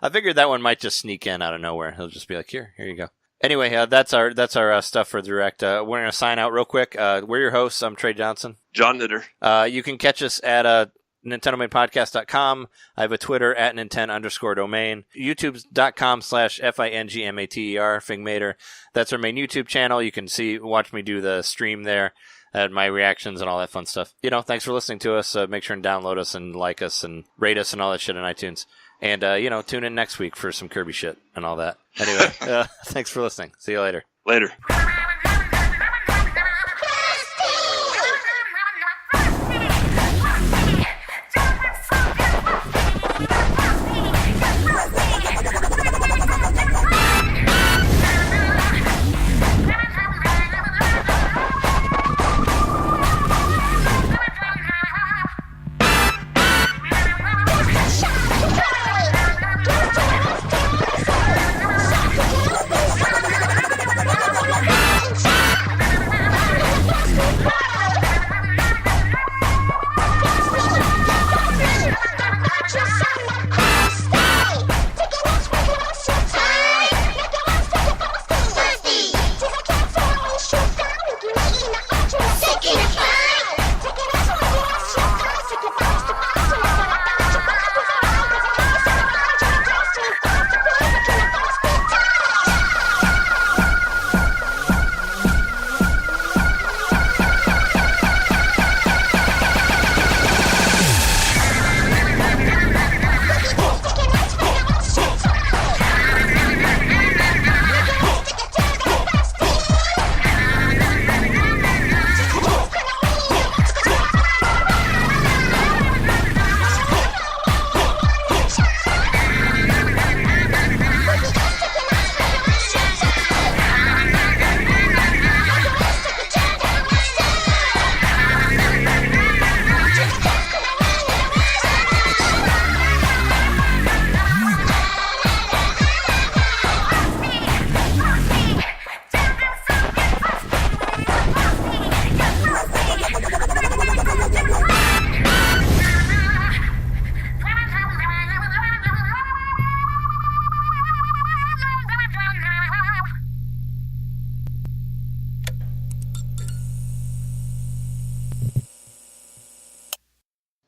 I figured that one might just sneak in out of nowhere. He'll just be like, here you go. Anyway, that's our stuff for the direct. We're gonna sign out real quick. We're your hosts. I'm Trey Johnson. John Knitter. You can catch us at NintenDomainPodcast.com. I have a Twitter at Ninten_domain. YouTube.com/FINGMATER, Fingmater. That's our main YouTube channel. You can watch me do the stream there and my reactions and all that fun stuff. Thanks for listening to us. Make sure and download us and like us and rate us and all that shit on iTunes. And, tune in next week for some Kirby shit and all that. Anyway, thanks for listening. See you later. Later.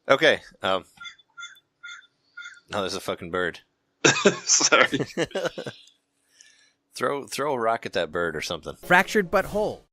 Okay. Oh, there's a fucking bird. Sorry. Throw a rock at that bird or something. Fractured but whole.